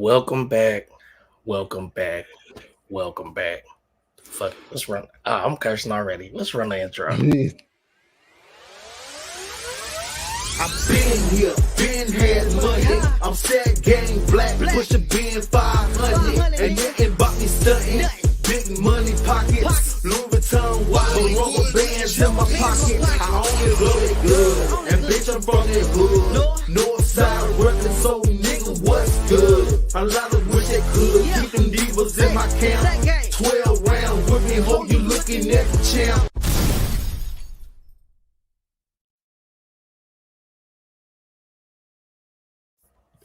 Welcome back. Welcome back. Welcome back. Fuck it. Let's run. I'm cursing already. Let's run the intro. I've been here, been had money. I'm sad game Blak, push a bin 500. And nothing bought me stunting. Big money pockets, Louis Vuitton watch, but rubber bands in my pocket. I only blow it good, and bitch I'm from the hood. North side working, so nigga what's good? A lot of wish they could keep them divas in my camp. 12 rounds with me, ho, you looking at the champ.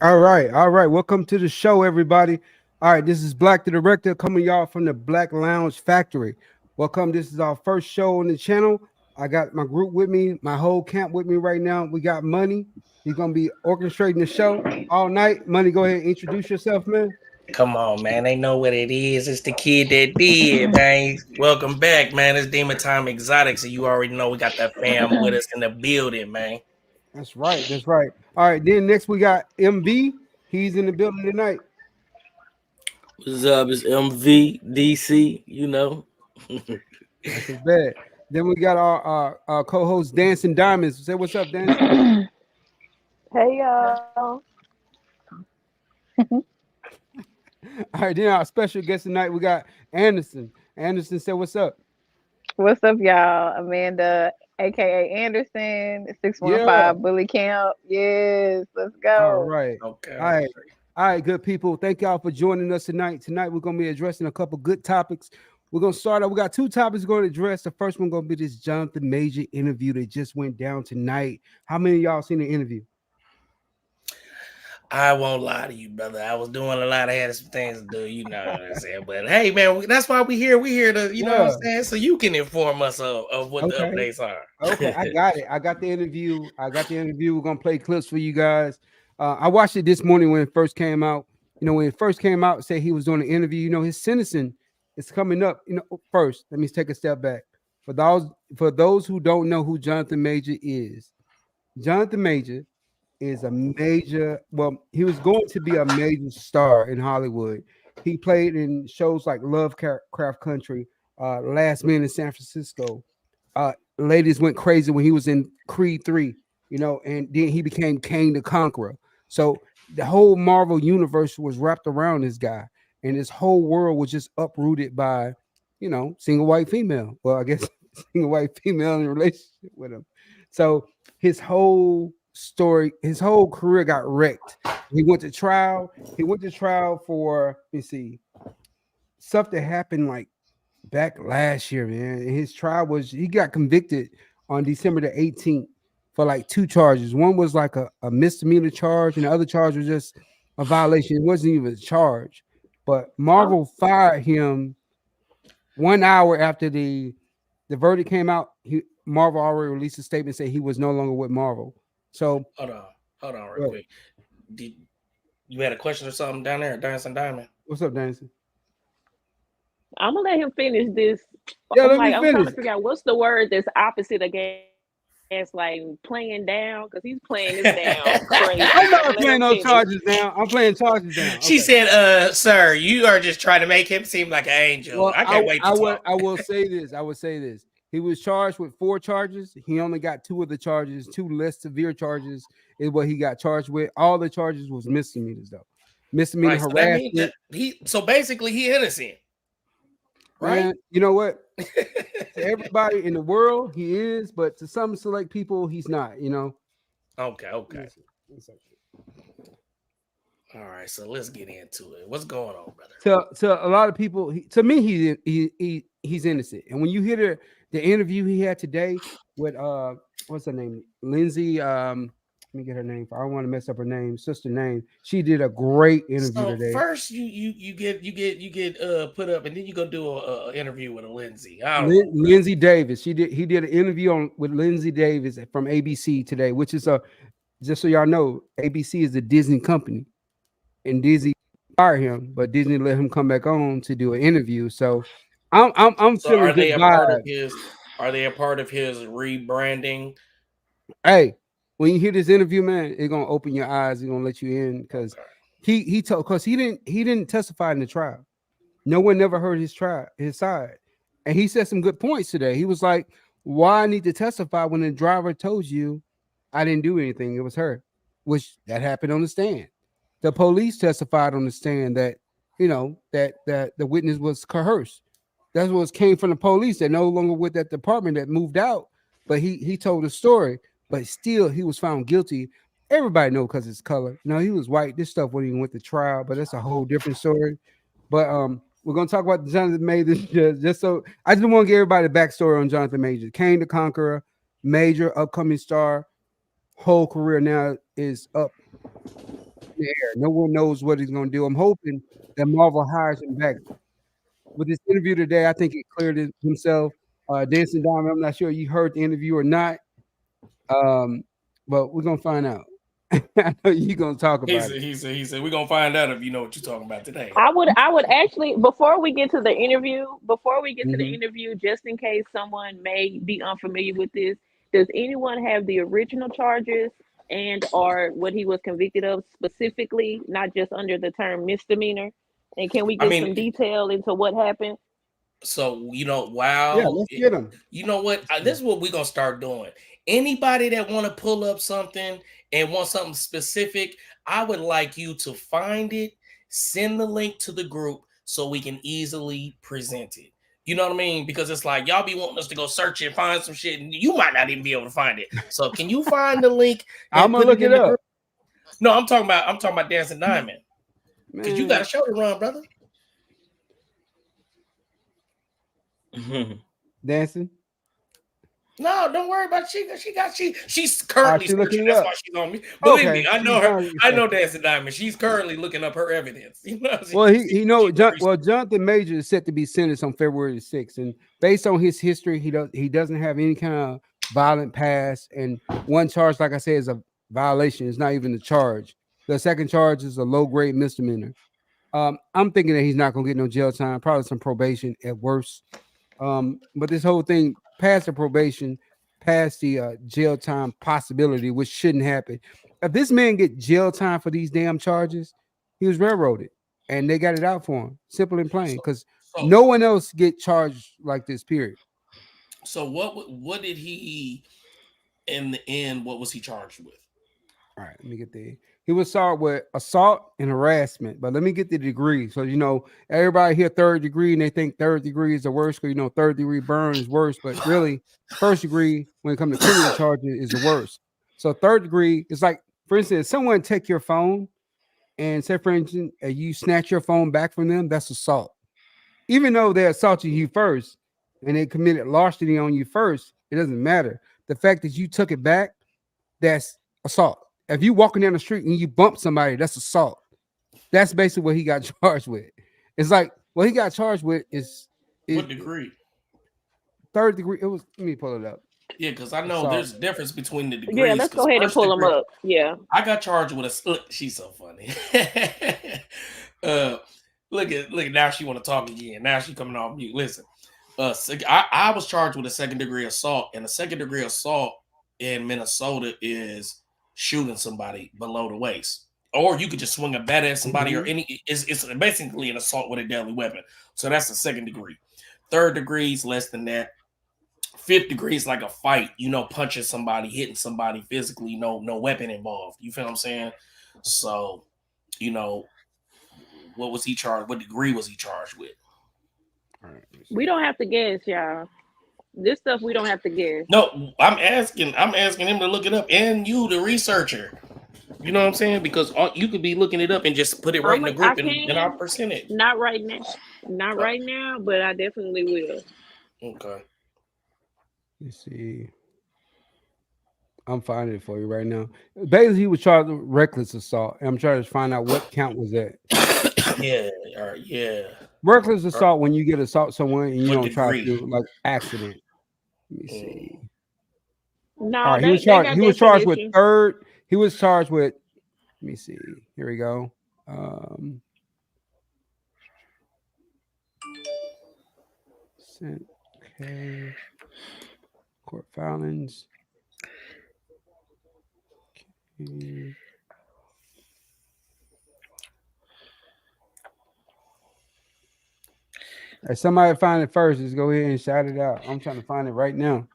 All right. Welcome to the show, everybody. All right, this is Blak, the director, coming y'all from the Blak Lounge Factory. Welcome. This is our first show on the channel. I got my group with me, my whole camp with me right now. We got Money. He's gonna be orchestrating the show all night. Money, go ahead and introduce yourself, man. Come on, man. They know what it is. It's the kid that did, man. Welcome back, man. It's Demon Time Exotics. So you already know we got that fam with us in the building, man. That's right. All right, then next we got MV. He's in the building tonight. What's up? It's MVDC, you know. That's bad. Then we got our co-host Dancing Diamonds. Say what's up, Dan. Hey y'all. All right, then our special guest tonight, we got Anderson. Anderson, say what's up. What's up, y'all? Amanda, aka Anderson, 615 Bully Camp. Yes, let's go. All right. Okay. All right, good people. Thank y'all for joining us tonight. Tonight we're gonna be addressing a couple good topics. We're gonna start out. We got two topics we're gonna address. The first one gonna be this Jonathan Major interview that just went down tonight. How many of y'all seen the interview? I won't lie to you, brother. I was doing a lot. I had some things to do, you know what I'm saying. But hey, man, that's why we here. We here to, you know what I'm saying, so you can inform us of what the updates are. Okay, I got it. I got the interview. We're gonna play clips for you guys. I watched it this morning when it first came out. You know, when it first came out, say he was doing an interview. You know, his sentencing is coming up. You know, first, let me take a step back. For those who don't know who Jonathan Major is, Jonathan Major is a major. Well, he was going to be a major star in Hollywood. He played in shows like Lovecraft Country, Last Man in San Francisco. Ladies went crazy when he was in Creed 3, you know, and then he became Kang the Conqueror. So the whole Marvel universe was wrapped around this guy, and this whole world was just uprooted by, you know, single white female. Well, I guess single white female in a relationship with him. So his whole story, his whole career got wrecked. He went to trial. He went to trial for, let me see, stuff that happened like back last year, man. And his trial was, he got convicted on December the 18th for like two charges. One was like a misdemeanor charge, and the other charge was just a violation. It wasn't even a charge. But Marvel fired him 1 hour after the verdict came out. Marvel already released a statement saying he was no longer with Marvel. So hold on real quick. You had a question or something down there, Dancing Diamond? What's up, Dancing? I'm gonna let him finish this. Yeah, I'm let me trying finish. to figure out what's the word that's opposite against like playing down, because he's playing this down crazy. I'm not playing no charges down. I'm playing charges down. She said, sir, you are just trying to make him seem like an angel. Well, I can't wait to talk. I will say this. He was charged with 4 charges. He only got 2 of the charges. 2 less severe charges is what he got charged with. All the charges was misdemeanors, though. Misdemeanor harassment. So basically, he innocent, right? Man, you know what? To everybody in the world, he is, but to some select people, he's not. You know. Okay. All right, so let's get into it. What's going on, brother? To a lot of people, to me, he's innocent. And when you hear the interview he had today with what's her name, Linsey, let me get her name. I don't want to mess up her name, sister name. She did a great interview today. First, you get put up, and then you go do a interview with a Linsey. Linsey Davis. He did an interview with Linsey Davis from ABC today, which is just so y'all know, ABC is a Disney company. And Disney fired him, but Disney let him come back on to do an interview. So I'm feeling are they good a part of his? Are they a part of his rebranding? Hey, when you hear this interview, man, it's gonna open your eyes. It's gonna let you in because he told because he didn't testify in the trial. No one never heard his side, and he said some good points today. He was like, "Why I need to testify when the driver told you I didn't do anything? It was her," which that happened on the stand. The police testified on the stand that that the witness was coerced. That's what came from the police. They're no longer with that department that moved out, but he told the story. But still, he was found guilty. Everybody know because it's color. No, he was white. This stuff wouldn't even went to trial, but that's a whole different story. But we're gonna talk about Jonathan Major just so I just want to give everybody the backstory on Jonathan Major. Kane the Conqueror, major upcoming star, whole career now is up in the air. No one knows what he's gonna do. I'm hoping that Marvel hires him back. With this interview today, I think he cleared himself. Dancing Diamond, I'm not sure you heard the interview or not, but we're gonna find out. I know you're gonna talk about it. He said, we're gonna find out if you know what you're talking about today. I would actually before we get to the interview, Mhm. just in case someone may be unfamiliar with this, does anyone have the original charges and or what he was convicted of specifically, not just under the term misdemeanor? And can we I get mean, some detail into what happened? so Yeah, let's get him. you know what? This is what we're gonna start doing. Anybody that want to pull up something and want something specific, I would like you to find it, send the link to the group so we can easily present it. You know what I mean? Because it's like y'all be wanting us to go search and find some shit, and you might not even be able to find it. So can you find the link I'm and gonna put it look it in the up, group? No, I'm talking about Dancing Diamond. Because you got man. a show to run, brother. Dancing. No, don't worry about it. She's currently She looking searching. it That's up. why she's on me. Believe Okay, me, I she's know her. trying to get I know something. Dancing Diamond. She's currently looking up her evidence. You know, Well, he know she's doing research. Well, Jonathan Major is set to be sentenced on February the 6th, and based on his history, he doesn't have any kind of violent past, and one charge, like I said, is a violation. It's not even a charge. The second charge is a low grade misdemeanor. I'm thinking that he's not gonna get no jail time, probably some probation at worst. But this whole thing past the probation, past the jail time possibility, which shouldn't happen. If this man get jail time for these damn charges, he was railroaded, and they got it out for him, simple and plain, So, because so, no one else get charged like this. Period. so what did he in the end? What was he charged with? All right, let me get the. He was charged with assault and harassment, but let me get the degree. So everybody hear third degree and they think third degree is the worst because third degree burn is worse, but really first degree when it comes to criminal charges is the worst. So third degree is like, for instance, someone take your phone and say, for instance, you snatch your phone back from them, that's assault. Even though they assaulted you first and they committed larceny on you first, it doesn't matter. The fact that you took it back, that's assault. If you walking down the street and you bump somebody, that's assault. That's basically what he got charged with. It's like what he got charged with is What degree? third degree. It was. Let me pull it up. Yeah, because I know Assault. there's a difference between the Yeah, degrees. let's go Because ahead and first pull them degree, up. Yeah. I got charged with a. Look, she's so funny. Look at now she want to talk again. Now she coming off mute. Listen, I was charged with a second degree assault, and a second degree assault in Minnesota is shooting somebody below the waist, or you could just swing a bat at somebody, or it's basically an assault with a deadly weapon. So that's the second degree. Third degree is less than that. Fifth degree is like a fight, punching somebody, hitting somebody physically, no weapon involved. You feel what I'm saying? So, what was he charged? What degree was he charged with? All right, We don't have to guess, y'all. This stuff we don't have to guess. No, I'm asking him to look it up, and you, the researcher. You know what I'm saying? Because you could be looking it up and just put it right in the I group, and I'll can. present it. Not right now. Not right now, but I definitely will. Okay. Let's see. I'm finding it for you right now. Basically, he was charged with reckless assault. And I'm trying to find out what count was that. Yeah. All right. Yeah. Reckless assault when you get assault someone and you What don't try to degree? do like accident. Let me see. No, All right, he was they charged. got He was charged with definition. third. He was charged with. Let me see. Here we go. Okay. Court filings. Okay. If somebody find it first, just go ahead and shout it out. I'm trying to find it right now.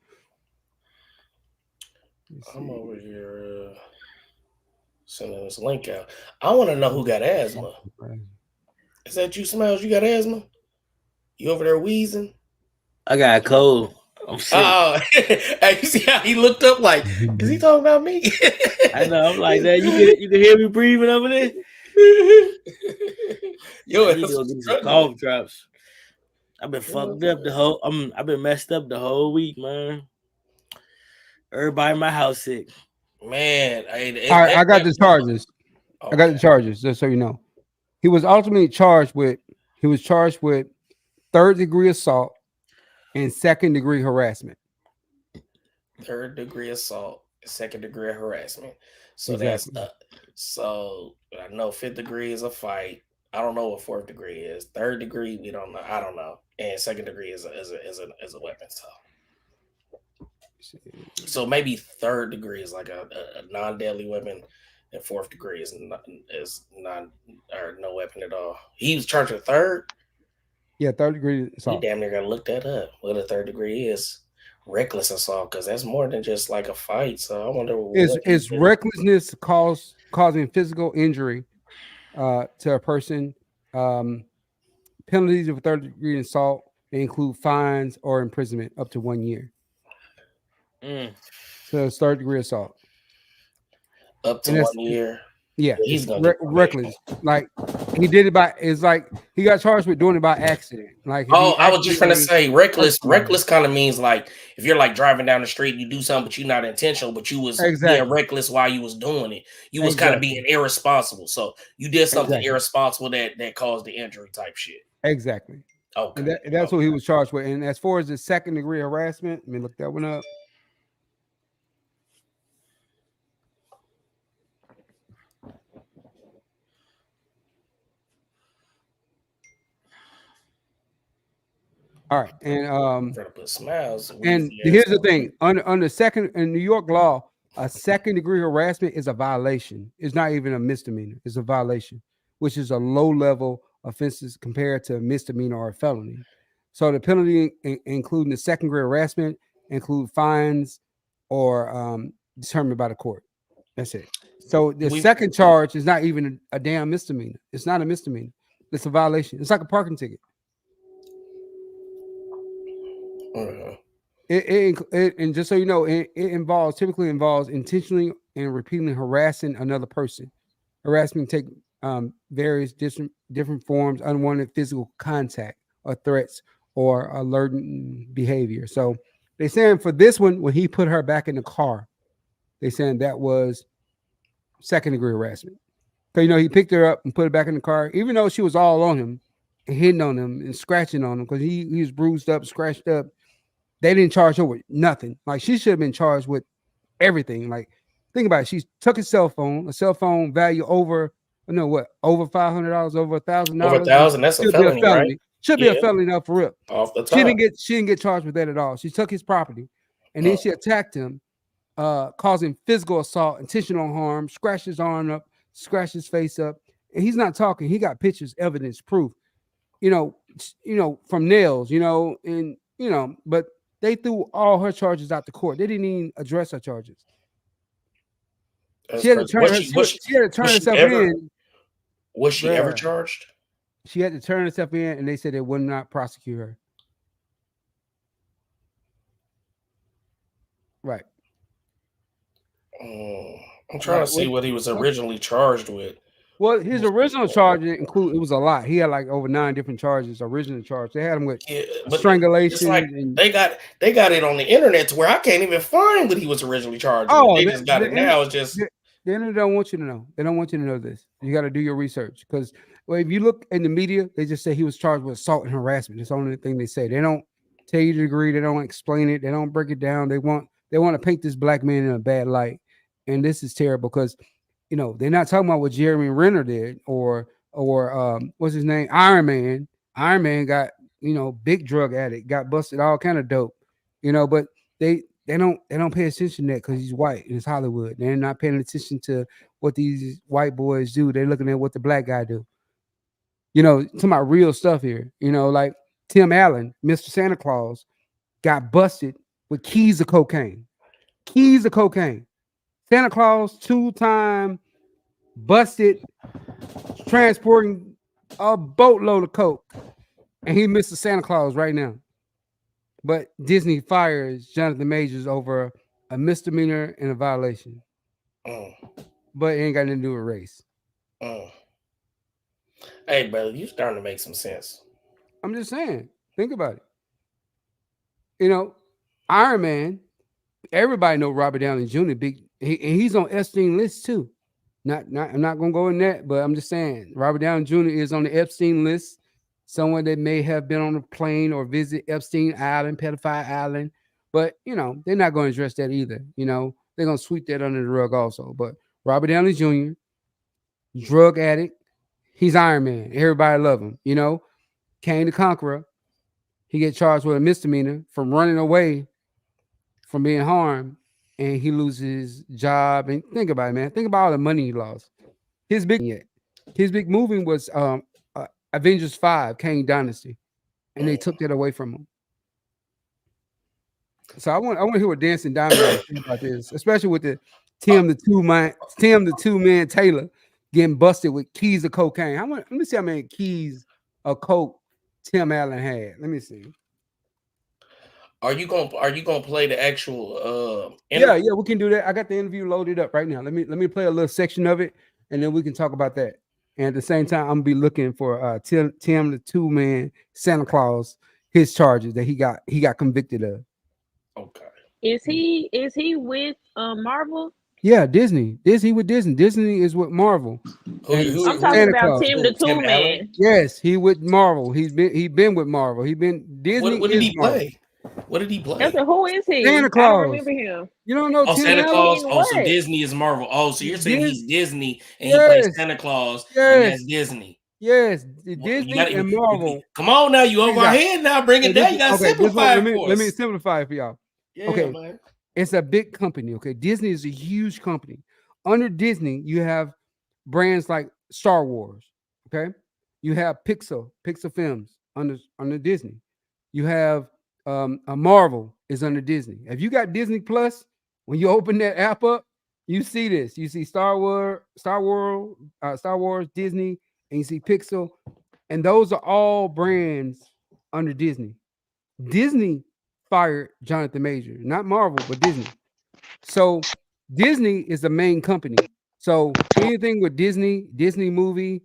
Let's I'm see. over here sending this link out. I want to know who got asthma. Is that you, Smiles? You got asthma? You over there wheezing? I got a cold. I'm sick. Oh, hey, you see how he looked up like, is he talking about me? I know. I'm like that. You can hear me breathing over there. Yo, I need to go get me some struggling. cough drops. I've been fucked up the whole. I've been messed up the whole week, man. Everybody in my house sick. Man, All right, I got the charges. I got the charges, just so you know. He was ultimately charged with third degree assault and second degree harassment. Third degree assault, second degree harassment. So Exactly. that's so I know fifth degree is a fight. I don't know what fourth degree is. Third degree, we don't know. I don't know. And second degree is a weapon. So maybe third degree is like a non-deadly weapon, and fourth degree is non or no weapon at all. He was charged with third. Yeah, third degree We assault. damn near gotta look that up. What a third degree is. Reckless assault, because that's more than just like a fight. So I wonder It's recklessness causing physical injury to a person. Penalties of third degree assault they include fines or imprisonment up to 1 year. So it's third degree assault. Up to 1 year. Yeah, he's gonna reckless. Like he did it by. It's like he got charged with doing it by accident. Like I was just trying to say reckless. Reckless kind of means like if you're like driving down the street, you do something, but you're not intentional, but you was being reckless while you was doing it. You was kind of being irresponsible. So you did something irresponsible that caused the injury type shit. Exactly. Okay. And that's what he was charged with. And as far as the second degree harassment, let me look that one up. All right, and trying to put smiles. And here's the thing: under second in New York law, a second degree harassment is a violation. It's not even a misdemeanor; it's a violation, which is a low level offenses compared to a misdemeanor or a felony. So the penalty, including the second degree harassment, include fines or determined by the court. That's it. So the second charge is not even a damn misdemeanor. It's not a misdemeanor. It's a violation. It's like a parking ticket. And just so you know, it typically involves intentionally and repeatedly harassing another person. Harassment take various different forms, unwanted physical contact or threats or alerting behavior. So they're saying for this one, when he put her back in the car, they're saying that was second degree harassment. Because he picked her up and put her back in the car, even though she was all on him and hitting on him and scratching on him because he was bruised up, scratched up. They didn't charge her with nothing. Like she should have been charged with everything. Like think about it. She took a cell phone value over $500, over $1,000. Over $1,000. That's a felony, right? Should be a felony enough for real. Off the top. She didn't get charged with that at all. She took his property, and then she attacked him, causing physical assault, intentional harm, scratched his arm up, scratched his face up, and he's not talking. He got pictures, evidence, proof. From nails. But they threw all her charges out the court. They didn't even address her charges. She had to turn herself in. Was she ever charged? She had to turn herself in, and they said they would not prosecute her. Right. I'm trying to see what he was originally charged with. Well, his original charge it was a lot. He had like over 9 different charges. Original charge. They had him with strangulation. Like they got it on the internet to where I can't even find what he was originally charged with. They just got it now. It's just the internet don't want you to know. They don't want you to know this. You got to do your research because if you look in the media, they just say he was charged with assault and harassment. That's the only thing they say. They don't tell you the degree. They don't explain it. They don't break it down. They want to paint this black man in a bad light, and this is terrible because. They're not talking about what Jeremy Renner did or what's his name? Iron Man. Iron Man got, big drug addict, got busted all kind of dope, but they don't pay attention to that because he's white and it's Hollywood. They're not paying attention to what these white boys do. They're looking at what the black guy do. Talking about real stuff here, like Tim Allen, Mr. Santa Claus, got busted with keys of cocaine. Keys of cocaine. Santa Claus 2-time busted transporting a boatload of coke, and he Mr. Santa Claus right now. But Disney fires Jonathan Majors over a misdemeanor and a violation. But it ain't got nothing to do with race. Hey, brother, you starting to make some sense. I'm just saying, think about it. You know, Iron Man, everybody know Robert Downey Jr. Big, and he's on Epstein list too. I'm not gonna go in that, but I'm just saying Robert Downey Jr. is on the Epstein list. Someone that may have been on a plane or visit Epstein Island, pedophile island, but you know they're not going to address that either. You know they're going to sweep that under the rug also. But Robert Downey Jr., drug addict, he's Iron Man. Everybody love him. You know, Kane the Conqueror, he get charged with a misdemeanor from running away from being harmed, and he loses his job. And think about it, man. Think about all the money he lost. His big movie was Avengers 5, Kang Dynasty, and they took that away from him. So I want to hear what Dancing Diamond think about this, especially with the Tim the two man Taylor getting busted with keys of cocaine. Let me see how many keys of coke Tim Allen had. Let me see. Are you gonna play the actual Yeah, we can do that. I got the interview loaded up right now. Let me play a little section of it, and then we can talk about that. And at the same time, I'm gonna be looking for Tim the two-man Santa Claus, his charges that he got convicted of. Okay. Is he with Marvel? Yeah, Disney. Disney with Disney. Disney is with Marvel. I'm talking about Tim the Two Man. Yes, he with Marvel. He been with Marvel. He been Disney. What did he play? What did he play? Who is he? Santa Claus. I don't remember him. You don't know Santa Claus? What? So Disney is Marvel. Oh, so you're saying he's Disney and he Yes. plays Santa Claus and that's Disney. Yes, Disney and Marvel. Come on now, you over our head now. Bring it down. You got to simplify it for us. Let me simplify it for y'all. Yeah, okay, man. It's a big company. Okay, Disney is a huge company. Under Disney, you have brands like Star Wars. Okay, you have Pixar Films under Disney. You have a Marvel is under Disney. If you got Disney Plus, when you open that app up, you see this. You see Star Wars, Disney, and you see Pixar, and those are all brands under Disney. Disney fired Jonathan Major, not Marvel, but Disney. So Disney is the main company. So anything with Disney movie,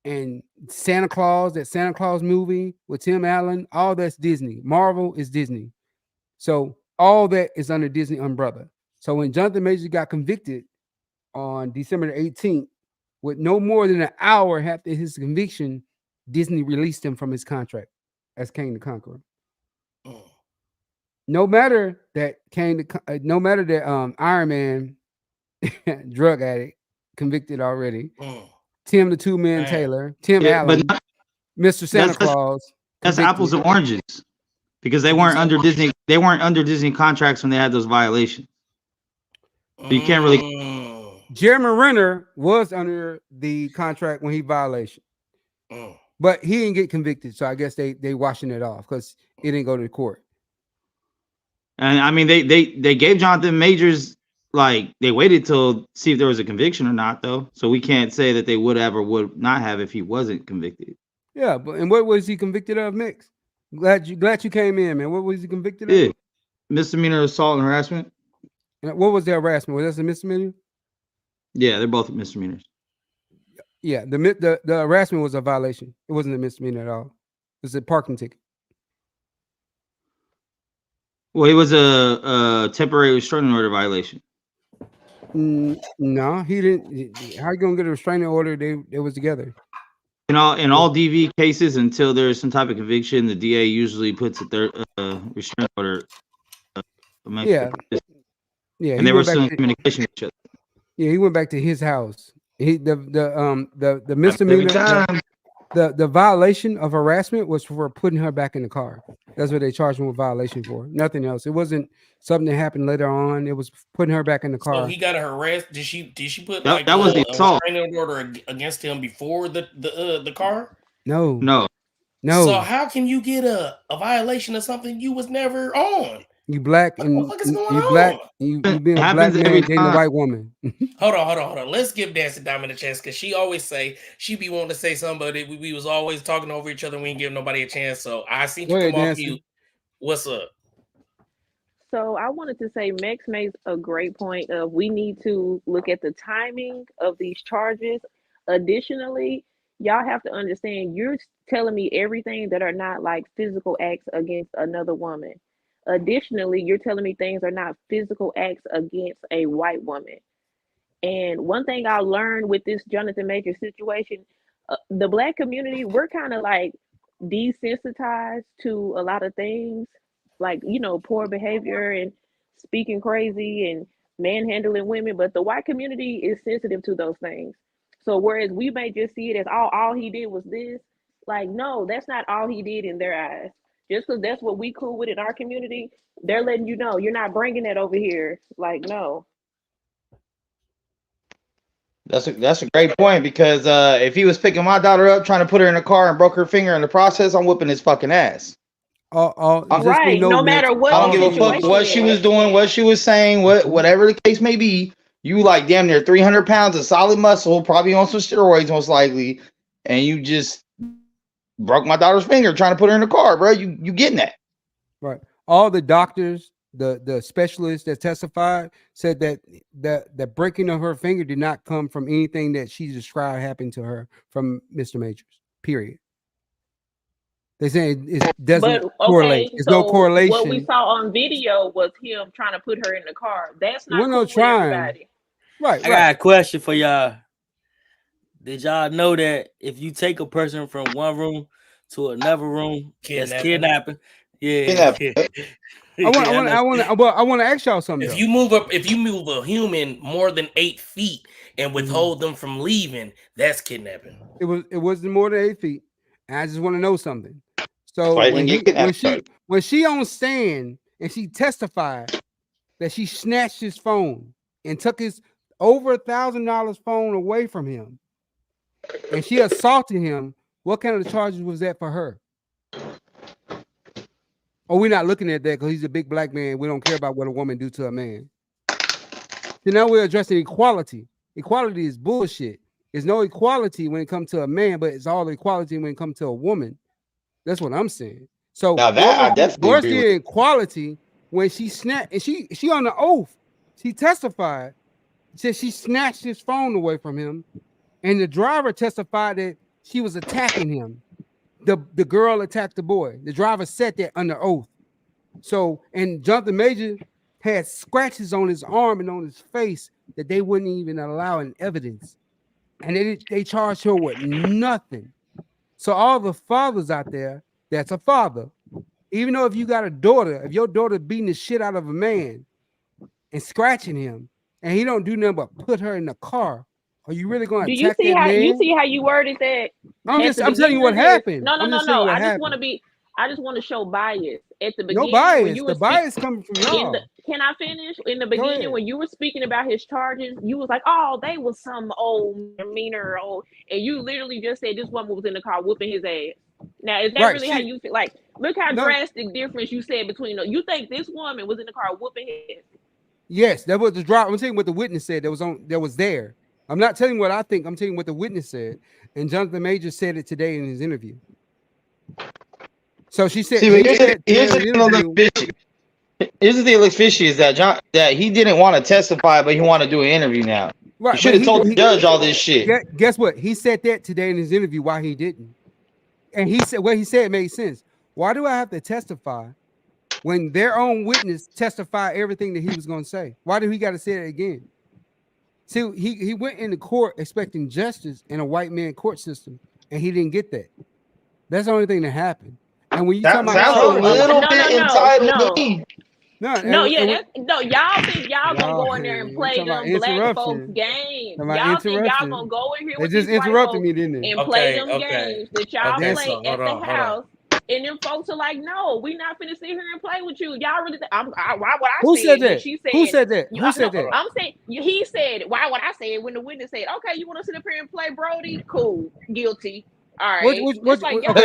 and Santa Claus, that Santa Claus movie with Tim Allen, all that's Disney. Marvel is Disney. So all that is under Disney umbrella. So when Jonathan Majors got convicted on December the 18th, with no more than an hour after his conviction, Disney released him from his contract as King the Conqueror. No matter that Iron Man drug addict convicted already. Tim the two-man Taylor, Tim Allen, Mr. Santa Claus. That's apples and oranges because they weren't under Disney. They weren't under Disney contracts when they had those violations. So you can't really. Jeremy Renner was under the contract when he violation, but he didn't get convicted. So I guess they washing it off because it didn't go to the court. And I mean, they gave Jonathan Majors. Like they waited till see if there was a conviction or not, though. So we can't say that they would have or would not have if he wasn't convicted. Yeah, but and what was he convicted of, Mix? Glad you came in, man. What was he convicted of? Misdemeanor assault and harassment. And what was the harassment? Was that a misdemeanor? Yeah, they're both misdemeanors. Yeah, the harassment was a violation. It wasn't a misdemeanor at all. It was a parking ticket. Well, it was a temporary restraining order violation. No, he didn't. How you gonna get a restraining order? They was together. In all DV cases, until there's some type of conviction, the DA usually puts a restraining order. Yeah. And they were still in communication with each other. Yeah, he went back to his house. The misdemeanor, the violation of harassment was for putting her back in the car. That's what they charged him with violation for. Nothing else. It wasn't something that happened later on. It was putting her back in the car. So he got a harassed. Did she put that was the assault restraining order against him before the car? No. No, So how can you get a violation of something you was never on? you black What the and fuck is going you black. on? You being It a black happens every man dating a time. white woman. Hold on. Let's give Dancing Diamond a chance because she always say she be wanting to say something, but we was always talking over each other. We ain't giving nobody a chance. So I seen Go you ahead, come off Nancy. mute. What's up? So I wanted to say Max makes a great point of we need to look at the timing of these charges. Additionally, y'all have to understand you're telling me everything that are not like physical acts against another woman. Additionally, you're telling me things are not physical acts against a white woman. And one thing I learned with this Jonathan Major situation, the black community, we're kind of like desensitized to a lot of things, like, poor behavior and speaking crazy and manhandling women. But the white community is sensitive to those things. So whereas we may just see it as all he did was this, like, no, that's not all he did in their eyes. Just because that's what we cool with in our community, they're letting you know you're not bringing that over here. Like, no. That's a great point because if he was picking my daughter up, trying to put her in a car and broke her finger in the process, I'm whipping his fucking ass. Just we Right. know, No Max. matter what I the don't give a fuck situation what she is. was doing, what she was saying, whatever the case may be. You like damn near 300 pounds of solid muscle, probably on some steroids most likely, and you just broke my daughter's finger trying to put her in the car, bro. You getting that? Right. All the doctors, the specialists that testified said that the breaking of her finger did not come from anything that she described happened to her from Mr. Majors. Period. They say it doesn't But correlate. okay, There's no so what we correlation. saw on video was him trying to put her in the car. That's There not wasn't no cool with trying. everybody. Right, I right. got a question for y'all. Did y'all know that if you take a person from one room to another room, that's kidnapping? Yeah. I want to ask y'all something If though. you move a human more than 8 feet and withhold them from leaving, that's kidnapping. It wasn't more than 8 feet. And I just want to know something. So Why didn't get kidnapped? when she on stand and she testified that she snatched his phone and took his over $1,000 phone away from him, and she assaulted him, what kind of charges was that for her? Oh, we're not looking at that because he's a big black man. We don't care about what a woman do to a man. So now we're addressing equality. Equality is bullshit. There's no equality when it comes to a man, but it's all equality when it comes to a woman. That's what I'm saying. So Now that I definitely where's agree the with. equality when she snapped and she on the oath? She testified. Said she snatched his phone away from him, and the driver testified that she was attacking him. The girl attacked the boy. The driver said that under oath. So, and Jonathan Major had scratches on his arm and on his face that they wouldn't even allow in evidence. And they charged her with nothing. So all the fathers out there, that's a father. Even though if you got a daughter, if your daughter beating the shit out of a man and scratching him, and he don't do nothing but put her in the car, are you really going to Do you attack see that how man? you worded that? I'm telling you what happened. No, no, I'm no, just telling no. you what I just want to happened. be. I just want to show bias at the No beginning when bias. you The were speaking. bias coming from In the y'all. Can I finish? In the Go beginning ahead. when you were speaking about his charges, you was like, "Oh, they was some old meaner old," and you literally just said this woman was in the car whooping his ass. Now, is that Right. really how you feel? Like, look how No. drastic difference you said between them. You think this woman was in the car whooping his ass? Yes, that was the driver. I'm telling you what the witness said. That was there. I'm not telling you what I think. I'm telling you what the witness said. And Jonathan Major said it today in his interview. So she said, See, they but said here's in the the thing that looks interview. fishy. Here's the thing that looks fishy is that he didn't want to testify, but he wanted to do an interview now. He Right, should but have told the judge all this shit. guess what? He said that today in his interview why he didn't. And he said what he said made sense. Why do I have to testify when their own witness testified everything that he was going to say? Why do he got to say it again? See, he went into court expecting justice in a white man court system, and he didn't get that. That's the only thing that happened. And when you talk That about sounds a charges, little bit entitled to me. No, yeah, no, y'all think y'all gonna y'all, go in there and we play talking about them black folks interruption. games. Talking about Y'all think y'all interruption. gonna go in here They with just these white interrupted folks me, didn't they? and play Okay, them okay. games that y'all Okay, play so at hold the on. house. And then folks are like, "No, we not finna sit here and play with you. Y'all really? Why would I Who say said it when that? she said? Who said that? You, Who no, said that? I'm saying he said it. Why would I say it when the witness said, "Okay, you want to sit up here and play Brody? Cool, guilty." All right. Just like y'all.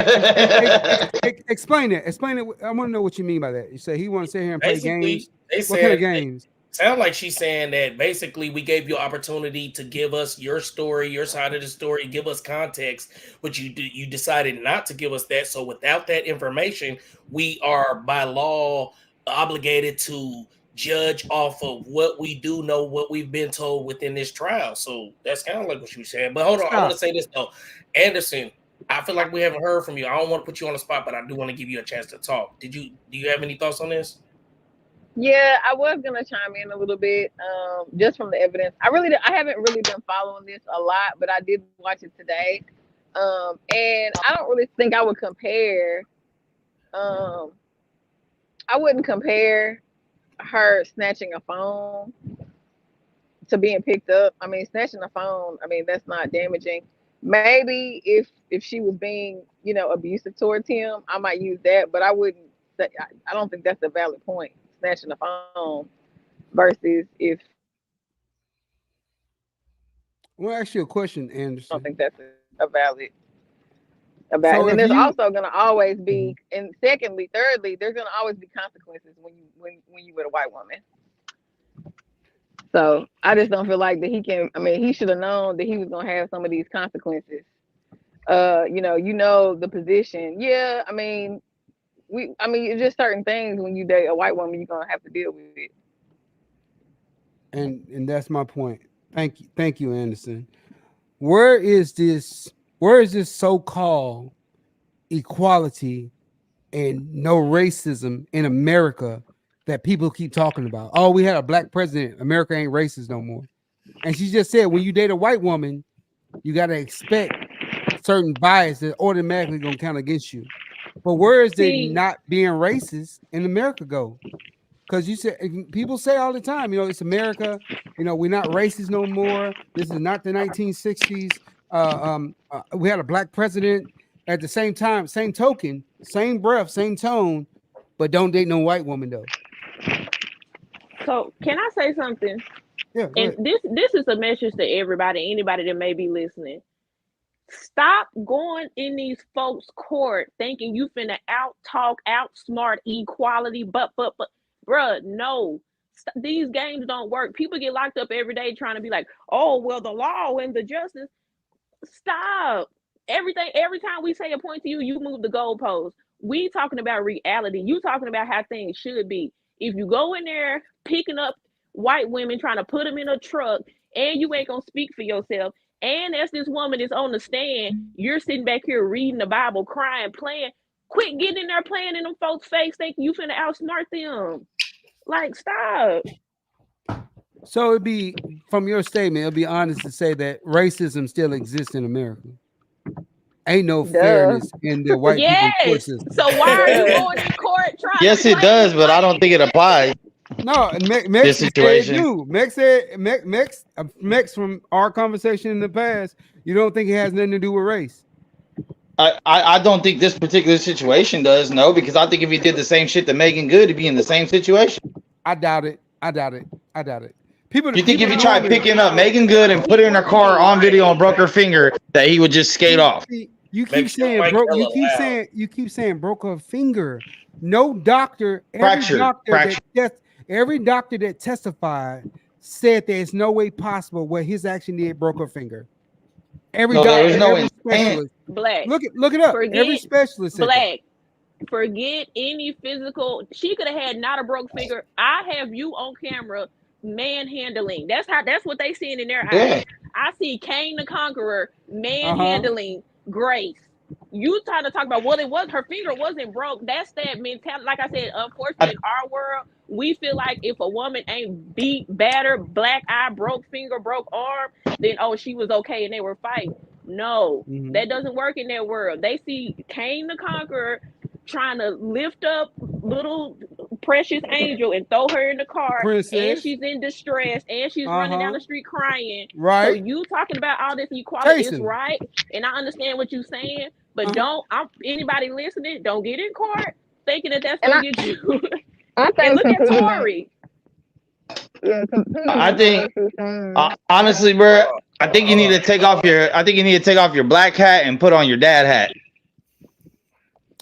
Explain it. Explain it. I want to know what you mean by that. You say he want to sit here and play games. They What kind of said games? sound like she's saying that basically we gave you opportunity to give us your story, your side of the story, give us context, but you decided not to give us that. So without that information, we are by law obligated to judge off of what we do know, what we've been told within this trial. So that's kind of like what she was saying. But hold on, I want to say this though, Anderson. I feel like we haven't heard from you. I don't want to put you on the spot, but I do want to give you a chance to talk. Do you have any thoughts on this? Yeah, I was gonna chime in a little bit, just from the evidence. I haven't really been following this a lot, but I did watch it today, and I don't really think I would compare. I wouldn't compare her snatching a phone to being picked up. I mean, snatching a phone. I mean, that's not damaging. Maybe if she was being, abusive towards him, I might use that, but I wouldn't. I don't think that's a valid point. Snatching the phone versus if I want to ask you a question, Anderson. I don't think that's a valid. So And there's if you- also going to always be, and secondly, thirdly, there's going to always be consequences when you with a white woman. So I just don't feel like that he can. I mean, he should have known that he was going to have some of these consequences. The position. Yeah, I mean, it's just certain things when you date a white woman, you're gonna have to deal with it. And that's my point. Thank you, Anderson. Where is this so-called equality and no racism in America that people keep talking about? Oh, we had a black president. America ain't racist no more. And she just said, when you date a white woman, you got to expect certain bias that automatically gonna count against you. But where is the not being racist in America go? Because you said people say all the time, it's America. We're not racist no more. This is not the 1960s. We had a black president. At the same time, same token, same breath, same tone, but don't date no white woman though. So can I say something? Yeah. And this is a message to everybody, anybody that may be listening. Stop going in these folks' court thinking you finna outsmart equality, but bruh, no. These games don't work. People get locked up every day trying to be like, oh, well, the law and the justice. Stop. Every time we say a point to you, you move the goalpost. We talking about reality. You talking about how things should be. If you go in there picking up white women, trying to put them in a truck, and you ain't gonna speak for yourself, and as this woman is on the stand, you're sitting back here reading the Bible, crying, playing. Quit getting in there playing in them folks' face, thinking you finna outsmart them. Like, stop. So it'd be, from your statement, it'd be honest to say that racism still exists in America. Ain't no fairness in the white people's court system. So why are you going in court trying? Yes, it does, but I don't think it applies. No, Mex This situation. said Mex from our conversation in the past, you don't think it has nothing to do with race? I don't think this particular situation does, no, because I think if he did the same shit to Megan Good, he'd be in the same situation. I doubt it. You think if he tried picking up Megan Good and put her in her car on video and broke her finger, that he would just skate off? You keep saying broke. You keep saying broke her finger. No doctor, every doctor that testified said there's no way possible where his action did broke her finger. Every specialist. Blak. Look it up. Every specialist. Blak. Forget any physical. She could have had not a broke finger. I have you on camera manhandling. That's what they seeing in their eyes. I see Cain the Conqueror manhandling Grace. You trying to talk about it was her finger wasn't broke. That's that mentality. Like I said, unfortunately, in our world, we feel like if a woman ain't beat, battered, black eye, broke finger, broke arm, then she was okay and they were fighting. No, that doesn't work in their world. They see Cain the Conqueror trying to lift up little precious angel and throw her in the car, and she's in distress, and she's running down the street crying. Right. So you talking about all this equality is right, and I understand what you're saying, but anybody listening, don't get in court thinking that that's gonna get you. I think and look at Tory. I think honestly, bro, I think you need to take off your black hat and put on your dad hat.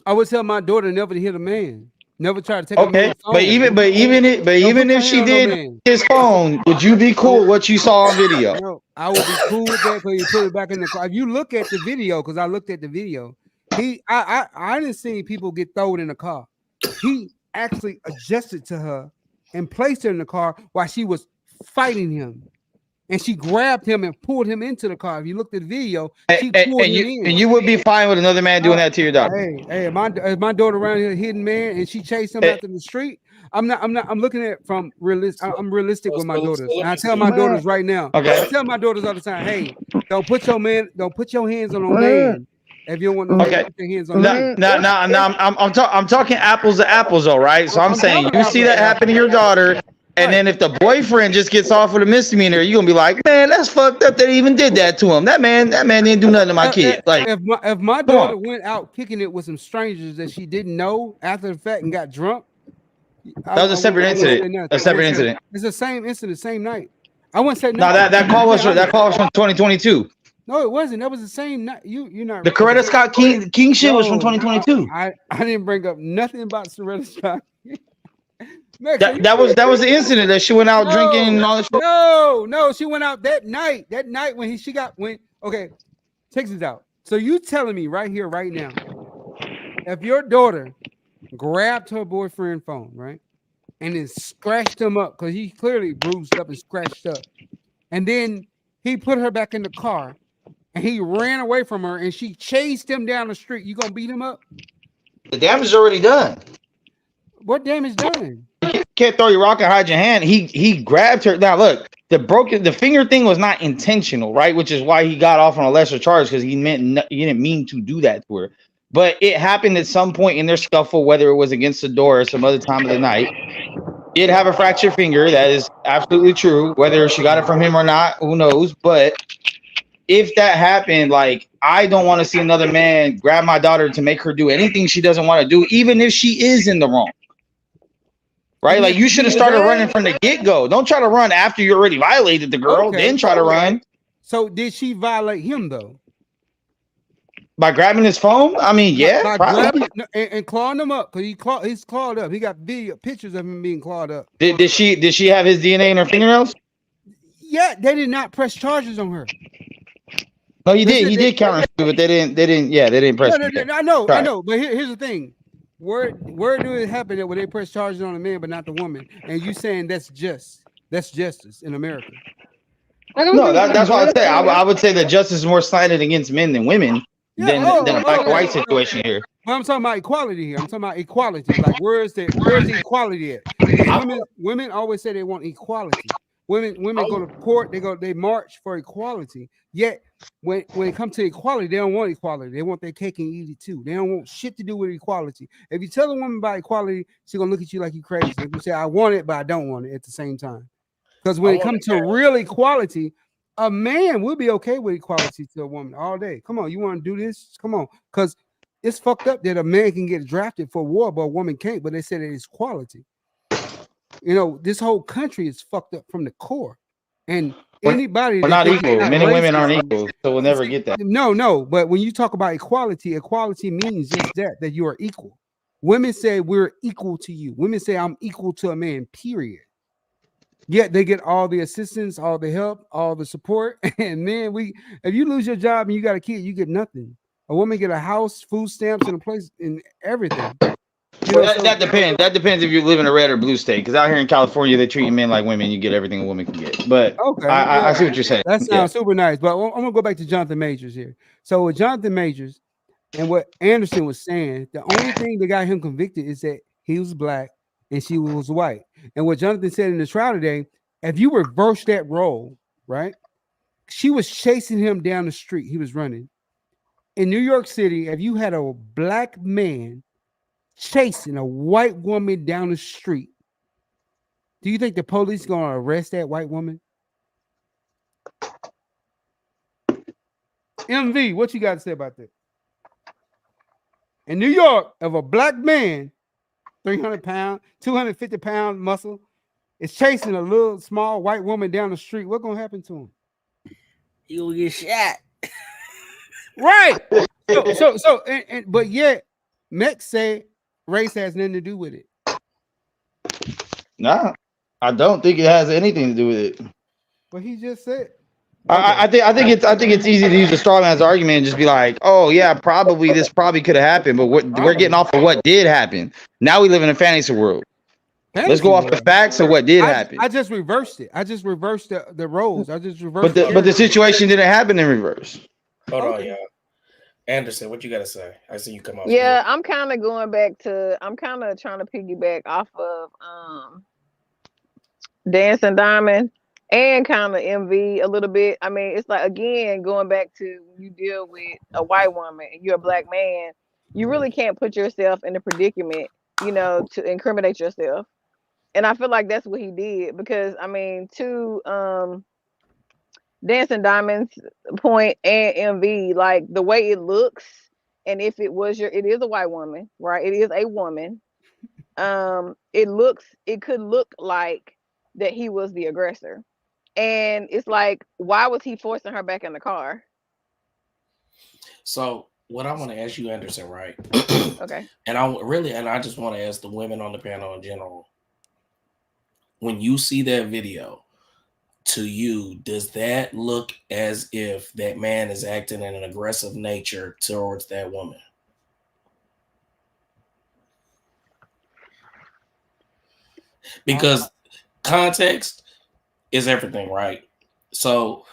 I would tell my daughter never to hit a man. Never try to take a Okay, man's phone. but even if she did his phone, would you be cool with what you saw on video? No, I would be cool with that because you put it back in the car. If you look at the video, because I looked at the video, I didn't see people get thrown in the car. He actually adjusted to her and placed her in the car while she was fighting him. And she grabbed him and pulled him into the car. If you looked at the video, she pulled him in. And you would be fine with another man doing that to your daughter. Hey, my daughter around here hitting man, and she chased him out in the street. I'm looking at it from realistic. I'm realistic with my daughters. And I tell my daughters right now. Okay. I tell my daughters all the time, hey, don't put your hands on a man. If you don't want to put your hands on I'm talking apples to apples, though, right? So I'm saying you see that happen to your daughter. And then if the boyfriend just gets off with a misdemeanor, you're gonna be like, man, that's fucked up that he even did that to him. That man didn't do nothing to my kid. Like if my daughter went out kicking it with some strangers that she didn't know after the fact and got drunk, that was a separate incident. A separate incident. It's the same incident, same night. I wouldn't say no. That call was from 2022. No, it wasn't. That was the same night. You're not. The Coretta Scott King shit was from 2022. I didn't bring up nothing about Coretta Scott. That was the incident that she went out drinking and all that shit. No, she went out that night. That night when okay, check this out. So you telling me right here, right now, if your daughter grabbed her boyfriend's phone, right, and then scratched him up because he clearly bruised up and scratched up, and then he put her back in the car and he ran away from her and she chased him down the street, you gonna beat him up? The damage is already done. What damage done? You can't throw your rock and hide your hand. He grabbed her. Now look, the finger thing was not intentional, right? Which is why he got off on a lesser charge, because he didn't mean to do that to her. But it happened at some point in their scuffle, whether it was against the door or some other time of the night. Did have a fractured finger. That is absolutely true. Whether she got it from him or not, who knows? But if that happened, like, I don't want to see another man grab my daughter to make her do anything she doesn't want to do, even if she is in the wrong. Right? Like, you should have started running from the get-go. Don't try to run after you already violated the girl, then try to run. So did she violate him, though? By grabbing his phone? I mean, yeah. By grabbing and clawing him up, because he's clawed up. He got pictures of him being clawed up. Did she have his DNA in her fingernails? Yeah, they did not press charges on her. No, he did counter, but they didn't press. I know. But here's the thing. Where do it happen that when they press charges on a man but not the woman? And you saying that's justice in America? No, that's what I would say. I would say that justice is more slanted against men than women than a black and white situation here. Well, I'm talking about equality here. I'm talking about equality. Like, where's the equality at? Women always say they want equality. Women go to court. They march for equality. Yet when it comes to equality, they don't want equality. They want their cake and eat it too. They don't want shit to do with equality. If you tell a woman about equality, she's gonna look at you like you crazy. If you say I want it, but I don't want it at the same time. Because when it comes to real equality, a man will be okay with equality to a woman all day. Come on, you want to do this? Come on, because it's fucked up that a man can get drafted for war, but a woman can't. But they say that it's equality. You know, this whole country is fucked up from the core. And anybody, we're not equal. Men and women aren't equal, so we'll never get that. No. But when you talk about equality means just that you are equal. Women say we're equal to you. Women say I'm equal to a man, period. Yet they get all the assistance, all the help, all the support. And then if you lose your job and you got a kid, you get nothing. A woman get a house, food stamps, and a place, and everything. That depends. That depends if you live in a red or blue state. Because out here in California, they treat men like women. You get everything a woman can get. But okay, I see what you're saying. That sounds super nice. But I'm gonna go back to Jonathan Majors here. So with Jonathan Majors and what Anderson was saying, the only thing that got him convicted is that he was black and she was white. And what Jonathan said in the trial today, if you reverse that role, right? She was chasing him down the street. He was running. In New York City, if you had a black man chasing a white woman down the street, do you think the police going to arrest that white woman? MV, what you got to say about that? In New York, if a black man, 300 pounds, 250 pound muscle, is chasing a little small white woman down the street, what's gonna happen to him? He will get shot. Right. But yet, Mex say race has nothing to do with it. Nah, I don't think it has anything to do with it. But he just said. I think it's easy to use a straw man's argument and just be like, oh yeah, this probably could have happened, but we're getting off of what did happen. Now we live in a fantasy world. Let's go off the facts of what did happen. I just reversed it. I just reversed the roles. I just reversed. But the situation didn't happen in reverse. Hold on, y'all. Anderson, what you got to say? I see you come off. Yeah, I'm kind of going back to. I'm kind of trying to piggyback off of Dancing Diamond. And kind of MV a little bit. I mean, it's like, again, going back to when you deal with a white woman and you're a black man, you really can't put yourself in a predicament, to incriminate yourself. And I feel like that's what he did because, I mean, to Dancing Diamond's point and MV, like the way it looks, and if it is a white woman, right? It is a woman. It could look like that he was the aggressor. And it's like, why was he forcing her back in the car? So what I want to ask you, Anderson, right? Okay. And I just want to ask the women on the panel in general. When you see that video, to you, does that look as if that man is acting in an aggressive nature towards that woman? Because context is everything, right? So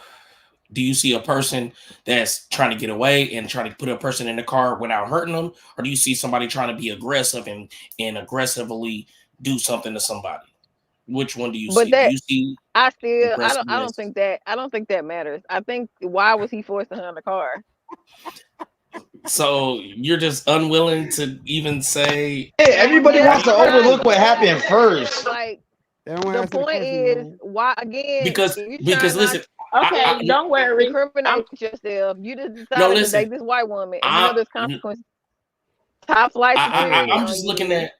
do you see a person that's trying to get away and trying to put a person in the car without hurting them? Or do you see somebody trying to be aggressive and aggressively do something to somebody? Which one do you see? Do you see I don't think that matters. I think, why was he forcing her in the car? So you're just unwilling to even say, hey, everybody wants to overlook what happened first. Like, the point is, why, again, because listen, okay, don't worry, incriminate yourself. You just decided to date this white woman, and there's consequences. Top flight. I'm just looking at.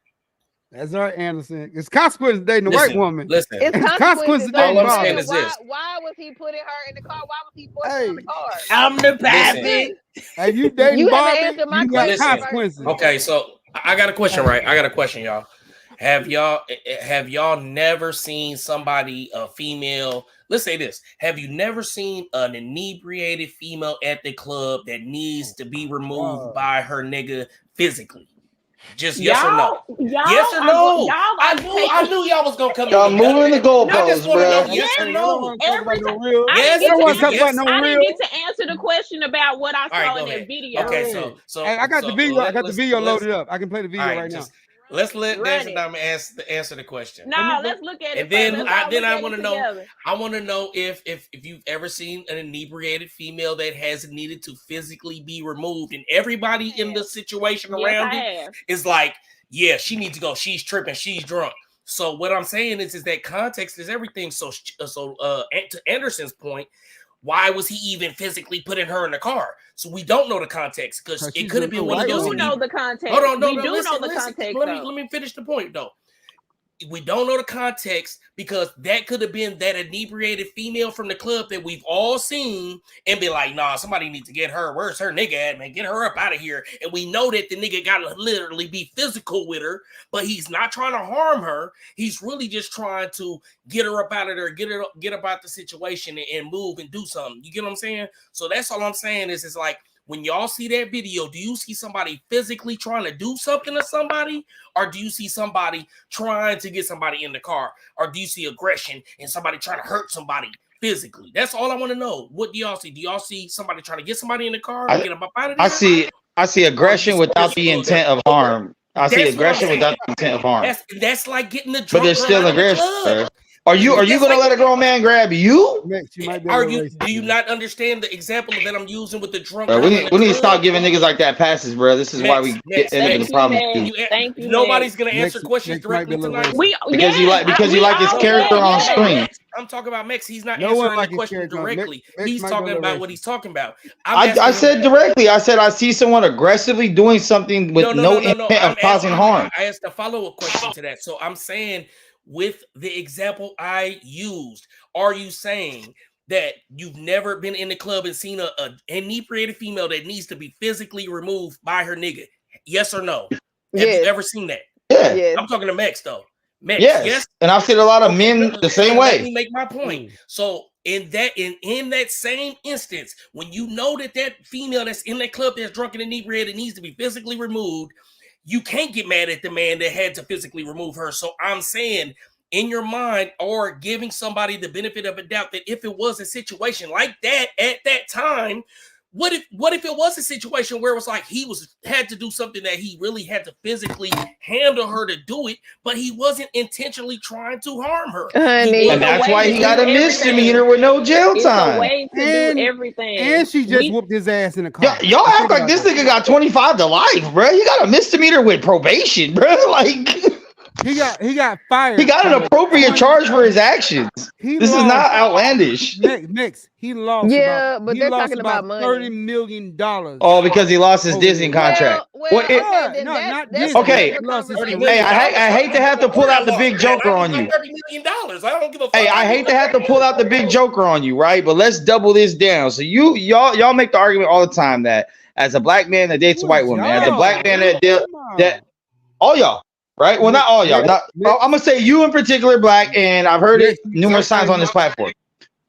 That's right, Anderson. It's consequences dating a white woman. Listen, it's consequences dating. All I'm saying is this. Why was he putting her in the car? Why was he forcing her in the car? I'm the pappy. Have you dating Barbie? You got consequences. Okay, so I got a question, right? I got a question, y'all. Have y'all never seen somebody, a female? Let's say this. Have you never seen an inebriated female at the club that needs to be removed by her nigga physically? Just yes or no? Yes or no? I knew y'all was gonna come. Y'all moving the goalposts, bro. Yes or no? I didn't get to answer the question about what I saw in that video. Okay, so I got the video. I got the video loaded up. I can play the video right now. Let's let Dancing Diamond answer the question. No, let's look at it. And then I want to know. I want to know if you've ever seen an inebriated female that has needed to physically be removed, and everybody in the situation around it is like, yeah, she needs to go. She's tripping. She's drunk. So what I'm saying is that context is everything. So to Anderson's point, why was he even physically putting her in the car? So we don't know the context because it could have been one of those. We do know the context. Hold on, we do know the context. Let me finish the point though. We don't know the context because that could have been that inebriated female from the club that we've all seen and be like, nah, somebody needs to get her. Where's her nigga at, man? Get her up out of here. And we know that the nigga got to literally be physical with her, but he's not trying to harm her. He's really just trying to get her up out of there, get up out the situation and move and do something. You get what I'm saying? So that's all I'm saying is it's like, when y'all see that video, do you see somebody physically trying to do something to somebody? Or do you see somebody trying to get somebody in the car? Or do you see aggression and somebody trying to hurt somebody physically? That's all I want to know. What do y'all see? Do y'all see somebody trying to get somebody in the car and get them up out of there? I see aggression without the intent of harm. I see aggression without the intent of harm. That's like getting the drunk. But there's still aggression. Are you gonna let a grown man grab you? Do you not understand the example that I'm using with the drunk? Bro, we need to stop giving niggas like that passes, bro. This is why we get into the problem. Thank you. Nobody's gonna answer questions directly tonight. Because you like his character on screen. I'm talking about Mex. He's not answering the question directly. He's talking about what he's talking about. I said directly. I said I see someone aggressively doing something with no intent of causing harm. I asked a follow-up question to that. So I'm saying, with the example I used? Are you saying that you've never been in the club and seen a inebriated female that needs to be physically removed by her nigga? Yes or no? Have you ever seen that? Yeah. Yes. I'm talking to Max though. Max, Yes. And I've seen a lot of men the same Let way. me make my point. So in that same instance, when you know that female that's in that club that's drunk and inebriated needs to be physically removed, you can't get mad at the man that had to physically remove her. So I'm saying, in your mind, or giving somebody the benefit of a doubt, that if it was a situation like that at that time, what if it was a situation where it was like he had to do something that he really had to physically handle her to do it, but he wasn't intentionally trying to harm her? Honey. And that's why he got a misdemeanor with no jail It's time. a way to do everything. And she just whooped his ass in the car. Y'all act like this nigga got 25 to life, bro. You got a misdemeanor with probation, bro. Like he got fired. He got an appropriate charge for his actions. This is not outlandish. Next, he lost. Yeah, but they're talking about money. $30 million. Oh, because he lost his Disney contract. Not Disney. Okay. Hey, I hate to have to pull out the big joker on you. $30 million. I don't give a fuck. Hey, I hate to have to pull out the big joker on you, right? But let's double this down. So y'all make the argument all the time that as a black man that dates a white woman, as a black man that all y'all. Right? Well, not all y'all. I'm gonna say you in particular, Black, and I've heard it numerous times on this platform.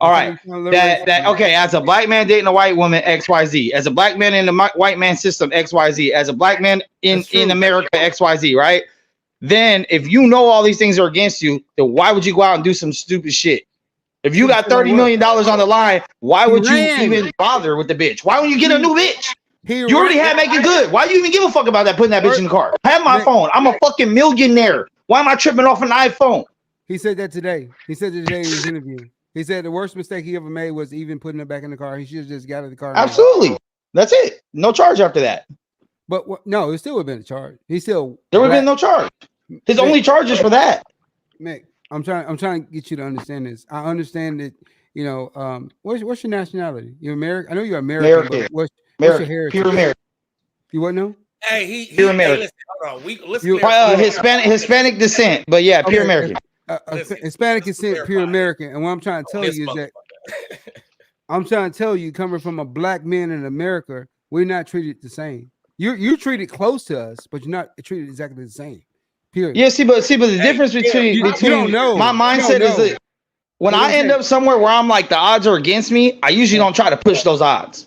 All right. Okay, as a black man dating a white woman, XYZ. As a black man in the white man system, XYZ. As a black man in America, XYZ, right? Then if you know all these things are against you, then why would you go out and do some stupid shit? If you got $30 million on the line, why would you even bother with the bitch? Why would you get a new bitch? You already had Make It Good. Why do you even give a fuck about that? Putting that bitch in the car. I have my phone. I'm a fucking millionaire. Why am I tripping off an iPhone? He said that today. He said that today in his interview. He said the worst mistake he ever made was even putting it back in the car. He should have just got out of the car. Absolutely. That's it. No charge after that. But no, it still would have been a charge. There would have been no charge. His only charge is for that. Mick, I'm trying to get you to understand this. I understand that, you know, what's your nationality? You're American. I know you're American. What's your heritage? Pure American. You what now? Hey, pure American. Hey, listen, Hispanic descent, but yeah, pure American. Hispanic descent, pure American. And what I'm trying to tell you is that I'm trying to tell you, coming from a black man in America, we're not treated the same. You're treated close to us, but you're not treated exactly the same. Period. Yeah, see, but the difference between you don't know. My mindset is that when I end up somewhere where I'm like the odds are against me, I usually don't try to push those odds.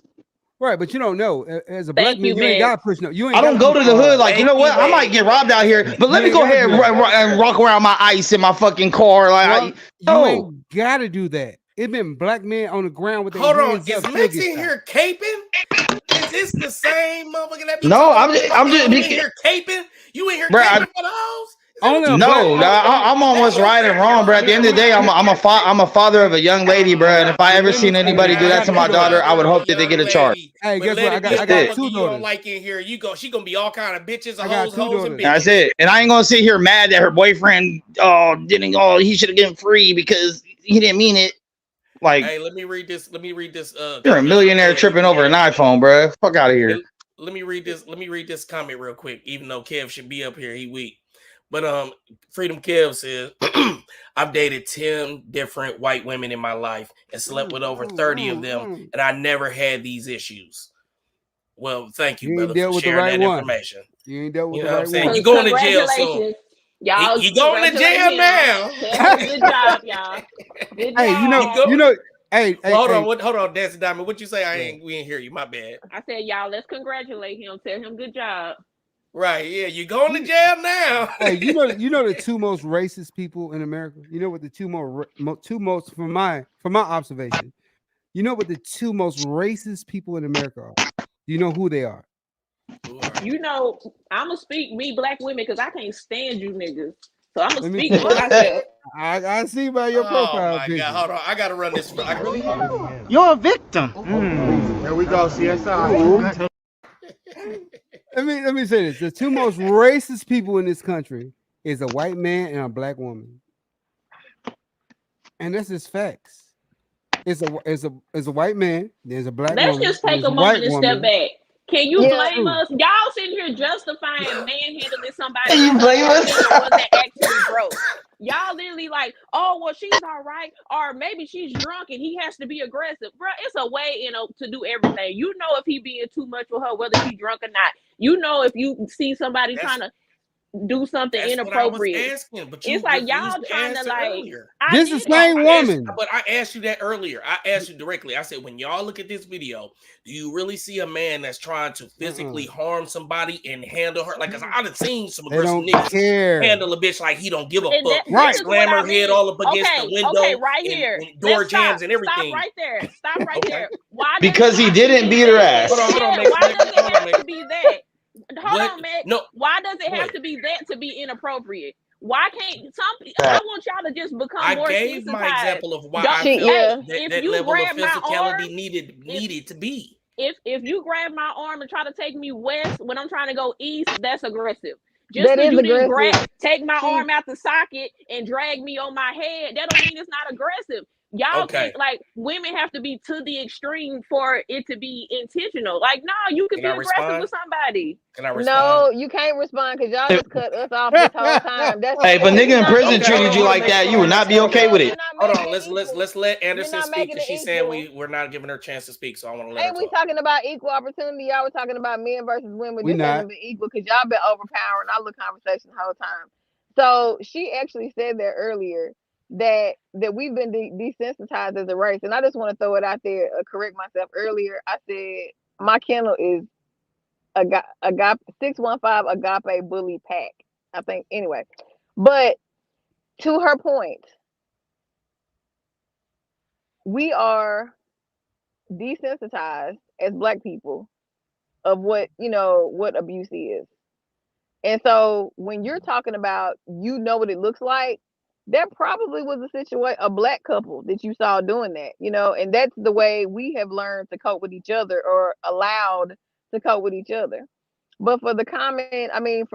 Right, but you don't know. As a black man, you ain't got to push no. I don't go to the hood like, you know what? I might get robbed out here, but let me go ahead and rock around my ice in my fucking car. Like, you ain't got to do that. It's been black men on the ground with their hands up. Hold on, is Lex in here caping? Is this the same motherfucker that be I'm just in here caping? You in here caping for the hoes? I'm on what's right and wrong, bro. At the end of the day, I'm a father of a young lady, bro. And if I ever seen anybody do that to my daughter, I would hope that they get a charge. Hey, guess what? I got 2 daughters. You don't like in here. She gonna be all kind of bitches and hoes and bitches. That's it. And I ain't gonna sit here mad that her boyfriend he should have given free because he didn't mean it. Like, hey, let me read this. You're a millionaire tripping over an iPhone, bro. Fuck out of here. Let me read this comment real quick. Even though Kev should be up here, he weak. But Freedom Kev says, I've dated 10 different white women in my life and slept with over 30 of them, and I never had these issues. Well, thank you, brother, for sharing that information. You ain't dealt with the right one. You're going to jail soon. Y'all, you going to jail now. Good job, y'all. Good job. Hey, hold on, Dancing Diamond. What you say? We ain't hear you. My bad. I said, y'all, let's congratulate him. Tell him good job. Right, yeah, you going to jail now. Hey, you know the 2 most racist people in America. You know what the two most from my observation. You know what the 2 most racist people in America are. Do you know who they are? You know, I'm gonna speak me black women because I can't stand you niggas. So I'm gonna speak for myself. I see by your profile. Oh my God, hold on, I gotta run this. You're a victim. Here we go, CSI. Let me say this: the 2 most racist people in this country is a white man and a black woman, and that's just facts. It's a white man. There's a black woman. Let's just take a moment and step back. Can you blame us? Y'all sitting here justifying manhandling somebody. Can you blame us? That actually broke. Y'all literally like, oh well, she's all right, or maybe she's drunk and he has to be aggressive, bro. It's a way, to do everything. You know if he being too much with her, whether she's drunk or not. You know if you see somebody trying to do something inappropriate. What I was asking, but it's like y'all trying to like. Earlier. This is the same woman. But I asked you that earlier. I asked you directly. I said, when y'all look at this video, do you really see a man that's trying to physically harm somebody and handle her? Like, cause I've seen some aggressive niggas handle a bitch like he don't give a fuck. Right. Slam her head all up against the window. Okay, right here. And door jams and everything. Stop right there. Stop right there. Why? Because he didn't beat her ass. Why does it have to be that? Hold on, Meg. No. Why does it have to be that to be inappropriate? Why can't I want y'all to just become more sensitized. I gave my example of why I felt that level of physicality needed to be. If you grab my arm and try to take me west when I'm trying to go east, that's aggressive. Just because you didn't take my arm out the socket and drag me on my head, that don't mean it's not aggressive. Y'all think like women have to be to the extreme for it to be intentional. Like, no, you can be aggressive with somebody. Can I respond? No, you can't respond because y'all just cut us off this whole time. Hey, but nigga in prison treated you like that, you would not be okay with it. Hold on, let's let Anderson speak because she's saying we're not giving her a chance to speak, so I want to let her talk. We talking about equal opportunity. Y'all were talking about men versus women. This hasn't been equal because y'all been overpowering our little conversation the whole time. So she actually said that earlier. That we've been desensitized as a race, and I just want to throw it out there. Correct myself earlier. I said my kennel is agape 615 agape bully pack. I think anyway, but to her point, we are desensitized as Black people of what abuse is, and so when you're talking about what it looks like. There probably was a Black couple that you saw doing that, and that's the way we have learned to cope with each other or allowed to cope with each other. But for the comment, I mean,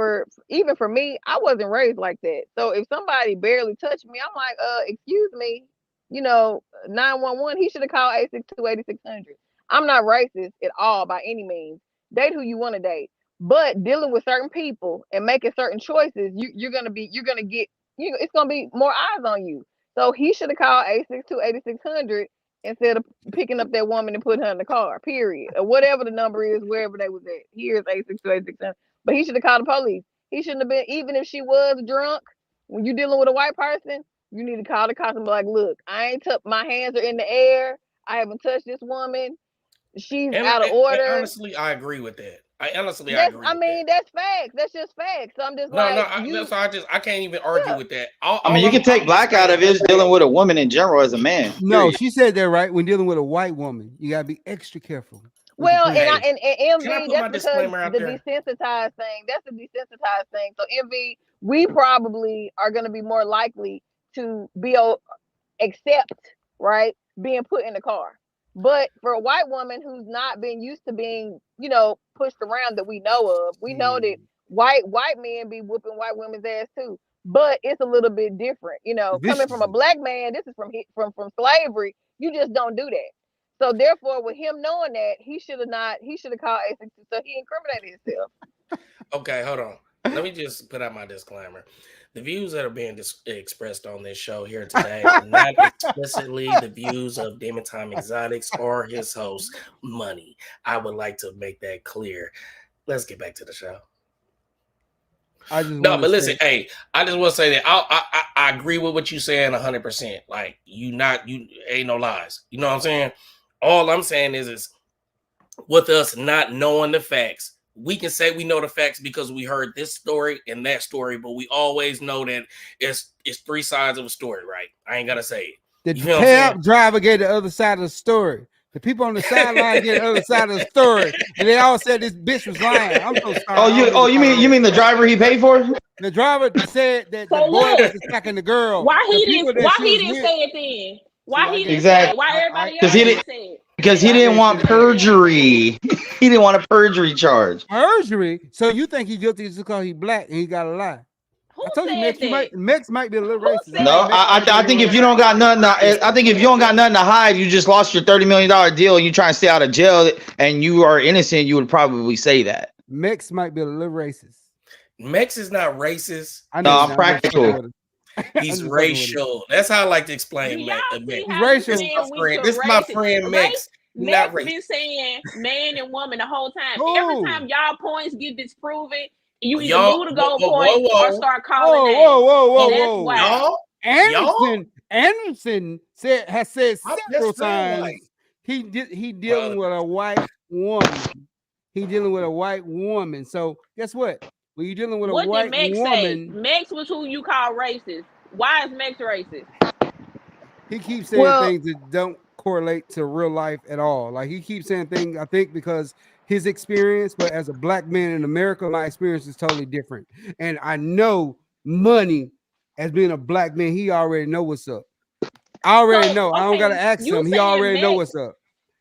even for me, I wasn't raised like that. So if somebody barely touched me, I'm like, excuse me, 911, he should have called 862-8600. I'm not racist at all by any means. Date who you want to date. But dealing with certain people and making certain choices, you're gonna get. It's gonna be more eyes on you. So he should have called 862-8600 instead of picking up that woman and putting her in the car. Period. Or whatever the number is, wherever they was at. Here's 862-8600. But he should have called the police. He shouldn't have been. Even if she was drunk, when you're dealing with a white person, you need to call the cops and be like, "Look, my hands are in the air. I haven't touched this woman. She's out of order." And honestly, I agree with that. I agree. That's facts. That's just facts. So I'm just I can't even argue with that. You can take Black out of it dealing with a woman in general as a man. No, she said that right. When dealing with a white woman, you gotta be extra careful. Well, and MV, that's because the desensitized thing. That's the desensitized thing. So MV, we probably are going to be more likely to accept being put in the car. But for a white woman who's not been used to being, pushed around that we know of, we know that white men be whooping white women's ass too. But it's a little bit different, coming from a Black man. This is from slavery. You just don't do that. So therefore, with him knowing that, he should have called 862. So he incriminated himself. Okay, hold on. Let me just put out my disclaimer. The views that are being expressed on this show here today are not explicitly the views of Demon Time Exotics or his host, Money. I would like to make that clear. Let's get back to the show. But listen, hey, I just want to say that I agree with what you're saying 100%. Like, you ain't no lies. You know what I'm saying? All I'm saying is with us not knowing the facts, we can say we know the facts because we heard this story and that story, but we always know that it's three sides of a story, right? I ain't gotta say it. The cab driver gave the other side of the story. The people on the sideline get the other side of the story, and they all said this bitch was lying. I'm so sorry. You mean the driver he paid for? The driver said that the boy was attacking the girl. Why he didn't say it then? Why he didn't say it? Why everybody else didn't say it? Because he didn't want perjury. He didn't want a perjury charge. Perjury? So you think he's guilty just because he's Black and he got to lie? I told you, Mex might be a little racist. No, I think if you don't got nothing, to hide, you just lost your $30 million deal, and you try to stay out of jail, and you are innocent, you would probably say that. Mex might be a little racist. Mex is not racist. I'm practical. He's racial. That's how I like to explain. Y'all see He's how racial. this man went to This is my racist? friend Max. Not Max racist. been saying man and woman the whole time. Who? Every time y'all points get disproven, you either Y'all- move the goal whoa, point whoa, or start calling names. Whoa. That's why. Anderson has said I'm several just saying, times like, he dealing with a white woman. He dealing with a white woman. So guess what? When you're dealing with a What white did Max woman, say? Max was who you call racist. Why is Max racist? he keeps saying things that don't correlate to real life at all. Like he keeps saying things, I think, because his experience, but as a black man in America, my experience is totally different. And I know Money, as being a black man, he already know what's up. I already know. I don't gotta ask him. He already know what's up.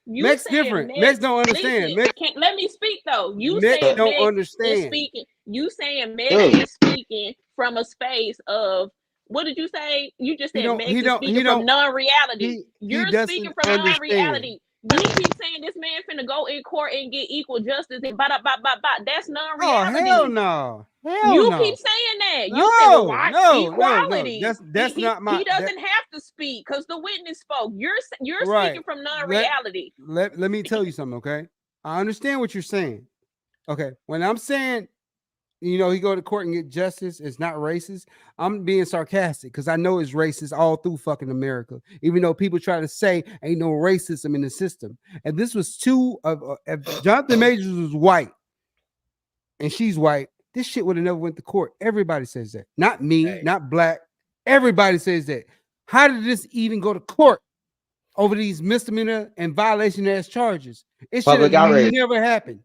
Max different. Max don't understand. Listen, let me speak though. You Max saying don't Max understand. is speaking. You saying Max is speaking from a space of what did you say? You just said Max is speaking from non-reality. You're speaking from non-reality. You keep saying this man finna go in court and get equal justice and blah. That's non-reality. Oh hell no. You keep saying that. You say, well, why equality? That's not my. He doesn't have to speak because the witness spoke. You're speaking from non-reality. Let me tell you something, okay? I understand what you're saying. Okay, when I'm saying, he go to court and get justice, it's not racist. I'm being sarcastic because I know it's racist all through fucking America. Even though people try to say ain't no racism in the system, and this was if Jonathan Majors was white and she's white, this shit would have never went to court. Everybody says that. Not me, not Black. Everybody says that. How did this even go to court over these misdemeanor and violation ass charges? It should have never happened.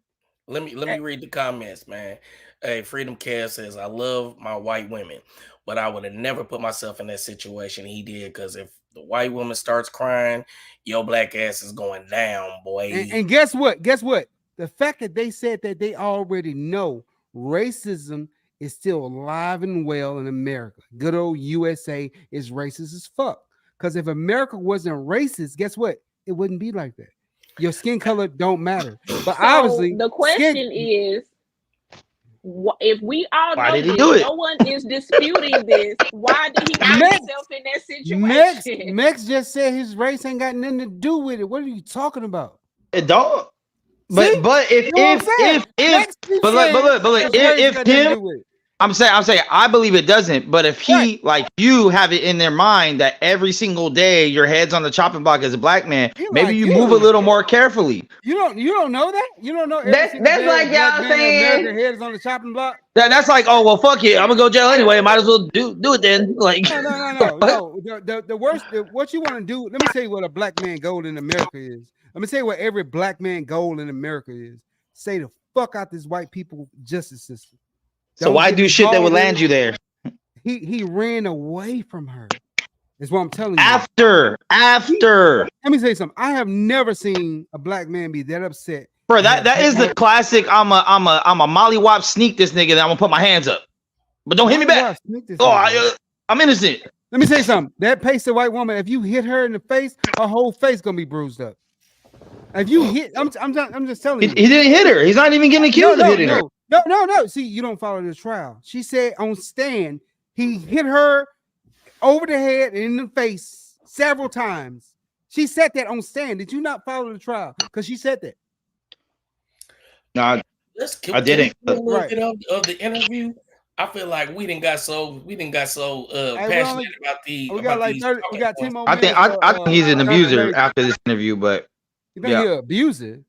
Let me read the comments, man. Hey, Freedom Care says, I love my white women, but I would have never put myself in that situation he did, because if the white woman starts crying, your black ass is going down, boy. And guess what? The fact that they said that they already know racism is still alive and well in America. Good old USA is racist as fuck. Because if America wasn't racist, guess what? It wouldn't be like that. Your skin color don't matter. But obviously, the question is, if we all why know did he this, do it? no one is disputing this. Why did he put himself in that situation? Max just said his race ain't got nothing to do with it. What are you talking about? It don't. But if him, I'm saying I believe it doesn't. But if he like you have it in their mind that every single day your head's on the chopping block as a black man, maybe you move a little more carefully. You don't know that? You don't know that's like y'all saying American head is on the chopping block. That's like, oh well, fuck it, I'm gonna go to jail anyway. Might as well do it then. Like no. The worst. What you want to do? Let me tell you what a black man goal in America is. Let me tell you what every black man goal in America is. Say the fuck out this white people justice system. So why do shit that would land you there? He ran away from her. Is what I'm telling you. After. Let me say something. I have never seen a black man be that upset. Bro, that is the classic. I'm a mollywop sneak this nigga. That I'm gonna put my hands up, but don't hit me back. Oh, I'm innocent. Let me say something. That pasty white woman, if you hit her in the face, her whole face gonna be bruised up. If you hit, I'm just telling you. He didn't hit her. He's not even getting accused of hitting her. No. See, you don't follow the trial. She said on stand, he hit her over the head and in the face several times. She said that on stand. Did you not follow the trial? Because she said that. No, I didn't. A little bit of the interview. I feel like we didn't got so passionate about the. We got like 30. We got 10 more I think he's an abuser after this interview, but you think he's an abuser?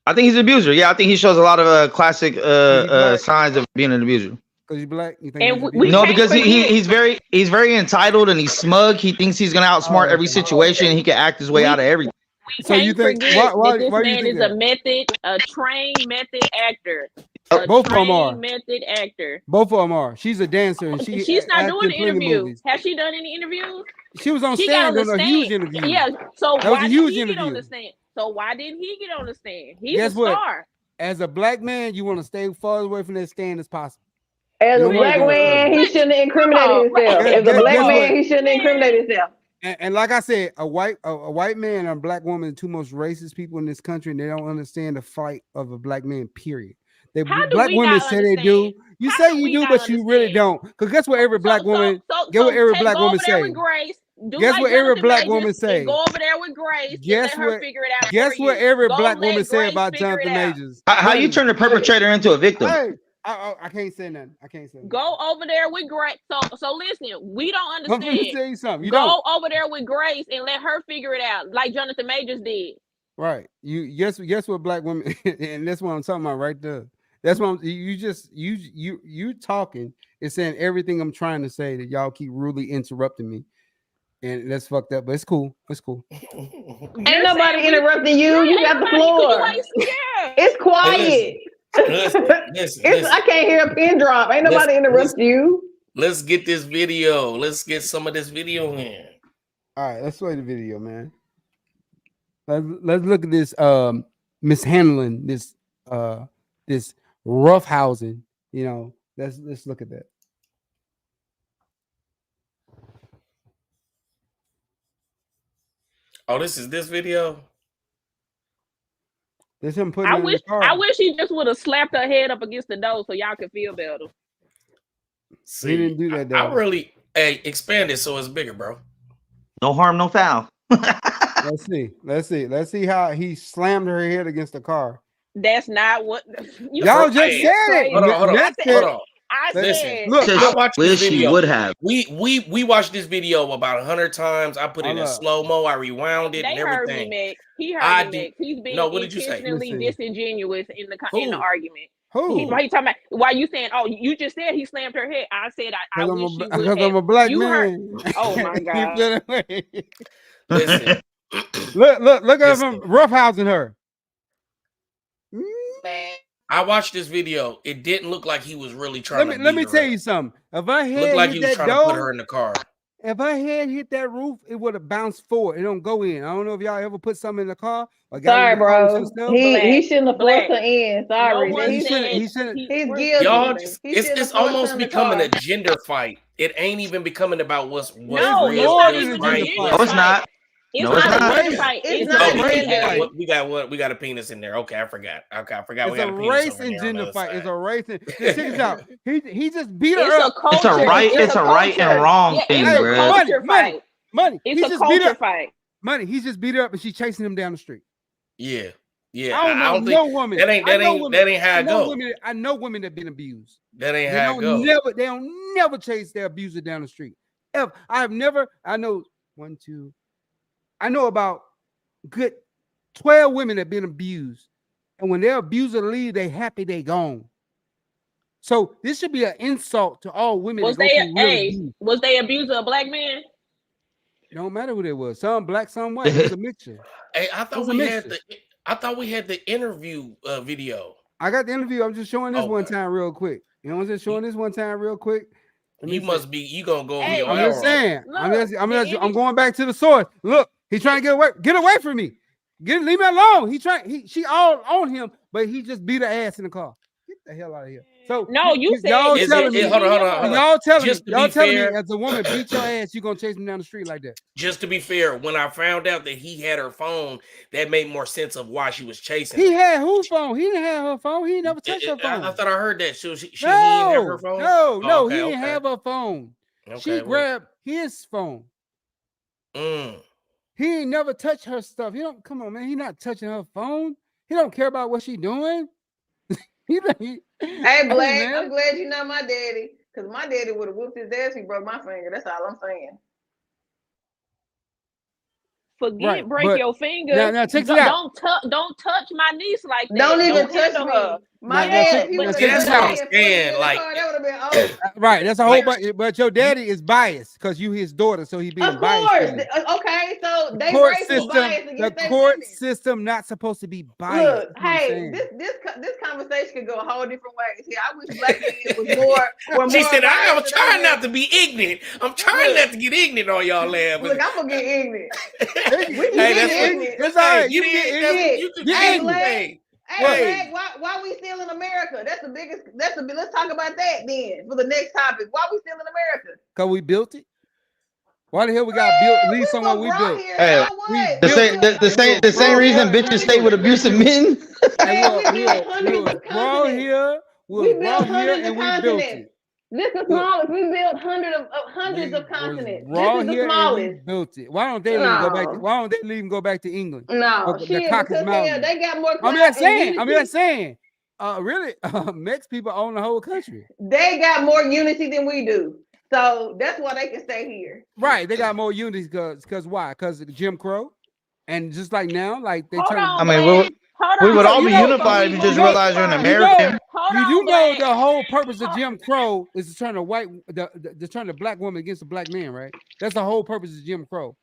I think he's an abuser. Yeah, I think he shows a lot of classic signs of being an abuser. Because you're black, you think? No, because he's very entitled and he's smug. He thinks he's gonna outsmart every situation. And he can act his way out of everything. So you think why this man is a trained method actor? Both of them are method actor. Both of them are. She's a dancer and she's not doing the interviews. Has she done any interviews? She was on stand doing a huge interview. Yeah. So that was a huge interview. Get on the stand? So why didn't he get on the stand? He's a star. As a black man, you want to stay far away from that stand as possible. As a black man, he shouldn't have incriminated himself. As a black man, he shouldn't incriminate himself. And like I said, a white man and a black woman are the two most racist people in this country, and they don't understand the fight of a black man, period. How do black we women not say they do. understand? You How say do you we do, not but you really understand? don't. Because guess what every black woman, get what every black Go woman over there say. with Grace. Do Guess like what every Jonathan black Majors woman and say. go over there with Grace and Guess let her what? figure it out for Guess what you. every Go black let woman say Grace about figure it Jonathan out. Majors. How you turn the perpetrator into a victim? Hey, I can't say nothing. I can't say nothing. Go over there with Grace. So listen, we don't I'm gonna understand. tell you something. You Go don't. over there with Grace and let her figure it out, like Jonathan Majors did. Right. You guess what black women and that's what I'm talking about right there. That's what you talking and saying everything I'm trying to say that y'all keep rudely interrupting me. And that's fucked up, but it's cool. It's cool. Ain't nobody interrupting you. You got the floor. It's quiet. Listen. I can't hear a pin drop. Ain't nobody interrupt you. Let's get this video. Let's get some of this video in. All right, let's play the video, man. Let's look at this mishandling, this roughhousing. You know, let's look at that. Oh, this is this video. There's him putting it in the car. I wish he just would have slapped her head up against the door so y'all could feel better. See, he didn't do that. I really expand it so it's bigger, bro. No harm, no foul. Let's see how he slammed her head against the car. That's not what y'all just said it. Hold on. I said, look, I watched this wish video. you would have. We watched this video about 100 times. I put it in slow mo. I rewound it and everything. Heard me, Meg. He heard me, Meg. He's being what did you say? intentionally disingenuous in the argument. Who? He talking about? Why you saying? Oh, you just said he slammed her head. I said I wish you would. Because I'm a black man. Oh my god! Listen, look at him roughhousing her. Man. I watched this video. It didn't look like he was really trying to. Let me tell you something. If I had looked like he was trying to put her in the car. If I had hit that roof, it would have bounced forward. It don't go in. I don't know if y'all ever put something in the car. Or sorry, bro. He shouldn't have forced her in. Sorry. No, he shouldn't. He's guilty. Y'all, it's almost becoming a gender fight. It ain't even becoming about what's no, real. It's not. It's not a gender fight. It's not a gender. We got a penis in there. Okay, I forgot. It's we got a race and gender fight. It's a race. Check this out. He just beat her up. It's a right and wrong thing, bro. Money. It's a culture fight. Money. He's just beat her up and she's chasing him down the street. Yeah. I don't think no woman. That ain't how it go. I know women that been abused. That ain't how it go. They don't never chase their abuser down the street. Ever. I know I know about good 12 women that been abused. And when their abuser leave, they happy they gone. So this should be an insult to all women. Was they abusing a black man? It don't matter who they was. Some black, some white. It was a mixture. Hey, I thought we had the interview video. I got the interview. I'm just showing this one time real quick. You know, I'm just showing this one time real quick. You gonna go over your I'm just saying. I'm going back to the source. Look, he's trying to get away from me. Leave me alone. She all on him, but he just beat her ass in the car. Get the hell out of here. So no, you said y'all telling me. Hold on. Y'all telling me as a woman beat your ass, you gonna chase me down the street like that. Just to be fair, when I found out that he had her phone, that made more sense of why she was chasing. He had whose phone? He didn't have her phone. He never touched her phone. I thought I heard that. She didn't have her phone. No, he didn't have her phone. She grabbed his phone. He ain't never touched her stuff. Come on, man. He not touching her phone. He don't care about what she doing. Hey, Blak, I'm glad you're not my daddy, because my daddy would have whooped his ass if he broke my finger. That's all I'm saying. Break your finger. Now check it out. Don't touch my niece like that. Don't even touch her. My dad, that would have been old. Right, that's a whole bunch. But your daddy is biased because you his daughter, so he being biased. Of course. Okay, so they race biased against the court system not supposed to be biased. Look, hey, this conversation could go a whole different ways. Here, I wish black men was more. She said, "I'm trying not to be ignorant. I'm trying not to get ignorant on y'all land." Look, I'm gonna get ignorant. It's all right. You get ignorant. Hey, why we still in America? That's the biggest. Let's talk about that then for the next topic. Why we still in America? Because we built it. Why the hell we got built? Leave somewhere we built. Hey, the same reason bitches stay with abusive men. We was brought here. We brought here and we built it. This is the smallest. We built hundreds of continents. Brought This is the here and smallest. we built it. Why don't they go back? Why don't they leave and go back to England? No, the Caucasus Mountains. they got more. I'm just saying. Really, Mex people own the whole country. They got more unity than we do, so that's why they can stay here. Right, they got more unity because why? Because of Jim Crow, and just like now, like they turn. I mean, we would all be unified if you just realize you're an American. You do know the whole purpose of Jim Crow is to turn the black woman against the black man, right? That's the whole purpose of Jim Crow.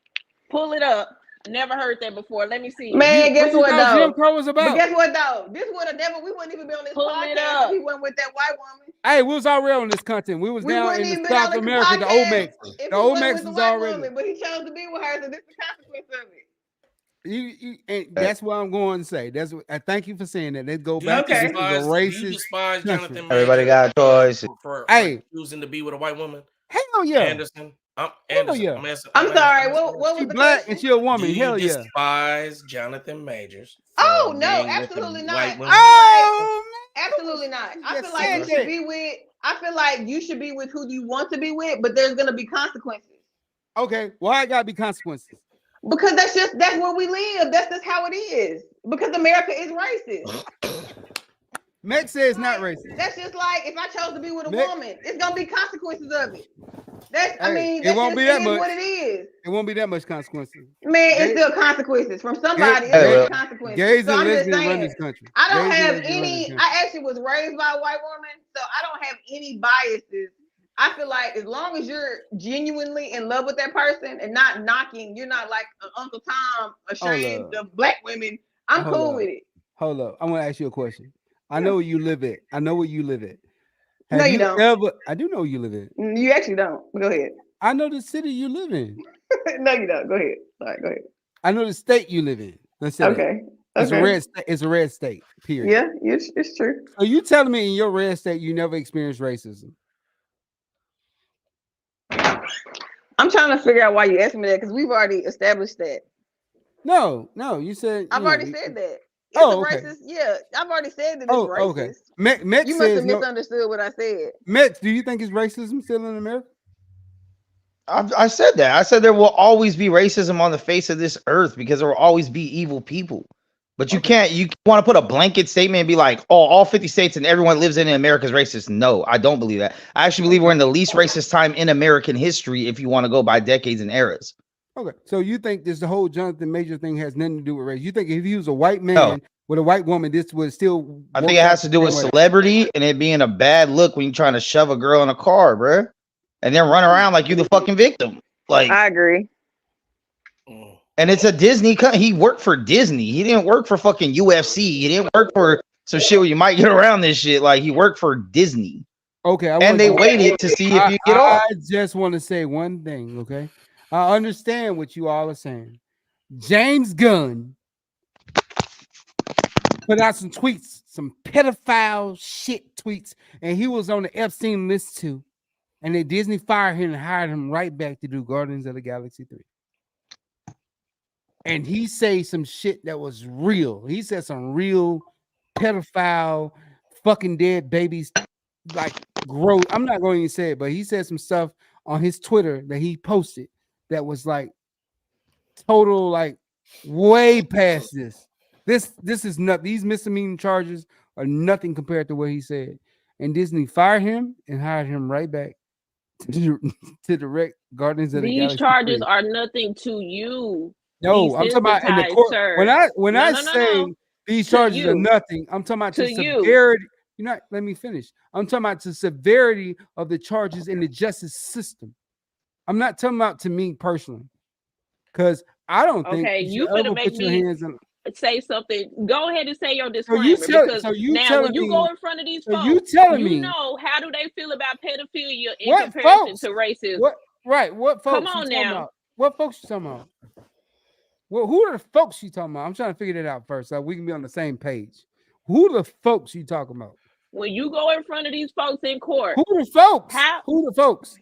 Pull it up. Never heard that before. Let me see. Man, guess what though? Jim Crow was about. But guess what though? This would have never. We wouldn't even be on this podcast if we went with that white woman. Hey, we was already on this content. We was down in South America. The old Mex. The old Mex was already. Woman, but he chose to be with her, so this is the consequence of it. And that's what I'm going to say. That's what I thank you for saying that. Let's go back to the racist. Everybody got a choice. Hey, choosing to be with a white woman. Hell yeah, Anderson. Anderson. Yeah. I'm sorry. What was she the black question? and she a woman? Hell yeah. Despise Jonathan Majors. Oh no, absolutely not. Oh, absolutely not. I feel like you should be with. I feel like you should be with who you want to be with, but there's gonna be consequences. Okay, why it gotta be consequences? Because that's where we live. That's just how it is. Because America is racist. Mex says not racist. That's just like if I chose to be with a woman, it's gonna be consequences of it. That's it won't be that much. What it is. It won't be that much consequences. Man, it's still consequences from somebody. It's consequences. Gays so and lesbians run this country. I don't have any. I actually was raised by a white woman, so I don't have any biases. I feel like as long as you're genuinely in love with that person and not knocking, you're not like Uncle Tom ashamed of black women. I'm cool with it. Hold up. I'm gonna ask you a question. I know where you live at. No, you don't. I do know where you live at. You actually don't. Go ahead. I know the city you live in. No, you don't. Go ahead. All right, go ahead. I know the state you live in. Let's say okay. It's a red state. It's a red state. Period. Yeah, it's true. So you telling me in your red state you never experienced racism? I'm trying to figure out why you asked me that because we've already established that. No, you said I've already said that. It's okay. Racist. Yeah, I've already said that it's racist. Okay. Mex you must have misunderstood what I said. Mex, do you think it's racism still in America? I said that. I said there will always be racism on the face of this earth because there will always be evil people. But you can't. You want to put a blanket statement and be like, "Oh, all 50 states and everyone lives in America is racist." No, I don't believe that. I actually believe we're in the least racist time in American history if you want to go by decades and eras. Okay, so you think this the whole Jonathan Major thing has nothing to do with race? You think if he was a white man with a white woman, this would still? I think it has to do with celebrity and it being a bad look when you're trying to shove a girl in a car, bro, and then run around like you the fucking victim. Like I agree. And it's a Disney. He worked for Disney. He didn't work for fucking UFC. He didn't work for some shit where you might get around this shit. Like he worked for Disney. Okay, and they waited to see if you get off. I just want to say one thing. Okay, I understand what you all are saying. James Gunn put out some tweets, some pedophile shit tweets, and he was on the Epstein list too. And then Disney fired him and hired him right back to do Guardians of the Galaxy 3. And he said some shit that was real. He said some real pedophile, fucking dead babies, like gross. I'm not going to say it, but he said some stuff on his Twitter that he posted that was like total, like way past this. This is nothing. These misdemeanor charges are nothing compared to what he said. And Disney fired him and hired him right back to direct Guardians of the Galaxy. These charges are nothing to you. No, I'm talking about in the court. Sir. When I say these charges are nothing, I'm talking about the severity. You're not. Let me finish. I'm talking about the severity of the charges in the justice system. I'm not talking about to me personally, because I don't think. Okay, you finna make me say something. Go ahead and say your disclaimer. When you go in front of these folks, you know how do they feel about pedophilia in comparison to racism? What folks? Come on now. What folks you talking about? Well, who are the folks you talking about? I'm trying to figure that out first so we can be on the same page. Who are the folks you talking about? When you go in front of these folks in court, who are the folks? Who are the folks?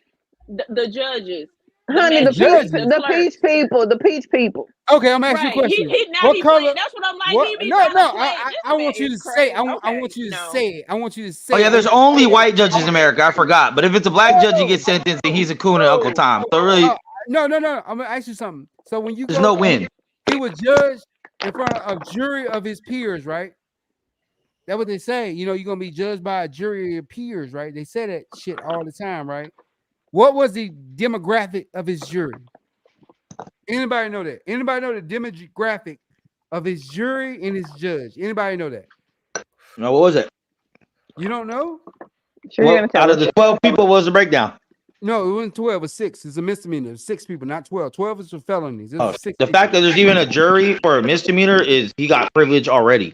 The judges. Honey, the Massachusetts peach people, the peach people. Okay, I'm asking you a Right. question. Now What he color? playing. That's what I'm like. What? He be No, trying no. to play. I want you to say. I want you to say it. I want you to say. Oh yeah, it. there's only white judges in America. I forgot. But if it's a black judge, he gets sentenced, and he's a coon and Uncle Tom. So really, no. I'm gonna ask you something. So when you there's no win. He was judged in front of a jury of his peers, right? That's what they say. You know, you're gonna be judged by a jury of your peers, right? They say that shit all the time, right? What was the demographic of his jury? Anybody know that? Anybody know the demographic of his jury and his judge? Anybody know that? No, what was it? You don't know? Sure, well, out of the 12 people, what was the breakdown? No, it wasn't 12. It was 6. It's a misdemeanor. It's 6 people, not 12. 12 is for felonies. The fact that there's even a jury for a misdemeanor is he got privilege already.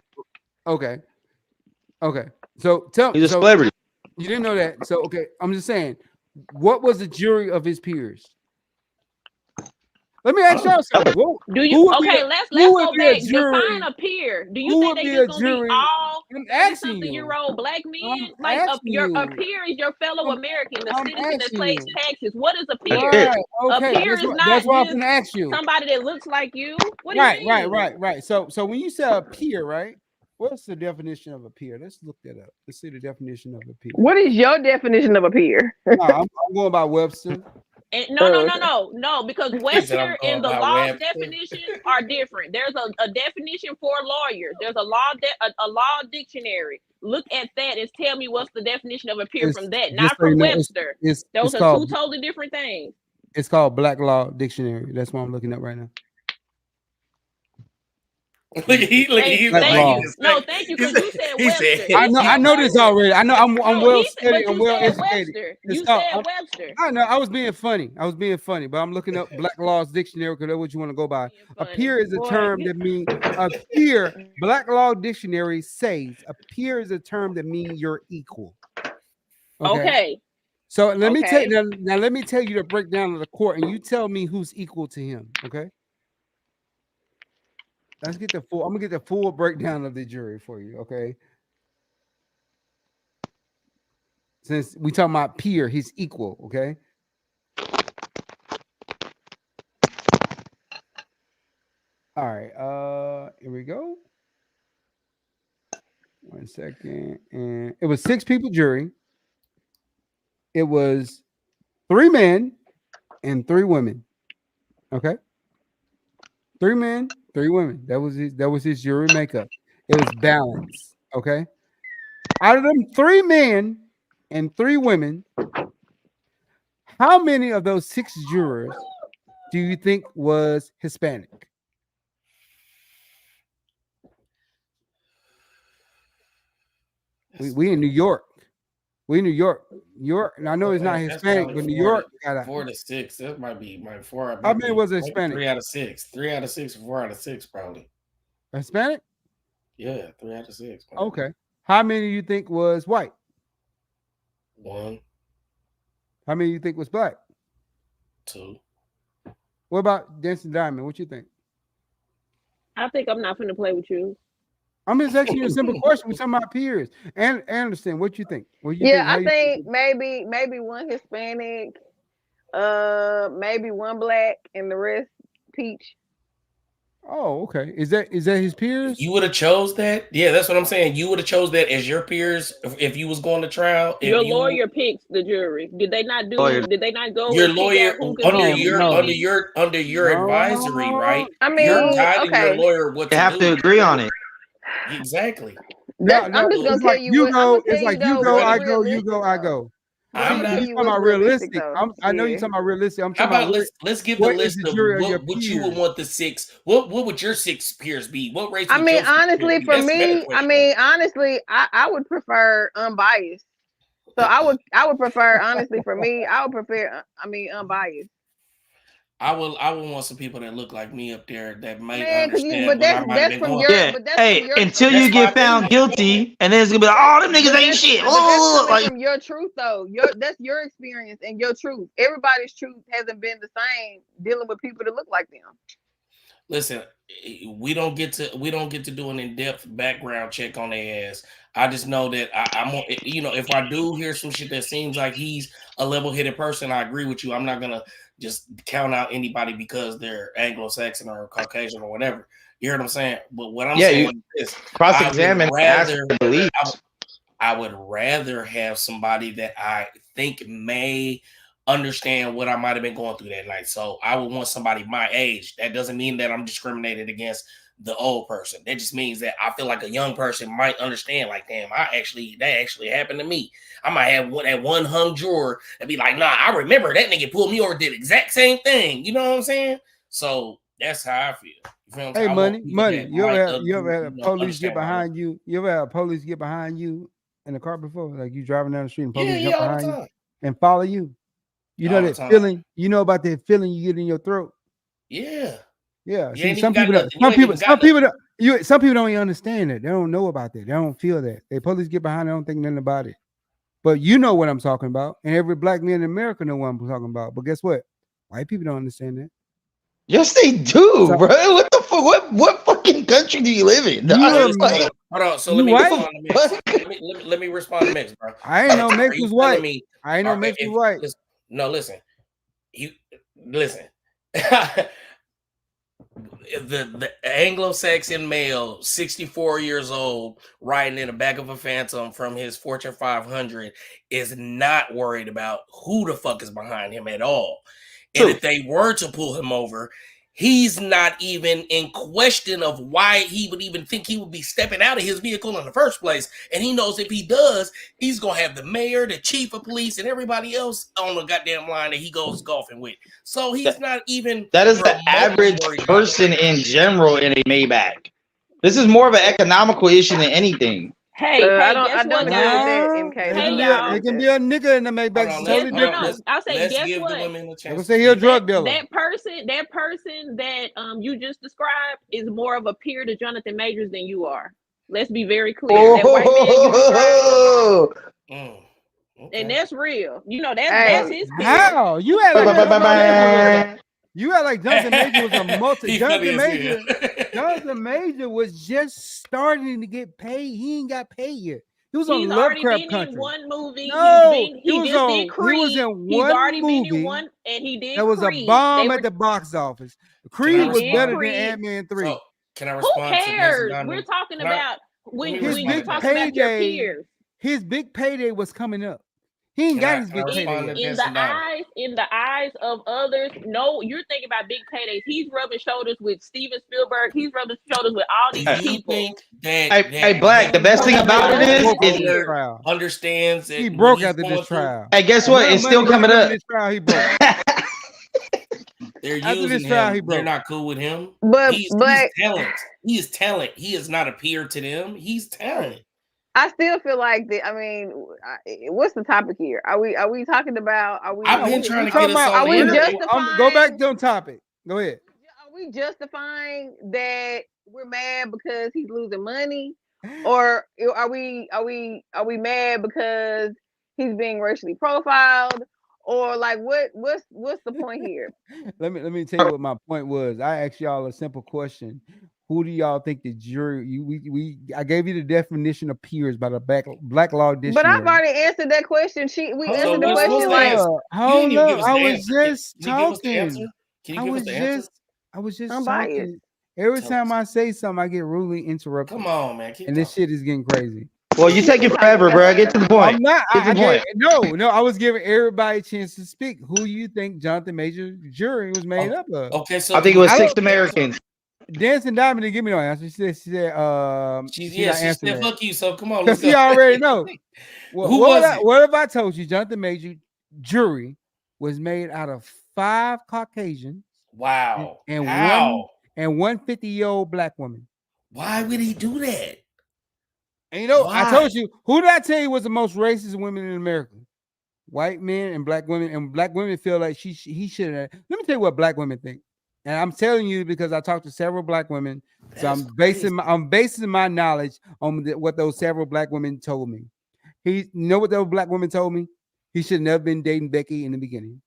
Okay. So he's a celebrity. You didn't know that. So okay, I'm just saying, what was the jury of his peers? Let me ask y'all something. Let's go back. Define a peer. Do you think they just gonna be all 30-something-year-old black men? Like a peer is your fellow American, the citizen that pays taxes. What is a peer? A peer is not just somebody that looks like you. What do you mean? Right. So when you say a peer, right? What's the definition of a peer? Let's look that up. Let's see the definition of a peer. What is your definition of a peer? I'm going by Webster. No, because Webster and the law definitions are different. There's a definition for lawyers. There's a law dictionary. Look at that and tell me what's the definition of a peer from that, not from Webster. Those are two totally different things. It's called Black Law Dictionary. That's what I'm looking at right now. Thank you. No, thank you, because you said Webster. I know this already. I know I'm well studied. I'm well educated. You said Webster. I know. I was being funny, but I'm looking up Black Law's Dictionary because that's what you want to go by. A peer is a term that means a peer. Black Law Dictionary says a peer is a term that means you're equal. Okay. So let me tell you now. Let me tell you the breakdown of the court, and you tell me who's equal to him. Okay. Let's get the full. I'm gonna get the full breakdown of the jury for you, okay? Since we talking about peer, he's equal, okay? All right, here we go. 1 second, and it was 6 people jury. It was 3 men and 3 women, okay? 3 men, 3 women. That was his jury makeup. It was balanced. Okay. Out of them 3 men and 3 women, how many of those 6 jurors do you think was Hispanic? We in New York. We in New York. And I know it's not Hispanic, but New York got 4 to 6. That might be 4. How many was Hispanic? 3 out of 6. 3 out of 6, 4 out of 6, probably. Hispanic? Yeah, 3 out of 6. Probably. Okay. How many do you think was white? 1. How many do you think was black? 2. What about Dancing Diamond? What you think? I think I'm not finna play with you. I'm just asking you a simple question. We're talking about peers. And Anderson, what you think? I think maybe 1 Hispanic, maybe 1 black, and the rest peach. Oh, okay. Is that his peers? You would have chose that? Yeah, that's what I'm saying. You would have chose that as your peers if you was going to trial. Your lawyer picks the jury. Did they not do? Did they not go? Your lawyer under your advisory, right? I mean, you're guiding your lawyer what they have to agree on it. Exactly. I'm just gonna tell you. You go. It's like you go. I go. You go. I go. I'm not talking about realistic. I know you're talking about realistic. I'm talking about let's give the list of what you would want the 6. What would your 6 peers be? What race? I mean, honestly, for me, I would prefer unbiased. So I would prefer, honestly, for me, I would prefer, unbiased. I will want some people that look like me up there that might understand. But that's from your. Yeah. Until you get found guilty, and then it's gonna be like, oh, them niggas ain't shit. That's from your truth, though. That's your experience and your truth. Everybody's truth hasn't been the same dealing with people that look like them. Listen, we don't get to do an in-depth background check on their ass. I just know that I'm, if I do hear some shit that seems like he's a level-headed person, I agree with you. I'm not gonna just count out anybody because they're Anglo-Saxon or Caucasian or whatever. You hear what I'm saying? But what I'm saying is cross-examine, I would rather have somebody that I think may understand what I might have been going through that night. So I would want somebody my age. That doesn't mean that I'm discriminated against the old person. That just means that I feel like a young person might understand, like, damn, that actually happened to me. I might have that one hung juror and be like, nah, I remember that nigga pulled me over, did the exact same thing. You know what I'm saying? So that's how I feel. You feel what I'm saying? Money. You ever had police get behind you? You ever had police get behind you in the car before? Like you driving down the street and police get behind you and follow you. You know that feeling. You know about that feeling you get in your throat. Yeah. Yeah. See, some people don't even understand it. They don't know about that. They don't feel that. They police get behind. They don't think nothing about it. But you know what I'm talking about, and every black man in America know what I'm talking about. But guess what? White people don't understand that. Yes, they do, bro. What the fuck? What fucking country do you live in? Hold on. So let me respond to Mix. Let me respond to Mix, bro. I ain't know Mix was white. I ain't know Mix was white. Listen. Listen. The Anglo-Saxon male, 64 years old, riding in the back of a Phantom from his Fortune 500 is not worried about who the fuck is behind him at all. True. And if they were to pull him over, he's not even in question of why he would even think he would be stepping out of his vehicle in the first place. And he knows if he does, he's going to have the mayor, the chief of police, and everybody else on the goddamn line that he goes golfing with. So he's not even... That is the average person in general in a Maybach. This is more of an economical issue than anything. Hey, I don't agree with that, MK. It can be a nigga in the Maybach. Totally different. I'll say, guess what? Let's say he's a drug dealer. That person that you just described is more of a peer to Jonathan Majors than you are. Let's be very clear. That white man and that's real. You know that's his peer. How you had like Jonathan Major was a multi. Jonathan Major was just starting to get paid. He ain't got paid yet. He was on Lovecraft Country. In one movie. No, he was in one movie. And he did. That was a bomb at the box office. Creed was better than Ant-Man 3. So, can I respond? Who cares? We're talking about when you're talking about your peers. His big payday was coming up. He ain't got his big payday. In the eyes of others, no, you're thinking about big paydays. He's rubbing shoulders with Steven Spielberg. He's rubbing shoulders with all these people. Hey, Blak, the best thing about it is understands that he broke after this trial. Hey, guess what? It's still coming up. This trial, he broke. They're using him. They're not cool with him. But he's talent. He is talent. He is not a peer to them. He's talent. I still feel like that. I mean, what's the topic here? Are we talking about? I've been trying to get us on. Are we justifying? Go back to the topic. Go ahead. Are we justifying that we're mad because he's losing money, or are we mad because he's being racially profiled, or like what's the point here? Let me tell you what my point was. I asked y'all a simple question. Who do y'all think the jury? I gave you the definition of peers by the Black Law Dictionary. But I've already answered that question. We answered the question like, hold up. I was just talking. Can you give us the answer? I was just talking. Every time I say something, I get rudely interrupted. Come on, man. And this shit is getting crazy. Well, you take it forever, bro. Get to the point. I'm not. No. I was giving everybody a chance to speak. Who you think Jonathan Major's jury was made up of? Okay, so I think it was 6 Americans. Dancing Diamond didn't give me no answer. She said, she said fuck you. So come on, because she already know. What if I told you Jonathan Major jury was made out of 5 Caucasians? Wow. And one 50-year-old black woman. Why would he do that? And you know, why? I told you, who did I tell you was the most racist women in America? White men and black women, and black women feel like he should have. Let me tell you what black women think. And I'm telling you because I talked to several black women, so I'm basing my knowledge on what those several black women told me. You know what those black women told me? He should have never been dating Becky in the beginning.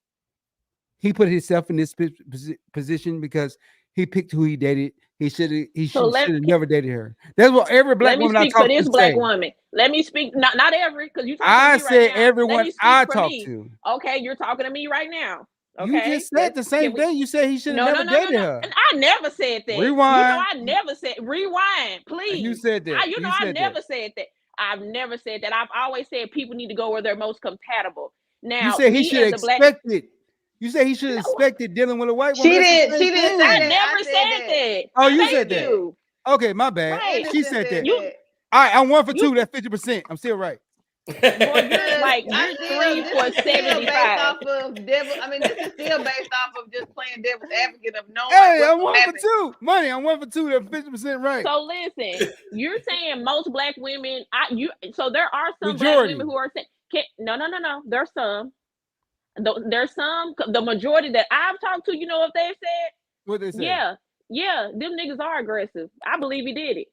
He put himself in this position because he picked who he dated. He should have never dated her. That's what every black woman I talked to. Let me speak for this black woman. Let me speak, not every, because you. I said everyone I talked to. Okay, you're talking to me right now. Okay. You just said the same thing. You said he should have never dated her. I never said that. Rewind. You know, I never said rewind, please. You said that. I never said that. I've never said that. I've always said people need to go where they're most compatible. Now, you said he should expect it. You said he should expect it dealing with a white woman. She didn't say that. I never said that. Oh, you said that. Okay, my bad. Right. She said that. All right, I'm 1 for 2. That's 50%. I'm still right. Well, you're like you're 3 for 75. This is still based off of just playing devil's advocate of knowing. Hey, I'm 1 for 2. Money, I'm 1 for 2. That's 50% right. So listen, you're saying most black women. So there are some black women who are saying, no. There's some. There's some. The majority that I've talked to, you know what they've said? What they said? Yeah. Them niggas are aggressive. I believe he did it.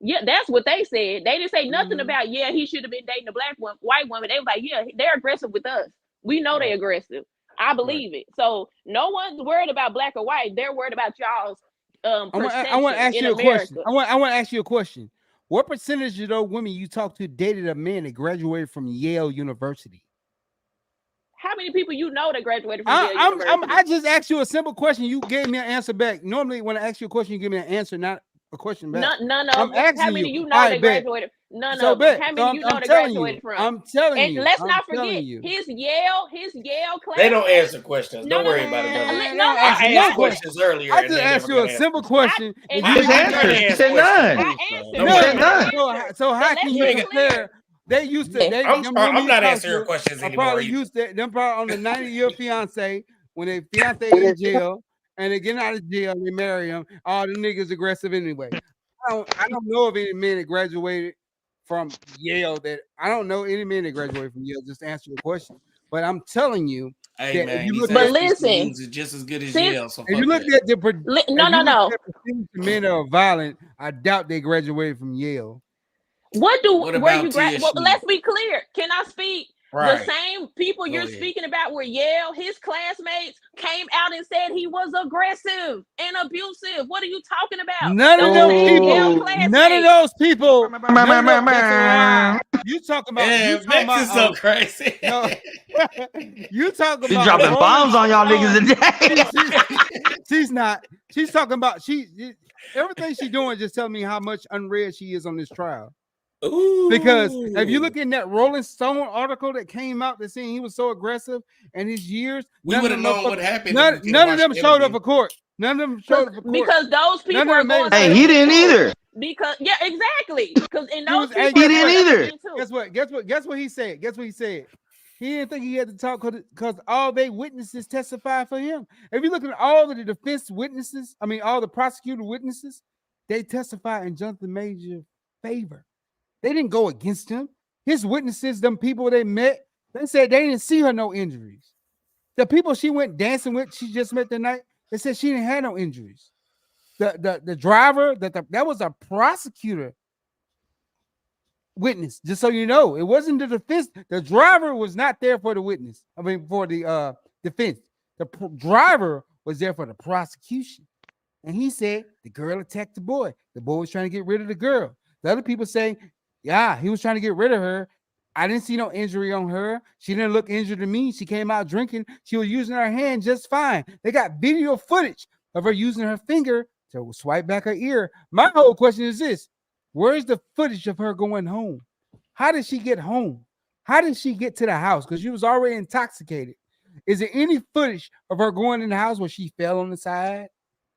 Yeah, that's what they said. They didn't say nothing about, he should have been dating a white woman. They was like, yeah, they're aggressive with us. We know they're aggressive. I believe it. So no one's worried about black or white. They're worried about y'all's perception. I want to ask you a question. I want to ask you a question. What percentage of those women you talked to dated a man that graduated from Yale University? How many people you know that graduated from Yale University? I just asked you a simple question. You gave me an answer back. Normally, when I ask you a question, you give me an answer, not a question back. None of them. How many you know they graduated? None of them. How many you know they graduated from? I'm telling you. And let's not forget his Yale class. They don't answer questions. Don't worry about it. I asked questions earlier. I just asked you a simple question. You just answered. You said none. So how can you compare? They used to. I'm not answering your questions anymore. Probably used to. Them probably on the 90-year fiance when they fiance in jail. And they get out of jail and they marry him. All the niggas aggressive anyway. I don't know of any men that graduated from Yale I don't know any men that graduated from Yale. Just to answer your question. But I'm telling you, hey man, but listen, is just as good as Yale. So if you look at the men that are violent, I doubt they graduated from Yale. What let's be clear. Can I speak? Right. The same people you're speaking about were Yale. His classmates came out and said he was aggressive and abusive. What are you talking about? None of those people. You talking about? This is so crazy. No, you talking She's about? Dropping bombs on y'all niggas today. She's not. She's talking about. Everything she's doing just telling me how much unread she is on this trial. Ooh. Because if you look in that Rolling Stone article that came out that saying he was so aggressive and his years, we would have known what happened. None of them showed up for court. None of them showed up for court. Because those people are going. Hey, he didn't either. Because exactly. Because in those he didn't either. Guess what he said? He didn't think he had to talk because all they witnesses testified for him. If you look at all of the defense witnesses, all the prosecutor witnesses, they testified in Jonathan Major's favor. They didn't go against him. His witnesses, them people they met, they said they didn't see her no injuries. The people she went dancing with, she just met tonight, they said she didn't have no injuries. The driver, that was a prosecutor witness, just so you know. It wasn't the defense. The driver was not there for the witness. For the defense. The driver was there for the prosecution. And he said the girl attacked the boy. The boy was trying to get rid of the girl. The other people say, yeah, he was trying to get rid of her. I didn't see no injury on her. She didn't look injured to me. She came out drinking. She was using her hand just fine. They got video footage of her using her finger to swipe back her ear. My whole question is this. Where's the footage of her going home? How did she get home? How did she get to the house? Because she was already intoxicated. Is there any footage of her going in the house where she fell on the side?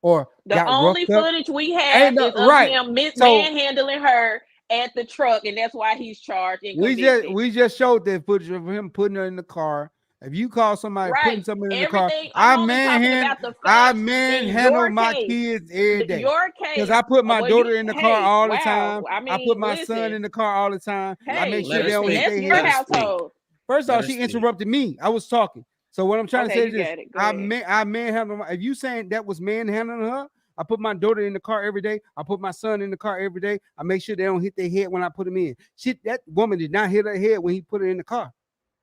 Or the only footage we have is of him manhandling her at the truck, and that's why he's charged. We just showed that footage of him putting her in the car. If you call somebody putting something in the car, I manhandle my kids every day. Your case, because I put my daughter in the car all the time. I put my son in the car all the time. I make sure they don't hit their head. Household. First off, she interrupted me. I was talking. So what I'm trying to say is this: I manhandle. If you saying that was manhandling her, I put my daughter in the car every day. I put my son in the car every day. I make sure they don't hit their head when I put them in. That woman did not hit her head when he put her in the car.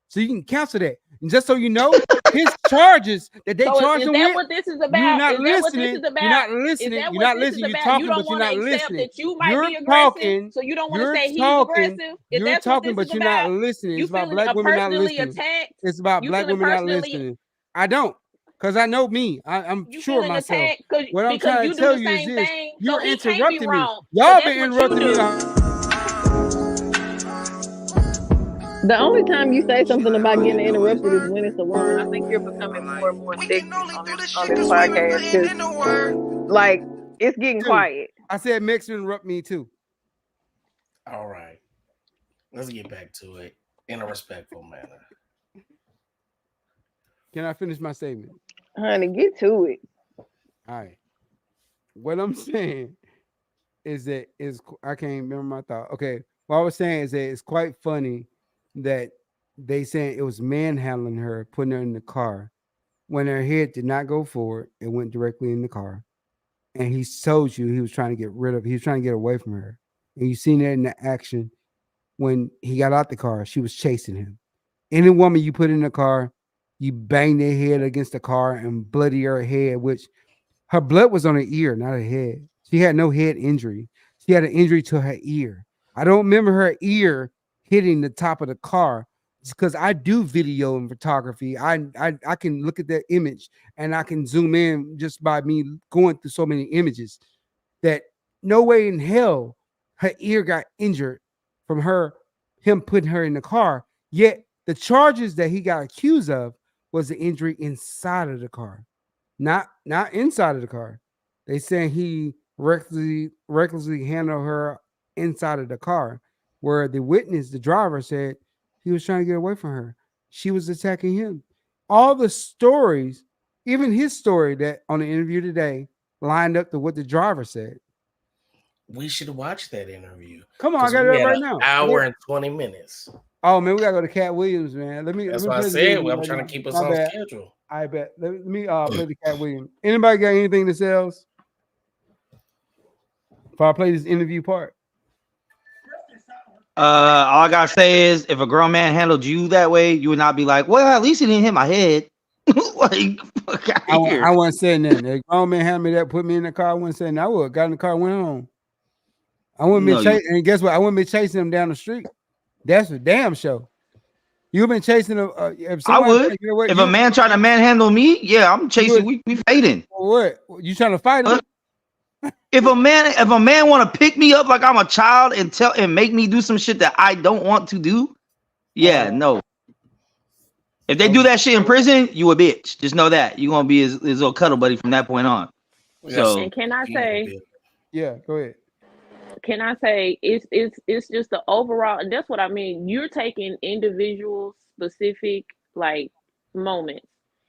So you can cancel that. And just so you know, his charges that they charge him with. Is that what this is about? You're not listening. You're not listening. You're not listening. You're talking, but you're not listening. You're talking. So you don't want to say he's aggressive. You're talking, but you're not listening. It's about black women not listening. It's about black women not listening. I don't. Because I know me. I'm You sure feeling myself. attacked What I'm because trying you to do tell the you is same this. thing. So You're he can't be interrupting me. wrong. So Y'all that's been what you interrupting me. do. The only time you say something about getting interrupted is when it's a woman. I think you're becoming more and more sexist on this podcast because, like, it's getting quiet. I said Mex interrupt me too. All right. Let's get back to it in a respectful manner. Can I finish my statement? Honey, get to it. All right. What I'm saying is that I can't remember my thought. Okay. What I was saying is that it's quite funny that they saying it was manhandling her, putting her in the car when her head did not go forward. It went directly in the car. And he told you he was trying to he was trying to get away from her. And you seen that in the action when he got out the car, she was chasing him. Any woman you put in the car, you bang their head against the car and bloody her head, which her blood was on her ear, not her head. She had no head injury. She had an injury to her ear. I don't remember her ear hitting the top of the car because I do video and photography. I can look at that image and I can zoom in just by me going through so many images that no way in hell her ear got injured from him putting her in the car. Yet the charges that he got accused of was the injury inside of the car, not inside of the car. They saying he recklessly handled her inside of the car, where the witness, the driver, said he was trying to get away from her. She was attacking him. All the stories, even his story that on the interview today, lined up to what the driver said. We should watch that interview. Come on, I got it we up had right an now. hour and 20 minutes. Oh man, we gotta go to Cat Williams, man. Let me That's let me what I play the said. interview I'm right trying now. to keep us My on bad. schedule. I bet. Let me play the Cat Williams. Anybody got anything to say else? If I play this interview part. All I gotta say is, if a grown man handled you that way, you would not be like, "Well, at least he didn't hit my head." Like, fuck out of here. I wasn't saying nothing. A grown man had me that, put me in the car. I wasn't saying that. I would have got in the car and went home. I wouldn't be chasing, and guess what? I wouldn't be chasing him down the street. That's a damn show. You've been chasing him. If I would. If a man tried to manhandle me, yeah, I'm chasing. We fading. What? You trying to fight him? If a man want to pick me up like I'm a child and make me do some shit that I don't want to do, yeah, no. If they do that shit in prison, you a bitch. Just know that you're gonna be his little cuddle buddy from that point on. So, and can I say, yeah, go ahead. Can I say it's just the overall, and that's what I mean. You're taking individual specific like moments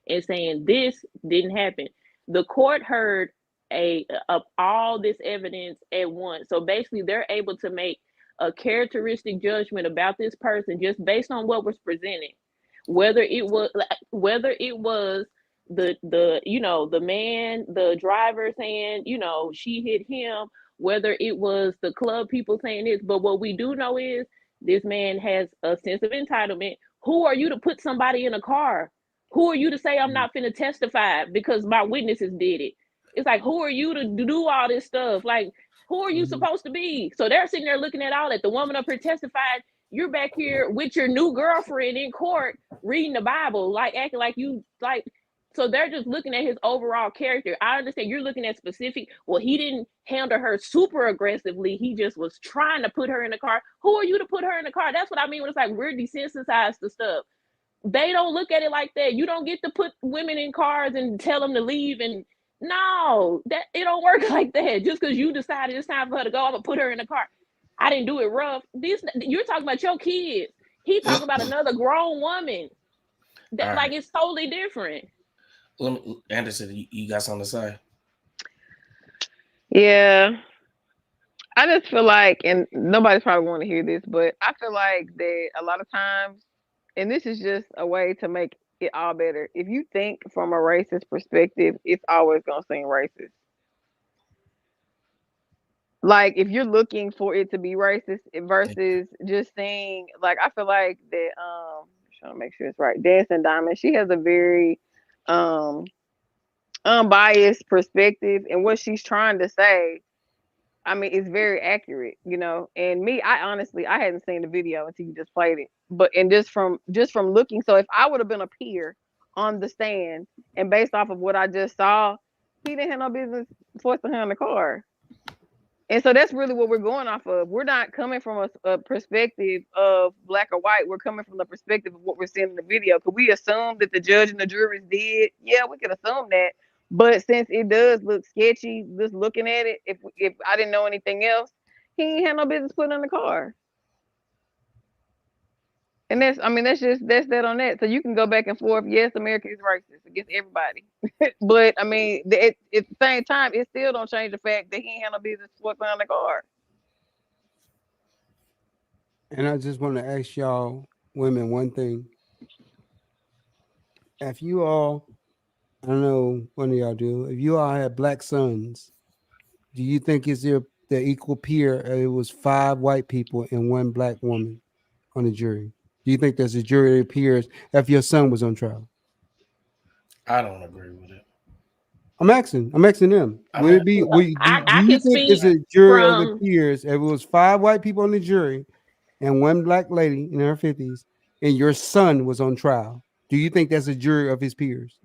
and saying this didn't happen. The court heard of all this evidence at once. So basically they're able to make a characteristic judgment about this person just based on what was presented. Whether it was the the man, the driver saying, she hit him, whether it was the club people saying this, but what we do know is this man has a sense of entitlement. Who are you to put somebody in a car? Who are you to say I'm not finna testify because my witnesses did it? It's like, who are you to do all this stuff? Like, who are you supposed to be? So they're sitting there looking at all that. The woman up here testified. You're back here with your new girlfriend in court reading the Bible, like acting like you like. So they're just looking at his overall character. I understand you're looking at specific. Well, he didn't handle her super aggressively. He just was trying to put her in the car. Who are you to put her in the car? That's what I mean when it's like we're desensitized to stuff. They don't look at it like that. You don't get to put women in cars and tell them to leave. And no, that it don't work like that. Just because you decided it's time for her to go, I'm gonna put her in the car. I didn't do it rough. You're talking about your kids. He talking about another grown woman. That like it's totally different. Anderson, you got something to say? Yeah. I just feel like, and nobody's probably want to hear this, but I feel like that a lot of times, and this is just a way to make it all better. If you think from a racist perspective, it's always going to seem racist. Like if you're looking for it to be racist versus just saying, like, I feel like that, trying to make sure it's right. Dancing Diamond, she has a very unbiased perspective, and what she's trying to say, I mean, it's very accurate, And me, I honestly, I hadn't seen the video until you just played it. But and just from looking, so if I would have been a peer on the stand, and based off of what I just saw, he didn't have no business forcing her in the car. And so that's really what we're going off of. We're not coming from a perspective of black or white. We're coming from the perspective of what we're seeing in the video. Could we assume that the judge and the jurors did? Yeah, we could assume that. But since it does look sketchy, just looking at it, if I didn't know anything else, he ain't had no business putting in the car. And that's that on that. So you can go back and forth. Yes, America is racist against everybody. But I mean, at the same time, it still don't change the fact that he ain't had no business what's on the car. And I just want to ask y'all women one thing. If you all, I don't know one of y'all do, if you all had black sons, do you think is there the equal peer? It was 5 white people and 1 black woman on the jury. Do you think there's a jury of peers if your son was on trial? I don't agree with it. I'm asking them. Would it be? Do I you can think it's speak a jury of the from peers if it was 5 white people on the jury and 1 black lady in her 50s, and your son was on trial? Do you think that's a jury of his peers?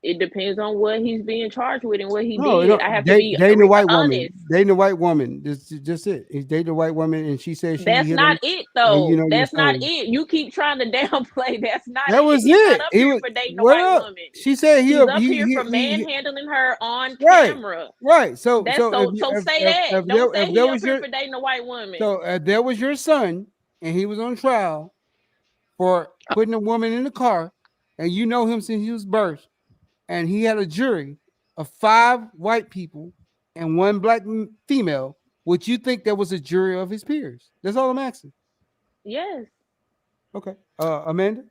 it depends on what he's being charged with and what he No, did. I have to be dating a white woman. honest. Dating a white woman. Just it. He's dating a white woman, and she said she That's hit him. not it, And you though. know your That's not son. it. You keep trying to downplay. That's not That it. was He's not it. up He here was for dating a what white up? woman. She said He's up here for he manhandling her on right, camera. right. So That's so so say that. Don't say if he there up was here your for dating a white woman. so if there was your son and he was on trial for putting a woman in the car, and you know him since he was birth, and he had a jury of 5 white people and 1 black female, would you think there was a jury of his peers? That's all I'm asking. Yes. Okay, Amanda.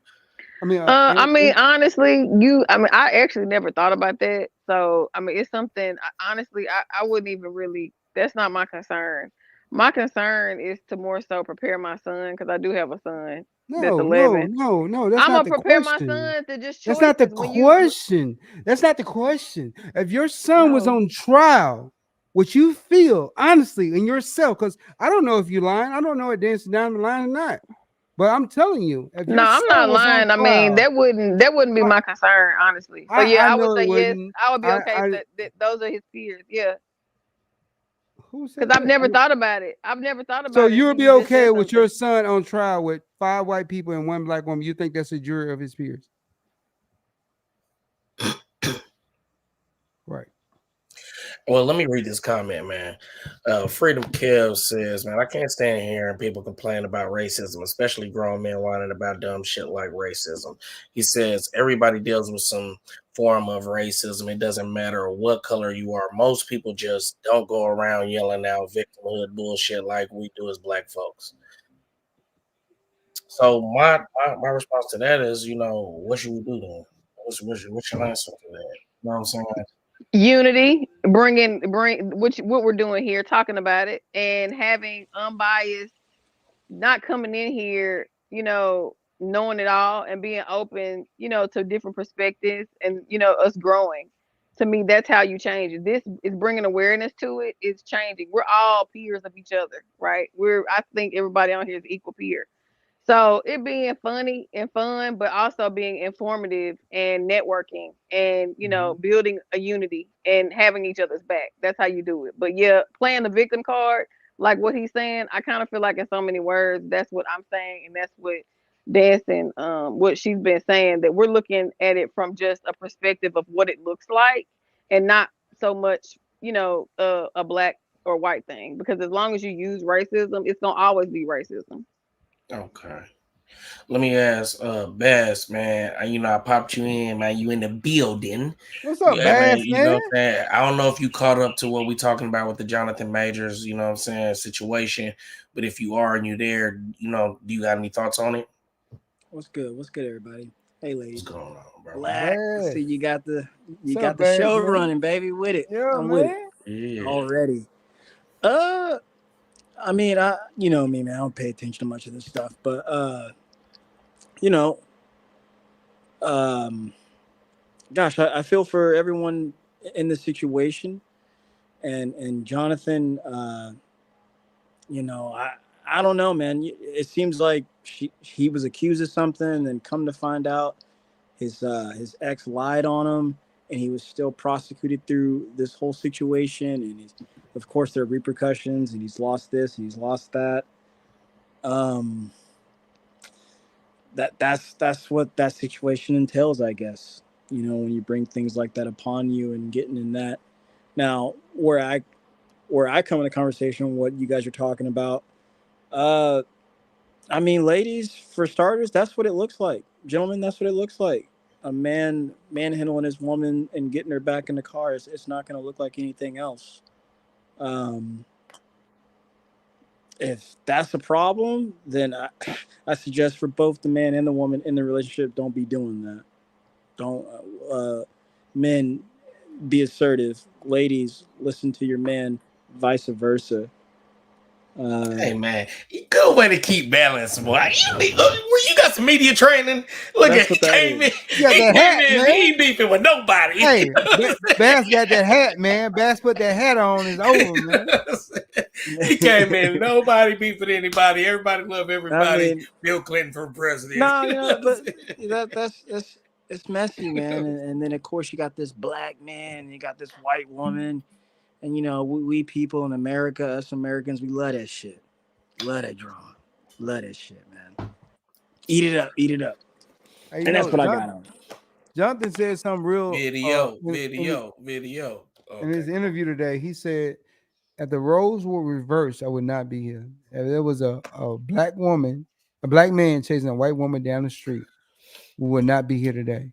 I mean, honestly, I actually never thought about that. So, I mean, it's something, honestly, I wouldn't even really, that's not my concern. My concern is to more so prepare my son, because I do have a son that's No, 11. that's I'm not going the to prepare my question. son to just That's not the choices when you, question. That's not the question. If your son was no. on trial, would you feel honestly in yourself? Because I don't know if you're lying. I don't know if dancing down the line or not. But I'm telling you, if No, your I'm son not was on lying. I mean, trial, that wouldn't be I, my concern, honestly. So yeah, I I would know say it yes. wouldn't. I would be okay I that those are his peers. Yeah, who said because I've that? never thought about it. I've never thought So about it you would until be you just okay said with your something. son on trial with 5 white people and 1 black woman? You think that's a jury of his peers? Right. Well, let me read this comment, man. Freedom Kev says, man, I can't stand hearing people complain about racism, especially grown men whining about dumb shit like racism. He says, everybody deals with some form of racism. It doesn't matter what color you are. Most people just don't go around yelling out victimhood bullshit like we do as black folks. So my response to that is, what should we do then? What's your answer to that? You know what I'm saying? Unity, bring what we're doing here, talking about it, and having unbiased, not coming in here, knowing it all and being open, to different perspectives, and us growing. To me, that's how you change it. This is bringing awareness to it. It's changing. We're all peers of each other, right? I think everybody on here is equal peer. So it being funny and fun, but also being informative and networking and, building a unity and having each other's back. That's how you do it. But yeah, playing the victim card, like what he's saying, I kind of feel like in so many words, that's what I'm saying. And that's what dancing, what she's been saying, that we're looking at it from just a perspective of what it looks like and not so much, a black or white thing. Because as long as you use racism, it's going to always be racism. Okay. Let me ask Bass, man. I popped you in, man. You in the building. What's up, Yeah, man, Bass, you know man? what I'm saying? I don't know if you caught up to what we talking about with the Jonathan Majors, situation. But if you are and you're there, do you got any thoughts on it? What's good? What's good, everybody? Hey, What's ladies. going on, bro? Blak. Bass. See, you got the What's up, show Bass, man? running, baby. With it. Yeah, I'm with it man. Yeah. already. I mean, you know me, man. I don't pay attention to much of this stuff, but you know, um, gosh, I feel for everyone in this situation, and Jonathan. I don't know, man. It seems like he was accused of something, and then come to find out, his ex lied on him, and he was still prosecuted through this whole situation. And of course, there are repercussions, and he's lost this and he's lost that. That's what that situation entails, I guess. When you bring things like that upon you and getting in that. Now, where I come in the conversation, what you guys are talking about, I mean, ladies, for starters, that's what it looks like. Gentlemen, that's what it looks like. A man manhandling his woman and getting her back in the car. It's not going to look like anything else. If that's a problem, then I suggest for both the man and the woman in the relationship, don't be doing that. Don't men, be assertive. Ladies, listen to your man. Vice versa. Hey man, good way to keep balance, boy. You got some media training. Look at he came in. He ain't beefing with nobody. Hey, Bass got that hat, man. Bass put that hat on. It's over, man. He came in. Nobody beefing anybody. Everybody love everybody. I mean, Bill Clinton for president. No, but that's it's messy, man. And then of course you got this black man, and you got this white woman. And we people in America, us Americans, we love that shit. Love that drama. Love that shit, man. Eat it up. Hey, and that's what I got on. Jonathan said something real video. Okay. In his interview today, he said, if the roles were reversed, I would not be here. If there was a black man chasing a white woman down the street, we would not be here today.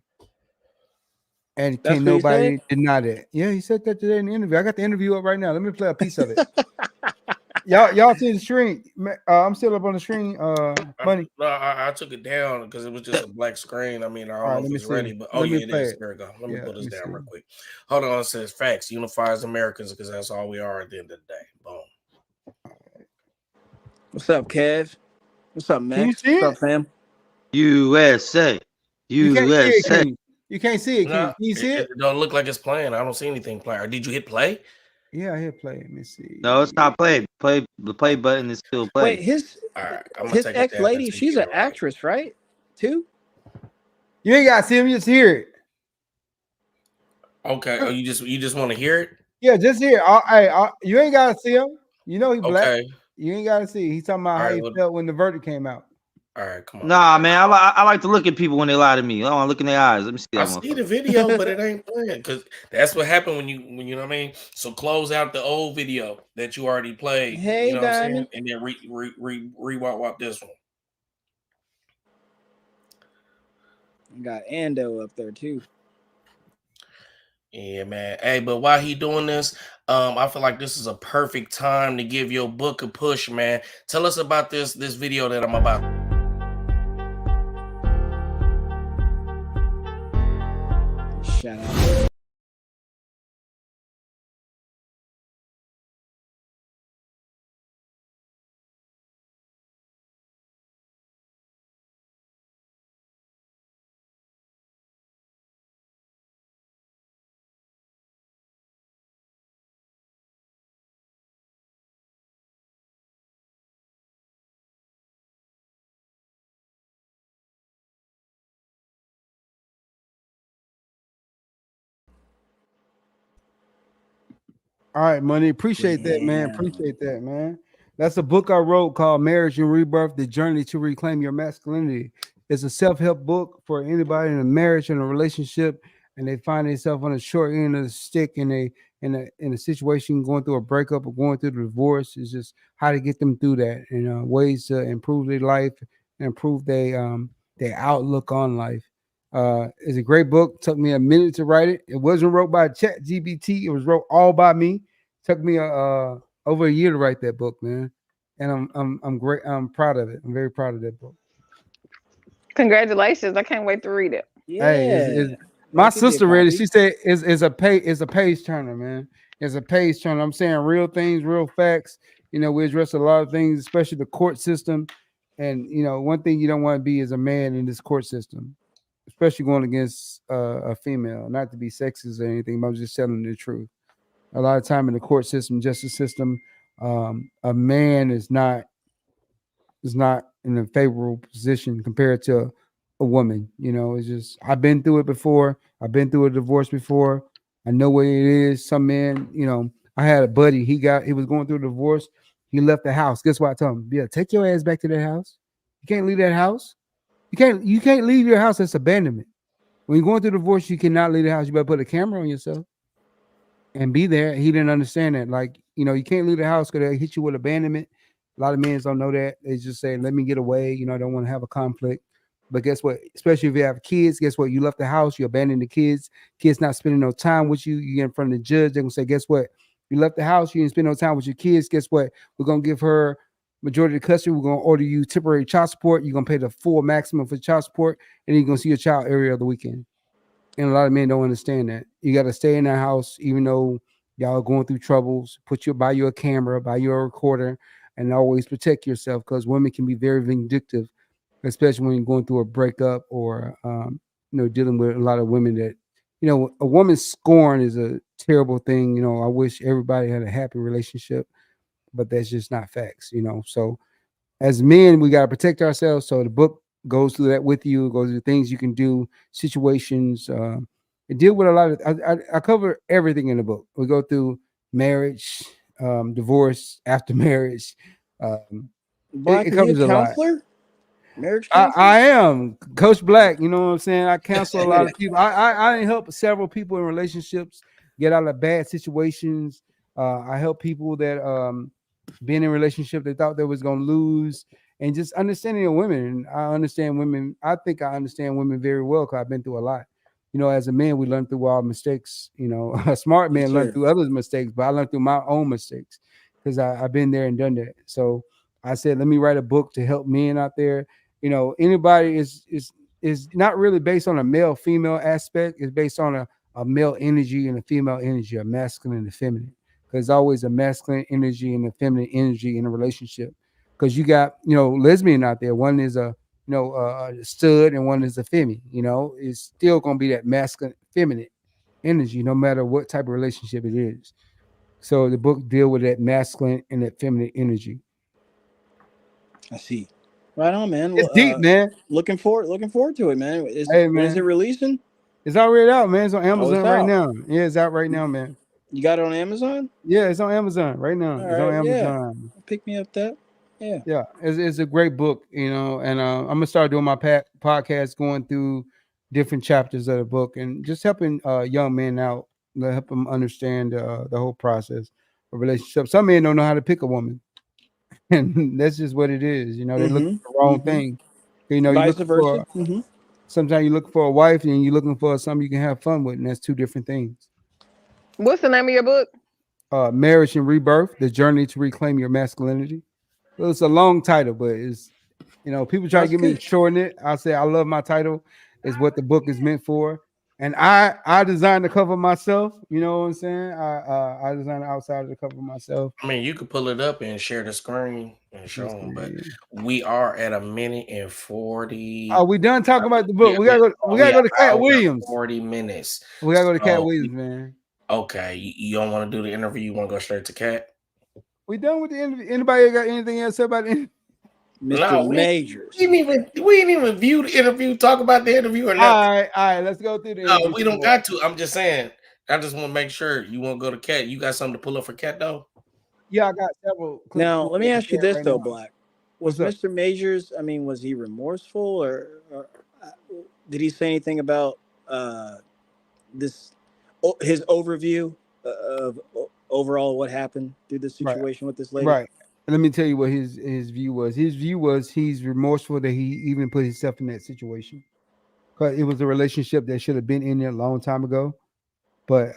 And can nobody deny that? Yeah, he said that today in the interview. I got the interview up right now. Let me play a piece of it. y'all see the screen? I'm still up on the screen. Money. I took it down because it was just a black screen. I mean, I don't know if it's ready, but it is. There we go. Let me put this down real quick. Hold on. It says facts unifies Americans because that's all we are at the end of the day. Boom. What's up, Kev? What's up, Max? What's up, fam? USA. You can't see it. Can you see it? It don't look like it's playing. I don't see anything playing. Did you hit play? Yeah, I hit play. Let me see. No, it's not play. The play button is still play. Wait, his ex lady, she's an actress, right? Too? You ain't gotta see him, just hear it. Okay. Oh, you just want to hear it? Yeah, just hear it. You ain't gotta see him. You know he black. Okay. You ain't gotta see. He's talking about how he felt when the verdict came out. All right, come on. Nah, man, I like to look at people when they lie to me. I want to look in their eyes. Let me see that. I see the video, but it ain't playing because that's what happened when you know what I mean. So close out the old video that you already played. Hey, you know what I'm saying? And then re-wop this one. Got Ando up there too. Yeah, man. Hey, but while he doing this, I feel like this is a perfect time to give your book a push, man. Tell us about this video that I'm about. Shout out. All right, Money. Appreciate that, man. Appreciate that, man. That's a book I wrote called Marriage and Rebirth, The Journey to Reclaim Your Masculinity. It's a self-help book for anybody in a marriage and a relationship, and they find themselves on the short end of the stick in a situation, going through a breakup or going through the divorce. It's just how to get them through that, and ways to improve their life and improve their outlook on life. It's a great book. Took me a minute to write it. It wasn't wrote by ChatGPT. It was wrote all by me. Took me over a year to write that book, man. And I'm great. I'm proud of it. I'm very proud of that book. Congratulations! I can't wait to read it. Yeah. Hey, my sister read it. She said it's a page turner, man. It's a page turner. I'm saying real things, real facts. We address a lot of things, especially the court system. And one thing you don't want to be is a man in this court system, especially going against a female. Not to be sexist or anything, but I'm just telling the truth. A lot of time in the court system, justice system, a man is not in a favorable position compared to a woman. It's just I've been through it before. I've been through a divorce before. I know what it is. Some man, I had a buddy. He was going through a divorce. He left the house. Guess what I told him? Yeah, take your ass back to that house. You can't leave that house. You can't leave your house. That's abandonment. When you're going through a divorce, you cannot leave the house. You better put a camera on yourself and be there. He didn't understand that. Like, you can't leave the house because they hit you with abandonment. A lot of men don't know that. They just say, let me get away. I don't want to have a conflict. But guess what? Especially if you have kids, guess what? You left the house, you abandoned the kids. Kids not spending no time with you. You get in front of the judge. They're going to say, guess what? You left the house, you didn't spend no time with your kids. Guess what? We're going to give her majority of the custody. We're going to order you temporary child support. You're going to pay the full maximum for child support. And you're going to see your child every other weekend. And a lot of men don't understand that. You got to stay in that house, even though y'all are going through troubles. Buy you a camera, buy you a recorder, and always protect yourself because women can be very vindictive, especially when you're going through a breakup or dealing with a lot of women that a woman's scorn is a terrible thing. I wish everybody had a happy relationship, but that's just not facts. So as men, we got to protect ourselves. So the book goes through that with you. It goes through things you can do, situations. It deal with a lot of. I cover everything in the book. We go through marriage, divorce, after marriage. Blak, It is he a covers a lot. counselor? Marriage counselor? I am Coach Blak. You know what I'm saying? I counsel a lot of people. I help several people in relationships get out of bad situations. I help people that been in relationship they thought they was gonna lose, and just understanding of women. I understand women. I think I understand women very well because I've been through a lot. As a man, we learn through our mistakes. A smart man learn through others' mistakes, but I learned through my own mistakes because I've been there and done that. So I said, let me write a book to help men out there. Anybody is not really based on a male female aspect. It's based on a male energy and a female energy, a masculine and a feminine. Because always a masculine energy and a feminine energy in a relationship. Because you got lesbian out there. One is a stud and one is a femi. It's still gonna be that masculine feminine energy, no matter what type of relationship it is. So the book deal with that masculine and that feminine energy. I see. Right on, man. It's deep, man. Looking forward to it, man. When is it Man. releasing? It's already out, man. It's on Amazon it's right out. now. Yeah, it's out right now, man. You got it on Amazon? Yeah, it's on Amazon right now. All It's on right, yeah. Amazon. Pick me up that. Yeah. It's a great book, and I'm gonna start doing my podcast, going through different chapters of the book, and just helping young men out, help them understand the whole process of relationship. Some men don't know how to pick a woman, and that's just what it is. They look for the wrong thing. You Vice look versa. for sometimes you look for a wife, and you're looking for something you can have fun with, and that's two different things. What's the name of your book? Marriage and Rebirth: The Journey to Reclaim Your Masculinity. Well, it's a long title, but it's people try to get me to shorten it. I say I love my title. Is what the book is meant for, and I designed the cover myself. You know what I'm saying? I designed the outside of the cover myself. I mean, you could pull it up and share the screen and show them, but we are at 1:40. Oh, we done talking about the book. We gotta go to Cat Williams. 40 minutes. We gotta go to Cat Williams, man. Okay, you don't want to do the interview. You want to go straight to Cat? We done with the interview. Anybody got anything else about it? Mr. Majors. We didn't even view the interview, talk about the interview or nothing. All right, let's go through the No, we don't got to. I'm just saying. I just want to make sure you want to go to Cat. You got something to pull up for Cat though? Yeah, I got several. Now, let me ask you this though, now. Blak. Was Mr. Majors? I mean, was he remorseful, or did he say anything about his overview of overall what happened through the situation with this lady? Right. Let me tell you what his view was. His view was he's remorseful that he even put himself in that situation. Because it was a relationship that should have been in there a long time ago. But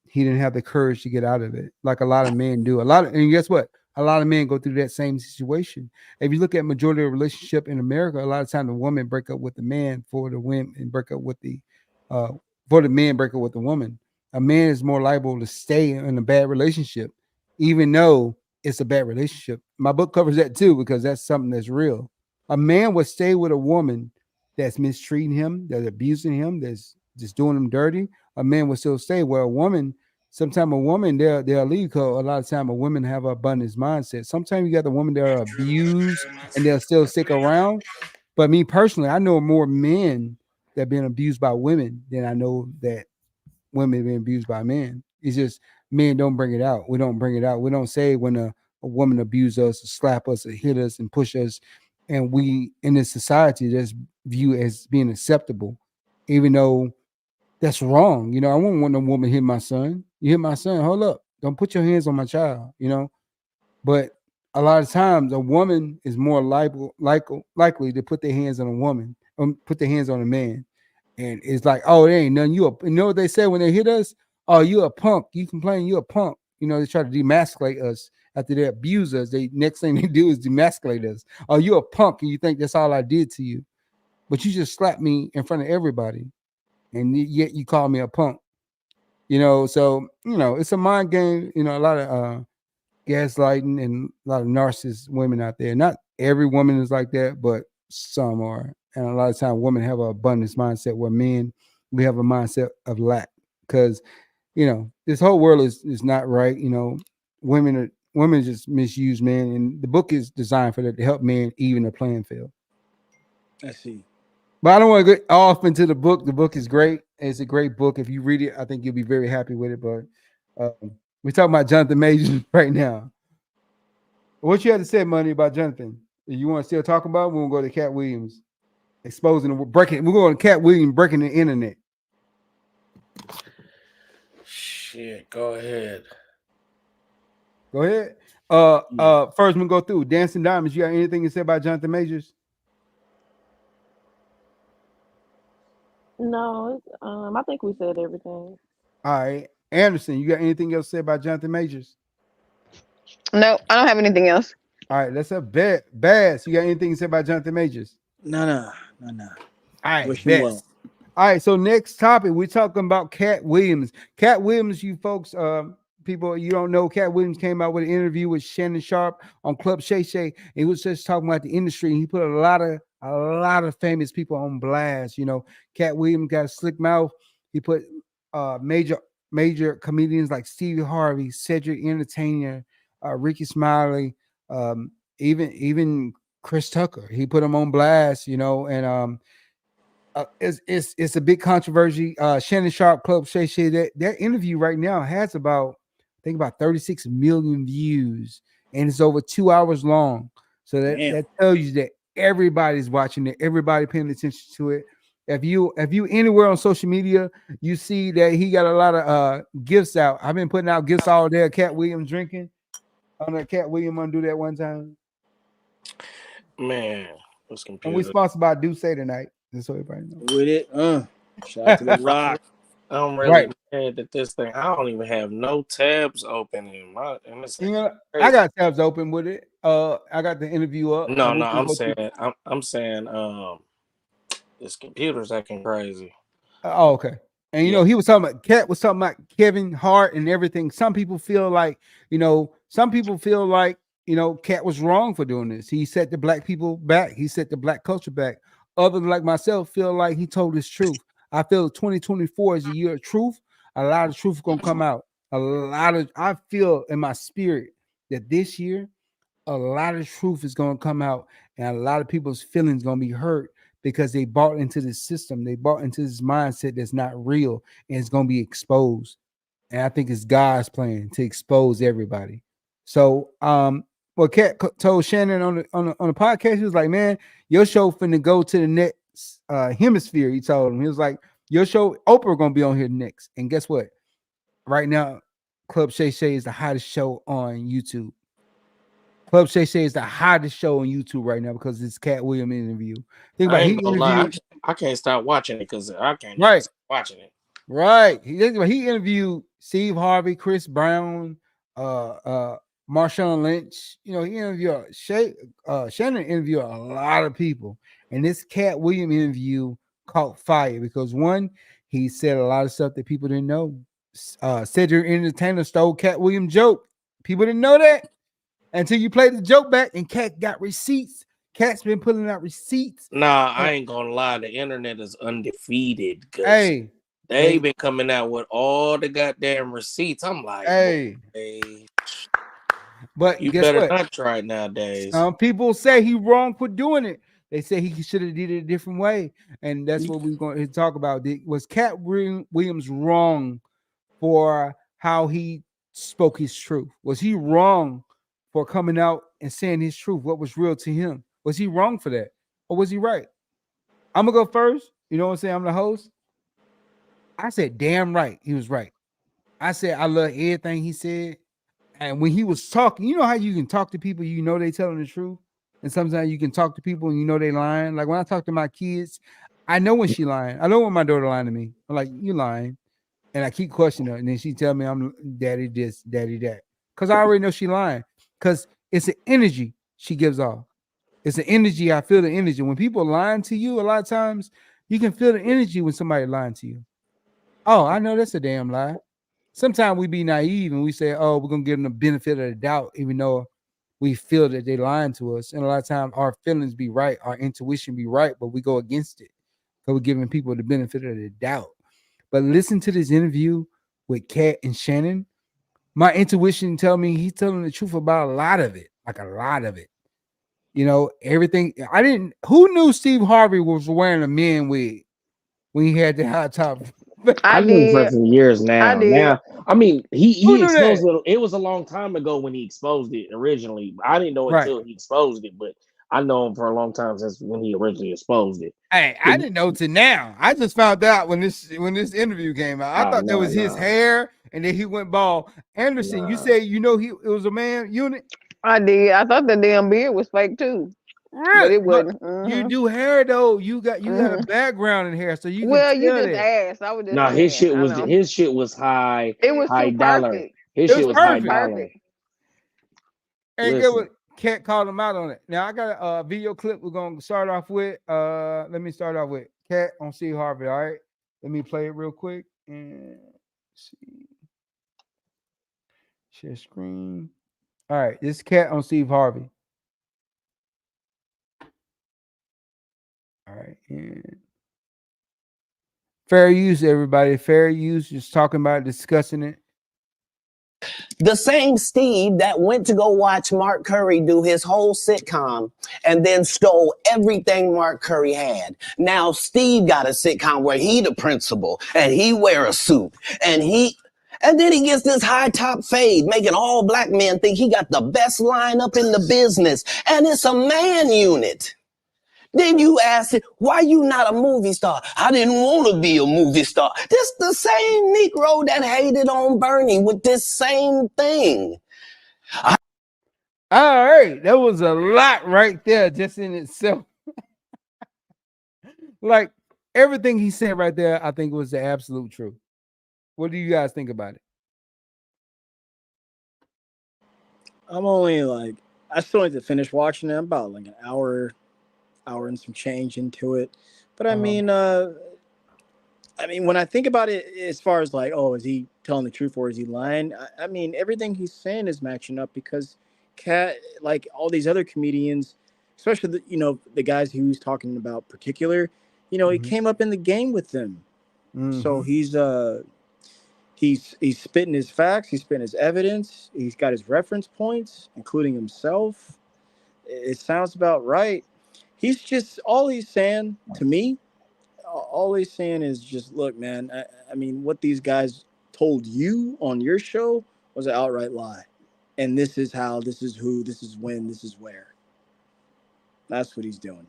he didn't have the courage to get out of it, like a lot of men do. And guess what? A lot of men go through that same situation. If you look at majority of relationship in America, a lot of time the woman break up with the man for the women and break up with the man break up with the woman. A man is more liable to stay in a bad relationship, even though it's a bad relationship. My book covers that too, because that's something that's real. A man would stay with a woman that's mistreating him, that's abusing him, that's just doing him dirty. A man will still stay. Where a woman, sometimes a woman they'll leave because a lot of time a women have an abundance mindset. Sometimes you got the woman that are abused and they'll still stick around. But me personally, I know more men that been abused by women than I know that women being abused by men. It's just men don't bring it out. We don't bring it out. We don't say when a woman abuse us, or slap us, or hit us, and push us, and we in this society that's viewed as being acceptable, even though that's wrong. You know, I wouldn't want no woman hit my son. You hit my son, hold up. Don't put your hands on my child, you know. But a lot of times a woman is more likely to put their hands on a woman, put their hands on a man. And it's like, oh, there ain't nothing. You know what they say when they hit us? Oh, you a punk. You complain, you a punk. You know, they try to demasculate us after they abuse us. They next thing they do is demasculate us. Oh, you a punk, and you think that's all I did to you. But you just slapped me in front of everybody. And yet you call me a punk. You know, so you know, it's a mind game, you know, a lot of gaslighting and a lot of narcissist women out there. Not every woman is like that, but some are. And a lot of times women have an abundance mindset where men, we have a mindset of lack. Because, you know, this whole world is not right. You know, women just misuse men. And the book is designed for that, to help men even the playing field. I see. But I don't want to get off into the book. The book is great. It's a great book. If you read it, I think you'll be very happy with it. But we're talking about Jonathan Majors right now. What you had to say, Money, about Jonathan? You want to still talk about it? We'll go to Cat Williams exposing and breaking. We're going to Cat Williams breaking the internet. Shit, go ahead. Go ahead. First we'll go through Dancing Diamonds. You got anything to say about Jonathan Majors? No, I think we said everything. All right. Anderson, you got anything else to say about Jonathan Majors? No, I don't have anything else. All right, let's have Bass. You got anything to say about Jonathan Majors? No. All right, Wish him well. All right, so next topic, we're talking about Cat Williams. Cat Williams, you folks, people you don't know, Cat Williams came out with an interview with Shannon Sharp on Club Shay Shay. He was just talking about the industry, and he put a lot of famous people on blast. You know, Cat Williams got a slick mouth. He put major comedians like Stevie Harvey, Cedric Entertainer, Ricky Smiley, even Chris Tucker. He put them on blast, you know, and it's a big controversy. Shannon Sharp, Club Shay Shay, that interview right now has about 36 million views, and it's over 2 hours long. So that tells you that everybody's watching it, everybody paying attention to it. If you anywhere on social media, you see that he got a lot of gifts out. I've been putting out gifts all day. Cat Williams drinking. I know Cat Williams undo that one time. Man, what's computer? And we sponsored by Duce tonight. Just so everybody knows. With it, shout out to the Rock. I'm really mad at this thing. I don't even have no tabs open in my. You know, I got tabs open with it. I got the interview up. No, I'm saying, this computer's acting crazy. Oh, okay. And you know, he was talking about Cat was talking about Kevin Hart and everything. Some people feel like, you know, Cat was wrong for doing this. He set the black people back. He set the black culture back. Others like myself feel like he told his truth. I feel 2024 is a year of truth. A lot of truth gonna come out. I feel in my spirit that this year, a lot of truth is gonna come out, and a lot of people's feelings gonna be hurt because they bought into this system. They bought into this mindset that's not real, and it's gonna be exposed. And I think it's God's plan to expose everybody. So, well, Cat told Shannon on the podcast, he was like, "Man, your show finna go to the next hemisphere." He told him, he was like, "Your show, Oprah, gonna be on here next." And guess what? Right now, Club Shay Shay is the hottest show on YouTube. Club Shay Shay is the hottest show on YouTube right now because it's Cat Williams interview. Think about I can't stop watching it because I can't stop watching it. Right. He interviewed Steve Harvey, Chris Brown, Marshawn Lynch. You know, he interviewed Shannon interviewed a lot of people. And this Cat Williams interview caught fire because one, he said a lot of stuff that people didn't know. Cedric Entertainer stole Cat Williams' joke. People didn't know that until you played the joke back, and Cat got receipts. Cat's been pulling out receipts. Nah, I ain't gonna lie. The internet is undefeated. Hey, they've been coming out with all the goddamn receipts. I'm like, hey. But you guess better what? not try it nowadays. Some people say he wrong for doing it. They say he should have did it a different way, and that's what we're going to talk about. Was Cat Williams wrong for how he spoke his truth? Was he wrong for coming out and saying his truth? What was real to him? Was he wrong for that, or was he right? I'm gonna go first. You know what I'm saying? I'm the host. I said, damn right, he was right. I said I love everything he said. And when he was talking, you know how you can talk to people, you know they telling the truth. And sometimes you can talk to people and you know they lying. Like when I talk to my kids, I know when she lying. I know when my daughter lying to me. I'm like, you lying. And I keep questioning her. And then she tell me I'm daddy this, daddy that. Because I already know she lying. Because it's an energy she gives off. It's an energy. I feel the energy. When people lying to you, a lot of times you can feel the energy when somebody lying to you. Oh, I know that's a damn lie. Sometimes we be naive and we say, oh, we're gonna give them the benefit of the doubt, even though we feel that they lying to us. And a lot of times our feelings be right, our intuition be right, but we go against it. So we're giving people the benefit of the doubt. But listen to this interview with Kat and Shannon. My intuition tell me he's telling the truth about a lot of it, like a lot of it. You know, everything. I didn't. Who knew Steve Harvey was wearing a men wig when he had the hot top? I I knew for did. some years I now. did. Now, I mean, Who he knew exposed that? it. It was a long time ago when he exposed it originally. I didn't know it Right. until he exposed it, but I know him for a long time since when he originally exposed it. Hey, I didn't know till now. I just found out when this interview came out. I Oh thought that no, was his no, hair, and then he went bald. Anderson, you no. say you know it was a man unit, I did. I thought the damn beard was fake too, but really? it But wasn't. you do hair though. You got a Hmm. background in hair, so you can Well, you tell just that asked. I was just No, saying. I know. his shit was high It was high too dollar. perfect. His it shit was was It was high perfect. dollar. perfect. And get what Listen, Cat called him out on it. Now I got a video clip. We're gonna start off with. Let me start off with Cat on Steve Harvey. All right, let me play it real quick and see. Share screen. All right, this Cat on Steve Harvey. All right, and fair use, everybody. Fair use. Just talking about it, discussing it. The same Steve that went to go watch Mark Curry do his whole sitcom and then stole everything Mark Curry had. Now Steve got a sitcom where he the principal and he wear a suit and then he gets this high top fade, making all black men think he got the best lineup in the business. And it's a man unit. Then you ask it, why you not a movie star? I didn't want to be a movie star. This the same Negro that hated on Bernie with this same thing. All right, that was a lot right there, just in itself. Like everything he said right there, I think was the absolute truth. What do you guys think about it? I'm only like, I still need to finish watching it. I'm about like an hour and some change into it. But I mean, when I think about it, as far as like, oh, is he telling the truth or is he lying? I mean, everything he's saying is matching up because Cat, like all these other comedians, especially the guys he was talking about, particular, he came up in the game with them. So he's spitting his facts, he's spitting his evidence, he's got his reference points, including himself. It sounds about right. He's just all he's saying to me. All he's saying is just, look, man. I mean, what these guys told you on your show was an outright lie, and this is how, this is who, this is when, this is where. That's what he's doing.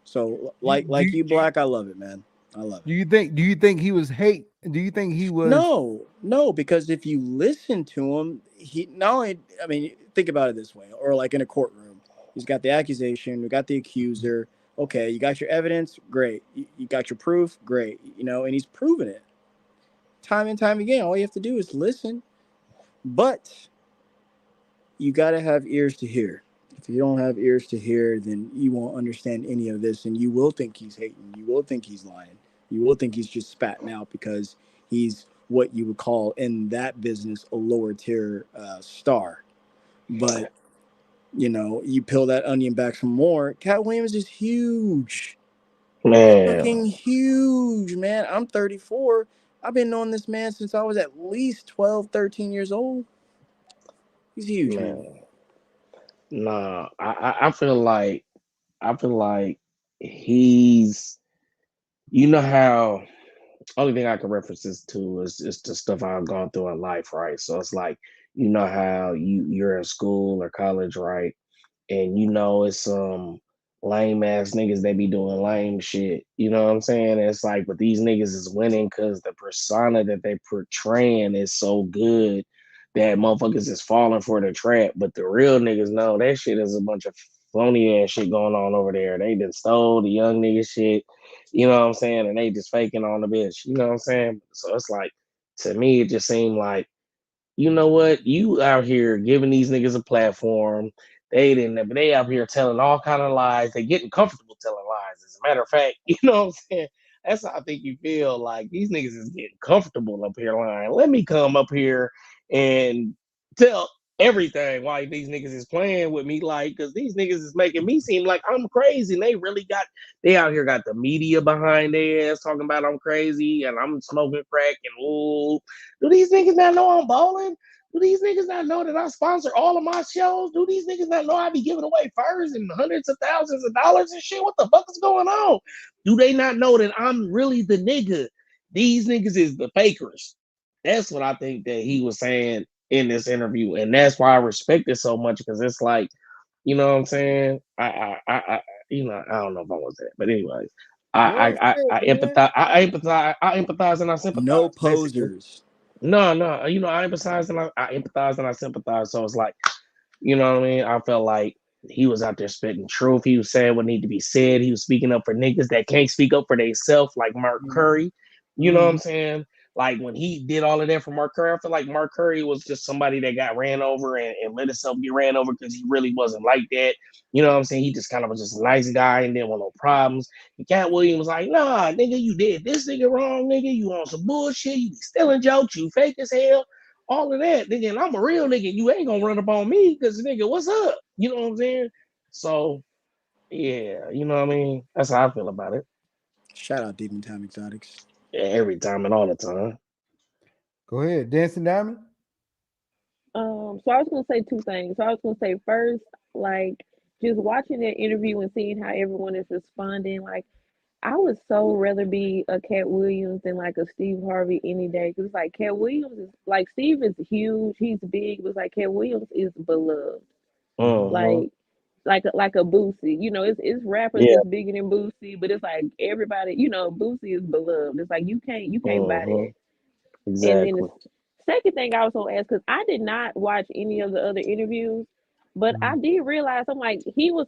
So, like you, Blak, I love it, man. I love it. Do you think he was hate? Do you think he was No, because if you listen to him, he not only, I mean, think about it this way, or like in a courtroom, he's got the accusation, we got the accuser. Okay, you got your evidence, great. You got your proof, great. And he's proven it time and time again. All you have to do is listen, but you got to have ears to hear. If you don't have ears to hear, then you won't understand any of this, and you will think he's hating. You will think he's lying. You will think he's just spatting out because he's what you would call in that business a lower tier star. But you peel that onion back some more. Cat Williams is huge, man, fucking huge, man. I'm 34. I've been knowing this man since I was at least 12, 13 years old. He's huge, man. man. Nah, I feel like I feel like he's, you know how, only thing I can reference this to is just the stuff I've gone through in life, right? So it's like, you know how you're in school or college, right? And you know it's some lame ass niggas that be doing lame shit. You know what I'm saying? It's like, but these niggas is winning because the persona that they portraying is so good that motherfuckers is falling for the trap. But the real niggas know that shit is a bunch of phony ass shit going on over there. They done stole the young nigga shit. You know what I'm saying? And they just faking on the bitch. You know what I'm saying? So it's like, to me, it just seemed like, you know what? You out here giving these niggas a platform. They didn't, but they out here telling all kind of lies. They getting comfortable telling lies. As a matter of fact, you know what I'm saying? That's how I think you feel. Like these niggas is getting comfortable up here lying. Let me come up here and tell everything why these niggas is playing with me. Like, because these niggas is making me seem like I'm crazy. And they out here got the media behind their ass talking about I'm crazy and I'm smoking crack and ooh. Do these niggas not know I'm balling? Do these niggas not know that I sponsor all of my shows? Do these niggas not know I be giving away furs and hundreds of thousands of dollars and shit? What the fuck is going on? Do they not know that I'm really the nigga? These niggas is the fakers. That's what I think that he was saying in this interview, and that's why I respect it so much, because it's like, you know what I'm saying? You know, I don't know if I was that, but anyways, I empathize, and I sympathize. No Basically. posers. No, you know, I empathize and I empathize and I sympathize. So it's like, you know what I mean? I felt like he was out there spitting truth. He was saying what needed to be said. He was speaking up for niggas that can't speak up for themselves, like Mark Curry. You know what I'm saying? Like when he did all of that for Mark Curry, I feel like Mark Curry was just somebody that got ran over and let himself get ran over because he really wasn't like that. You know what I'm saying? He just kind of was just a nice guy and didn't want no problems. And Cat Williams was like, nah, nigga, you did this nigga wrong, nigga. You on some bullshit. You be stealing jokes. You fake as hell. All of that, nigga. And I'm a real nigga. You ain't gonna run up on me because, nigga, what's up? You know what I'm saying? So, yeah, you know what I mean? That's how I feel about it. Shout out Demon Time Exotics. Yeah, every time and all the time. Go ahead, Dancing Diamond. So I was gonna say two things. So I was gonna say first, like just watching that interview and seeing how everyone is responding, like I would so rather be a Cat Williams than like a Steve Harvey any day. Cause like Cat Williams is like Steve is huge, he's big, but like Cat Williams is beloved. Uh-huh. Like a Boosie. You know, it's rappers Yeah. that's bigger than Boosie, but it's like everybody, you know, Boosie is beloved. It's like you can't buy that. And then the Exactly. second thing I was gonna ask, because I did not watch any of the other interviews, but I did realize I'm like he was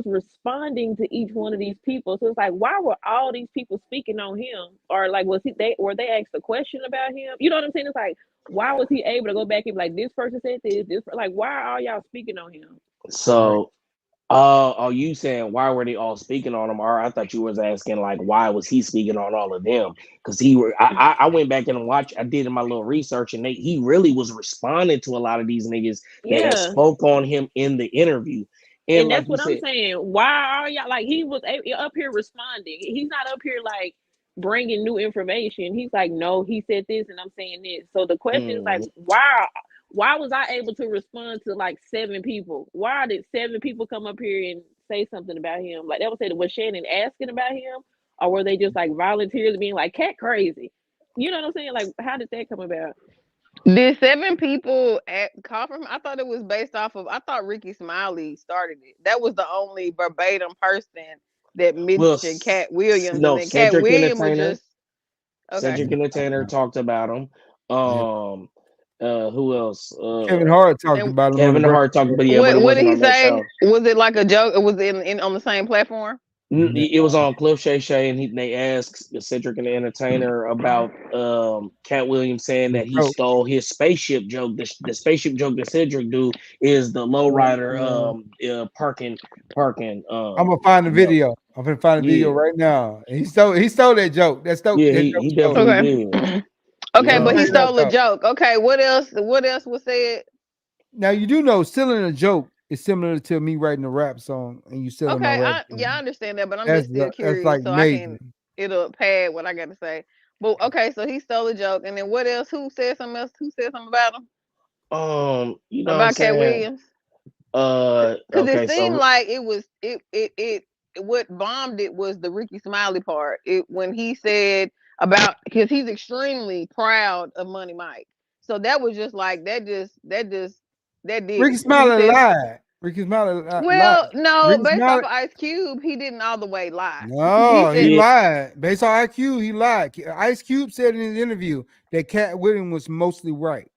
responding to each one of these people. So it's like, why were all these people speaking on him? Or like were they asked a question about him? You know what I'm saying? It's like, why was he able to go back and be like, this person said this, like, why are all y'all speaking on him? So, are you saying why were they all speaking on him? Or I thought you was asking like why was he speaking on all of them? Because I went back and watched. I did my little research, and he really was responding to a lot of these niggas that had Yeah. spoke on him in the interview. And And like that's you what I'm said, saying. Why are y'all like he was up here responding? He's not up here like bringing new information. He's like, no, he said this, and I'm saying this. So the question is like, mm, why was I able to respond to like 7 people? Why did 7 people come up here and say something about him? Like that was said, was Shannon asking about him, or were they just like volunteers being like cat crazy? You know what I'm saying? Like, how did that come about? Did 7 people call from him? I thought it was based off of. I thought Ricky Smiley started it. That was the only verbatim person that well, mentioned Cat Williams, and no, then Cat Cedric Williams was Entertainer. just okay. Cedric Entertainer talked about him. Who else? Kevin Hart talked And about him on the Kevin Breakfast Hart talked Club. about, yeah, but it what did wasn't he on that say? show. Was it like a joke? It was in on the same platform. It was on Cliff Shay, and they asked Cedric and the Entertainer about Cat Williams saying that he So, stole his spaceship joke. The spaceship joke that Cedric do is the lowrider parking I'm gonna find the joke. video. I'm gonna find the video Yeah, right now. And he stole that joke. yeah, That joke he stole. definitely did. Okay. You Okay, know but what I'm he Straight up saying? stole a though. joke. Okay, what else? What else was said? Now you do know stealing a joke is similar to me writing a rap song and you stealing my Okay, rap I song. understand that, but I'm just still That's curious, like so I major. can it'll pad what I got to say. But okay, so he stole a joke, and then what else? Who said something else? Who said something about him? You know what I'm About Cat saying? Williams? Because it Okay, seemed so like it was it what bombed it was the Ricky Smiley part. When he said about, because he's extremely proud of Money Mike. So that was just like that did Ricky it. When he Smiley said, lied. Ricky Smiley lied. well, no, Ricky based off Smiley. of Ice Cube, he didn't all the way lie. He No, he said, Yeah, lied. Based on IQ, he lied. Ice Cube said in his interview that Cat Williams was mostly right.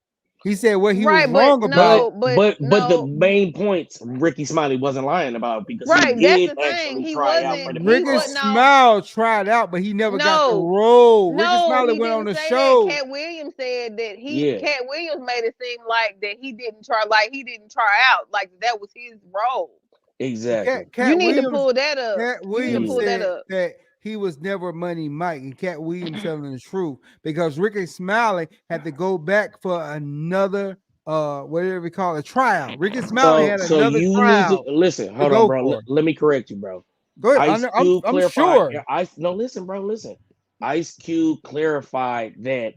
He said what he was right, but wrong about. but the no, main points Ricky Smiley wasn't lying about because he right. That's did the thing. actually He try out wasn't. for the He pimp Ricky was role. no. Smile tried out, but he never got the No, role. Ricky no, Smiley he went on didn't the say that. show. Cat Williams said that Yeah, Cat Williams made it seem like that he didn't try, like he didn't try out, like that was his role. exactly. You Cat need to Williams. pull that up. Cat You need to Williams pull that said up. that he was never Money Mike, and Cat Williams telling the truth because Ricky Smiley had to go back for another whatever we call it, tryout. Ricky Smiley had So another you need to tryout listen. to Hold on, go bro. for. Let me correct you, bro. Go ahead. Ice Cube I'm clarified. sure. No, listen, bro. Listen. Ice Cube clarified that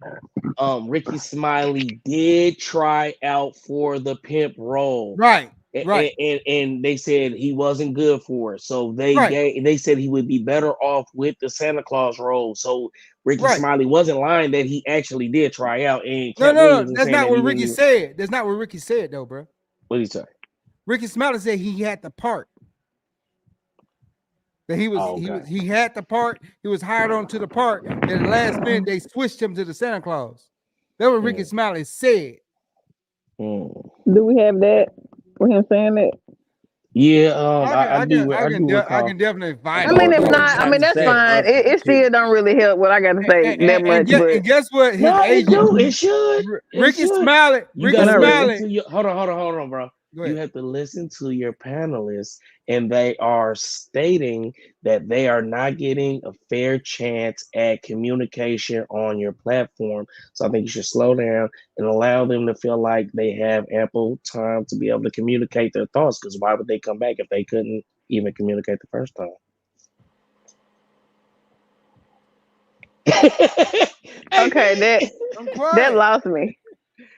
Ricky Smiley did try out for the pimp role. Right. And they said he wasn't good for it. So they said he would be better off with the Santa Claus role. So Ricky Right. Smiley wasn't lying that he actually did try out. And No, Cat Williams is that's saying not that what he Ricky didn't. said. That's not what Ricky said, though, bro. What did he say? Ricky Smiley said he had the part. That he had the part. He was hired on to the part. At the last minute, they switched him to the Santa Claus. That's what Ricky Smiley said. Mm. Do we have that with him saying that? Yeah, I can recall. definitely find I mean, it. if not, I mean that's fine. It still don't really help what I got to say that much. But guess what? His No, it agent, do. It should. Ricky It should. Smiley. You Ricky gotta listen Smiley. to your hold on, bro. Go You ahead. have to listen to your panelists, and they are stating that they are not getting a fair chance at communication on your platform. So I think you should slow down and allow them to feel like they have ample time to be able to communicate their thoughts. Because why would they come back if they couldn't even communicate the first time? okay, that lost me.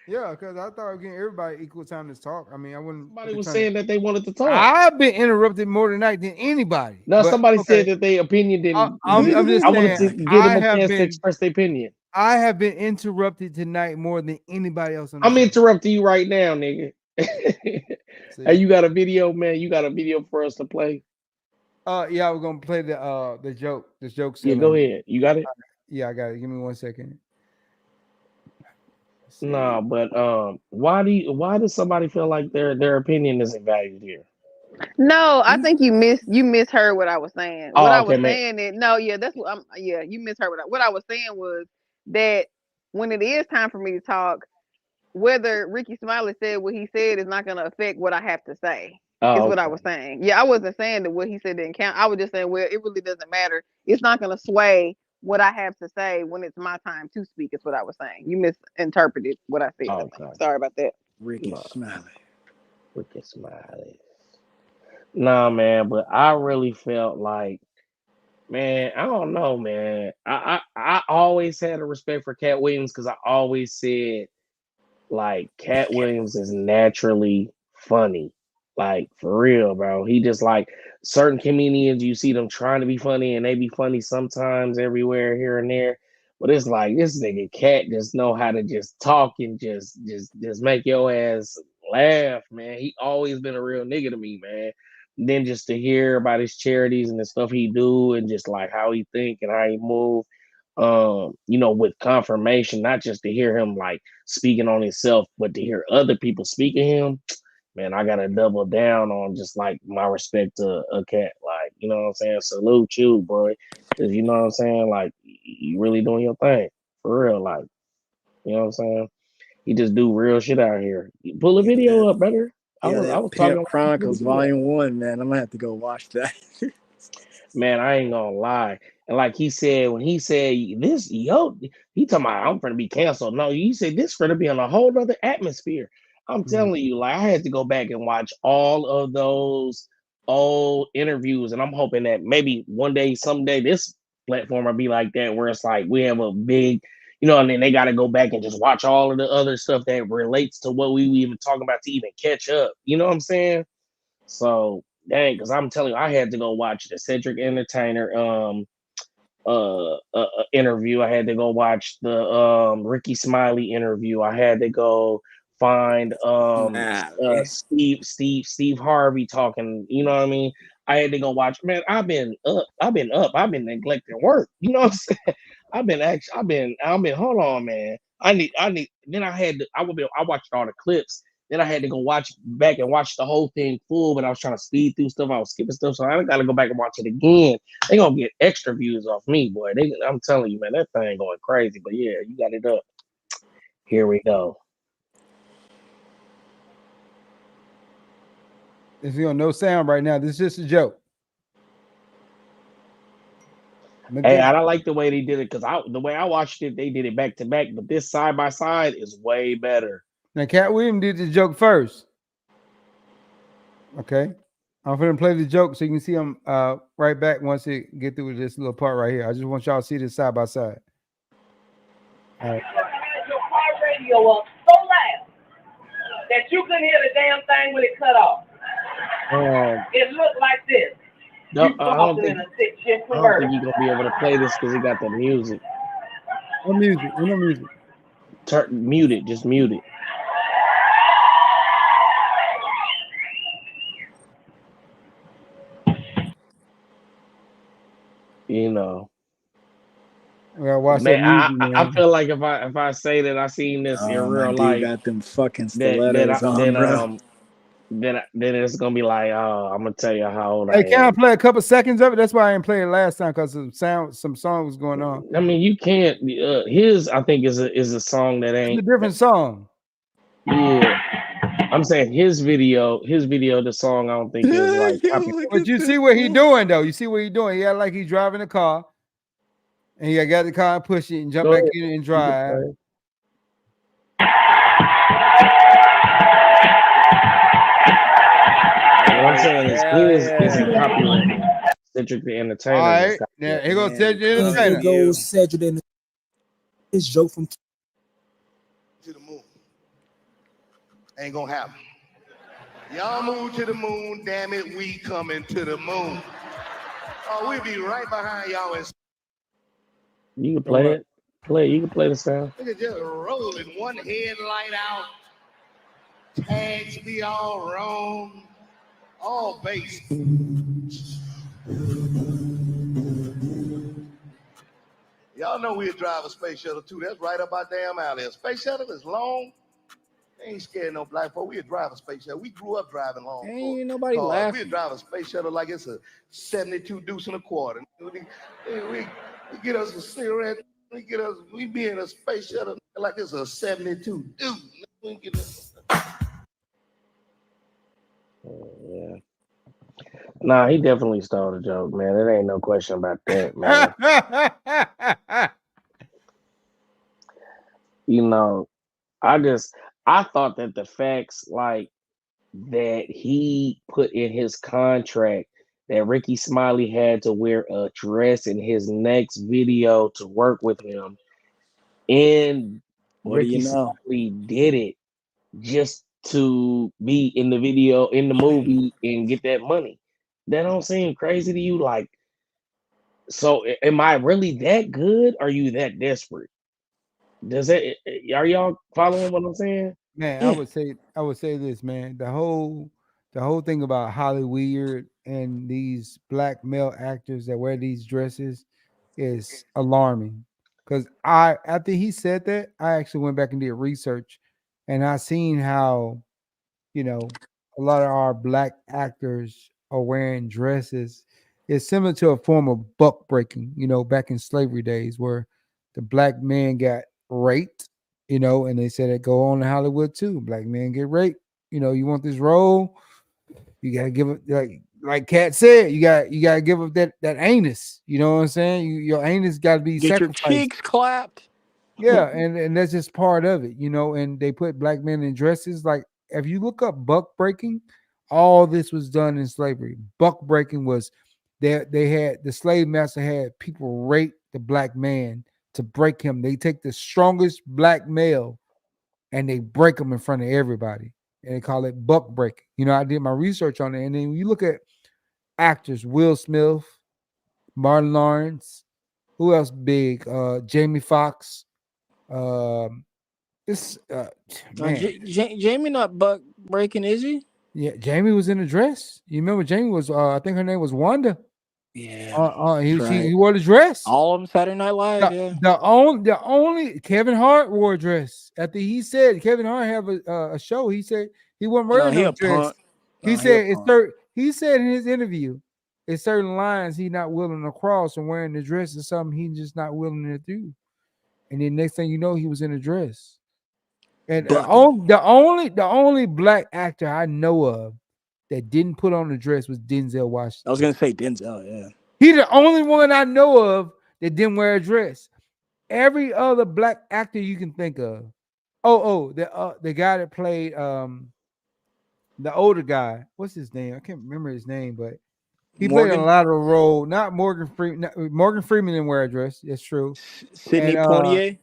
Yeah, because I thought I was giving everybody equal time to talk. I mean, I wouldn't. Somebody was saying that they wanted to talk. I've been interrupted more tonight than anybody. No, somebody said that their opinion didn't. I'm just I wanted to saying, give them a chance to express their opinion. I have been interrupted tonight more than anybody else. I'm interrupting you right now, nigga. Hey, you got a video, man? You got a video for us to play? Yeah, I was gonna play the joke. The joke. Yeah, go ahead. You got it? Yeah, I got it. Give me 1 second. No, but why does somebody feel like their opinion isn't valued here? No, I think you misheard what I was saying. Oh, What I okay, was man. saying is no, yeah, that's what I'm. Yeah, you misheard what I was saying was that when it is time for me to talk, whether Ricky Smiley said what he said is not going to affect what I have to say. Is what I was saying. Yeah, I wasn't saying that what he said didn't count. I was just saying, well, it really doesn't matter. It's not going to sway what I have to say when it's my time to speak. Is what I was saying. You misinterpreted what I said. Okay. Sorry about that. Ricky Smiley. Ricky Smiley. Nah, man, but I really felt like, man, I don't know, man. I always had a respect for Cat Williams because I always said, like, Cat Williams is naturally funny. Like, for real, bro. He just like certain comedians, you see them trying to be funny and they be funny sometimes everywhere, here and there. But it's like this nigga Cat just know how to just talk and just make your ass laugh, man. He always been a real nigga to me, man. And then just to hear about his charities and the stuff he do and just like how he think and how he move, with confirmation, not just to hear him like speaking on himself, but to hear other people speak of him, man, I gotta double down on just like my respect to a Cat. Like, you know what I'm saying? Salute you, boy. Cause you know what I'm saying? Like, you really doing your thing. For real, like, you know what I'm saying? He just do real shit out here. You pull a video up, brother. I was talking Pimp Chronicles Volume 1, man. I'm gonna have to go watch that. Man, I ain't gonna lie. And like he said, when he said this, he talking about I'm gonna be canceled. No, he said this gonna be on a whole other atmosphere. I'm telling you, like I had to go back and watch all of those old interviews, and I'm hoping that maybe one day, someday, this platform will be like that, where it's like we have a big, and then they got to go back and just watch all of the other stuff that relates to what we even talking about to even catch up. You know what I'm saying? So dang, because I'm telling you, I had to go watch the Cedric Entertainer interview. I had to go watch the Ricky Smiley interview. I had to go find Steve Harvey talking, you know what I mean? I had to go watch, man. I've been neglecting work. You know what I'm saying? I've been hold on, man. I need then I watched all the clips. Then I had to go watch back and watch the whole thing full, but I was trying to speed through stuff. I was skipping stuff, so I gotta go back and watch it again. They gonna get extra views off me, boy. I'm telling you, man, that thing going crazy. But yeah, you got it up. Here we go. There's no sound right now. This is just a joke. Hey, I don't like the way they did it because the way I watched it, they did it back to back. But this side by side is way better. Now, Cat Williams did the joke first. Okay. I'm going to play the joke so you can see him right back once they get through this little part right here. I just want y'all to see this side by side. All right. Your car radio up so loud that you couldn't hear the damn thing when it cut off. It looked like this. No, I don't think you're gonna be able to play this because it got the music. No music. No music. Mute it. Just mute it. You know. Watch man, that music, I feel like if I say that I seen this in real life, got them fucking stilettos on, bro. Then it's gonna be like, oh, I'm gonna tell you how old I am. Hey, can I play a couple seconds of it? That's why I didn't play it last time because some song was going on. I mean, you can't. His I think is a song that ain't it's a different song. Yeah, I'm saying his video, the song I don't think is like. But you see what he doing though. You see what he doing. He got like he's driving a car, and he got the car and push it and jump back in and drive. What I'm saying is isn't copyrighted. Cedric the Entertainer. All right, now here goes Cedric the Entertainer. Here goes Cedric the Entertainer. His joke from to the moon. Ain't gonna happen. Y'all move to the moon, damn it, we coming to the moon. Oh, we'll be right behind y'all. You can play it. You can play the sound. Look at just rolling one headlight out. Tags be all wrong. All bass. Y'all know we'll drive a space shuttle too. That's right up our damn alley. A space shuttle is long. They ain't scared no black folk. We'll drive a space shuttle. We grew up driving long. Ain't nobody laughing. We'll drive a space shuttle like it's a 72 deuce and a quarter. We get us a cigarette. We be in a space shuttle like it's a 72 deuce. We get us. Yeah. Nah, he definitely stole the joke, man. There ain't no question about that, man. You know, I thought that the facts like that he put in his contract that Ricky Smiley had to wear a dress in his next video to work with him, and Ricky Smiley did it just to be in the video, in the movie, and get that money. That don't seem crazy to you? Like, so am I really that good? Are you that desperate? Are y'all following what I'm saying? Man, I would say this, man. The whole thing about Hollywood and these black male actors that wear these dresses is alarming. Because after he said that, I actually went back and did research, and I seen how, a lot of our black actors are wearing dresses. It's similar to a form of buck breaking, back in slavery days where the black man got raped, and they said it go on in Hollywood too. Black men get raped. You want this role, you gotta give it like Kat said, you gotta give up that anus. You know what I'm saying? Your anus gotta be get sacrificed. Your cheeks clapped. Yeah, and that's just part of it, and they put black men in dresses. Like if you look up buck breaking, all this was done in slavery. Buck breaking was they had the slave master had people rape the black man to break him. They take the strongest black male and they break him in front of everybody. And they call it buck breaking. I did my research on it. And then you look at actors: Will Smith, Martin Lawrence. Who else big? Jamie Foxx. This man, Jamie not buck breaking, is he? yeah, Jamie was in a dress. You remember Jamie was? I think her name was Wanda. Yeah, He wore the dress. All of them Saturday Night Live. Yeah. The only Kevin Hart wore a dress. After he said Kevin Hart have a show, he said he wasn't wearing he no a dress. punk. He He a said it's punk. he said in his interview, it's certain lines he not willing to cross, and wearing the dress is something he just not willing to do. And then next thing you know, he was in a dress. And the only black actor I know of that didn't put on the dress was Denzel Washington. I was gonna say Denzel. Yeah. He's the only one I know of that didn't wear a dress. Every other black actor you can think of. The guy that played the older guy. What's his name? I can't remember his name, but he played a lot of role. Not Morgan Freeman. Morgan Freeman didn't wear a dress. That's true. Sidney Poitier.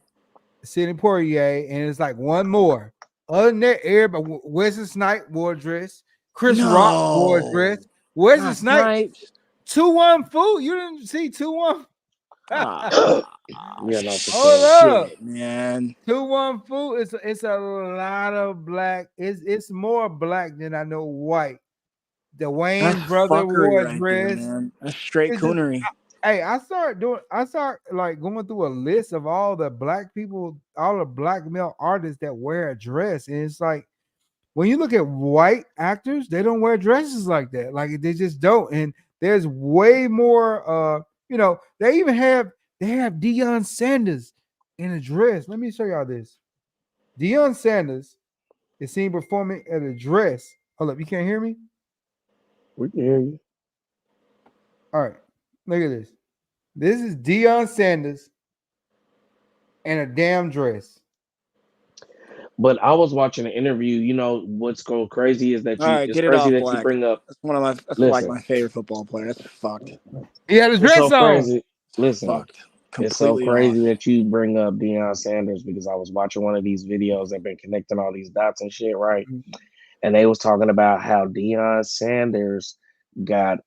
Sidney Poitier, and it's like one more. Other than that, everybody. Wesley Snipes wore a dress. Chris Rock wore a dress. Wesley Snipes. 2-1 fool. You didn't see 2-1. Hold up, man. 2-1 fool. It's a lot of black. It's more black than I know white. The Wayne brother wore a dress. Man. That's straight coonery. I start like going through a list of all the black people, all the black male artists that wear a dress, and it's like when you look at white actors, they don't wear dresses like that. Like they just don't. And there's way more. They have Deion Sanders in a dress. Let me show y'all this. Deion Sanders is seen performing at a dress. Hold up, you can't hear me? We can hear you. All right, look at this. This is Deion Sanders in a damn dress. But I was watching an interview. You know what's going crazy is that get it off, Blak. you bring up. That's one of my. That's like my favorite football player. That's fucked. He had his dress on. Crazy. Listen, it's so crazy that you bring up Deion Sanders because I was watching one of these videos. I've been connecting all these dots and shit, right? Mm-hmm. And they was talking about how Deion Sanders got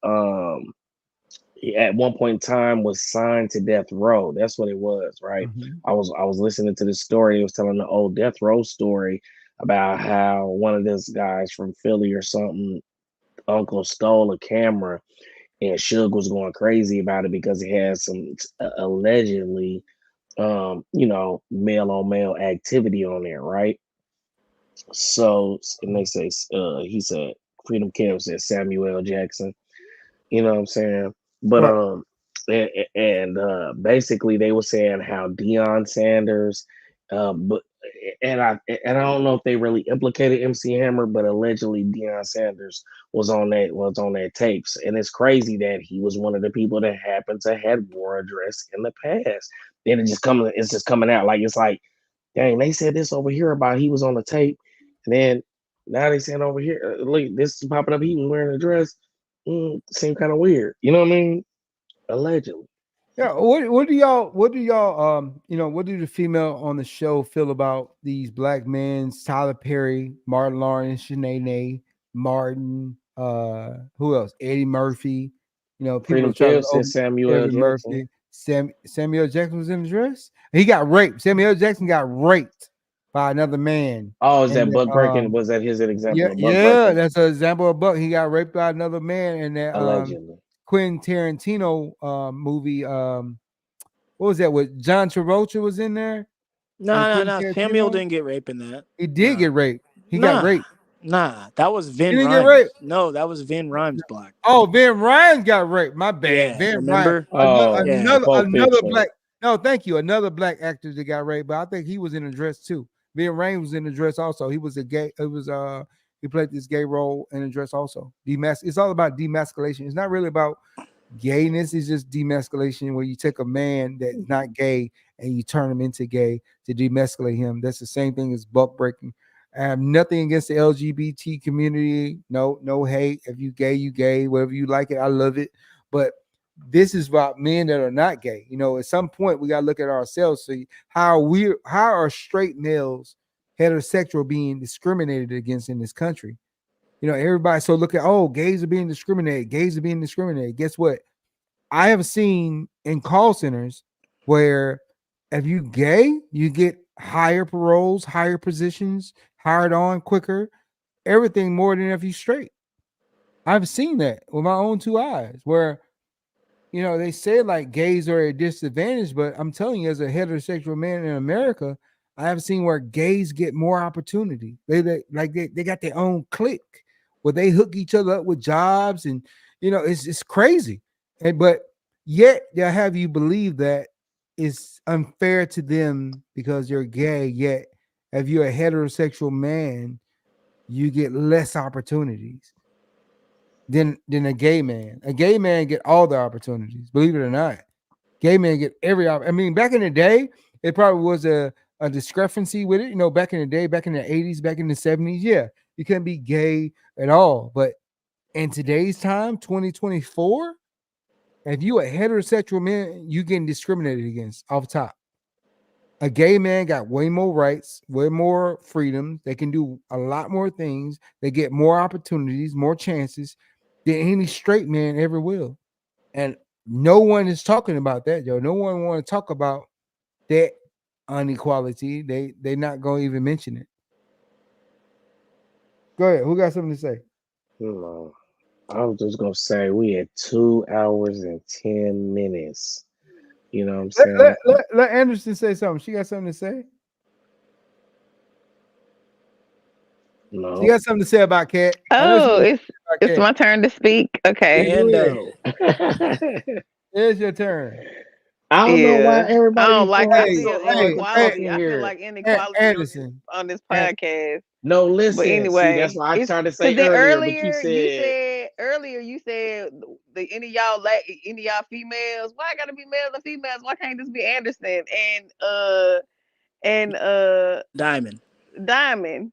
at one point in time was signed to death row. That's what it was, right? Mm-hmm. I was listening to this story. It was telling the old death row story about how one of those guys from Philly or something, uncle stole a camera, and Suge was going crazy about it because he had some allegedly, male on male activity on there, right? So, and they say, he said, Freedom Kim said Samuel Jackson. You know what I'm saying? But basically they were saying how Deion Sanders, I don't know if they really implicated MC Hammer, but allegedly Deion Sanders was on that tapes, and it's crazy that he was one of the people that happened to had wore a dress in the past. Then it's just coming out like it's like, dang, they said this over here about he was on the tape, and then now they saying over here, look, this is popping up. He was wearing a dress. Seemed kind of weird, you know what I mean? Allegedly. Yeah. What do y'all what do the female on the show feel about these black men? Tyler Perry, Martin Lawrence, Shanae, Martin, who else? Eddie Murphy. People try to Samuel Jackson. Murphy. Samuel Jackson was in the dress. He got raped. Samuel Jackson got raped by another man. Oh, is that buck breaking? Was that his example? Yeah, that's an example of buck. He got raped by another man in that allegedly. Quentin Tarantino movie. What was that? With John Travolta was in there? No. Samuel didn't get raped in that. He did get raped. He got raped. Nah, that was Vin Rhymes. Get raped? No, that was Vin Rhymes, Blak. Oh, Vin Rhymes got raped. My bad. Yeah, Vin remember? Rhymes. Another black. No, thank you. Another black actor that got raped, but I think he was in a dress too. Vin Rhames was in the dress also. He was a gay. He played this gay role in a dress also. It's all about demasculation. It's not really about gayness. It's just demasculation, where you take a man that's not gay and you turn him into gay to demasculate him. That's the same thing as buck breaking. I have nothing against the LGBT community. No hate. If you gay, you gay. Whatever you like it, I love it. But this is about men that are not gay. At some point we gotta look at ourselves. So how are straight males, heterosexual, being discriminated against in this country? everybody. So look at gays are being discriminated. Gays are being discriminated. Guess what? I have seen in call centers where if you gay, you get higher paroles, higher positions, hired on quicker, everything more than if you straight. I've seen that with my own two eyes where, they say like gays are at a disadvantage, but I'm telling you, as a heterosexual man in America, I have seen where gays get more opportunity. They got their own clique where they hook each other up with jobs, and it's crazy. But yet they'll have you believe that it's unfair to them because you're gay. Yet if you're a heterosexual man, you get less opportunities than a gay man. A gay man get all the opportunities, believe it or not. Gay men get every I mean, back in the day, it probably was a discrepancy with it. Back in the day, back in the 80s, back in the 70s, yeah, you couldn't be gay at all. But in today's time, 2024, if you a heterosexual man, you getting discriminated against off top. A gay man got way more rights, way more freedoms. They can do a lot more things. They get more opportunities, more chances than any straight man ever will. And no one is talking about that, yo. No one want to talk about that inequality. They not gonna even mention it. Go ahead. Who got something to say? No, I was just gonna say we had 2 hours and 10 minutes. You know what I'm saying? Let Anderson say something. She got something to say. No. She got something to say about Cat. Oh, it's my turn to speak. Okay. It's your turn. I don't know why everybody. I don't like Hey, inequality. I feel like inequality Anderson on this podcast. No, listen. But anyway, see, that's what I tried to say earlier. But you said any of y'all females. Why I gotta be males and females? Why can't this be Anderson and Diamond?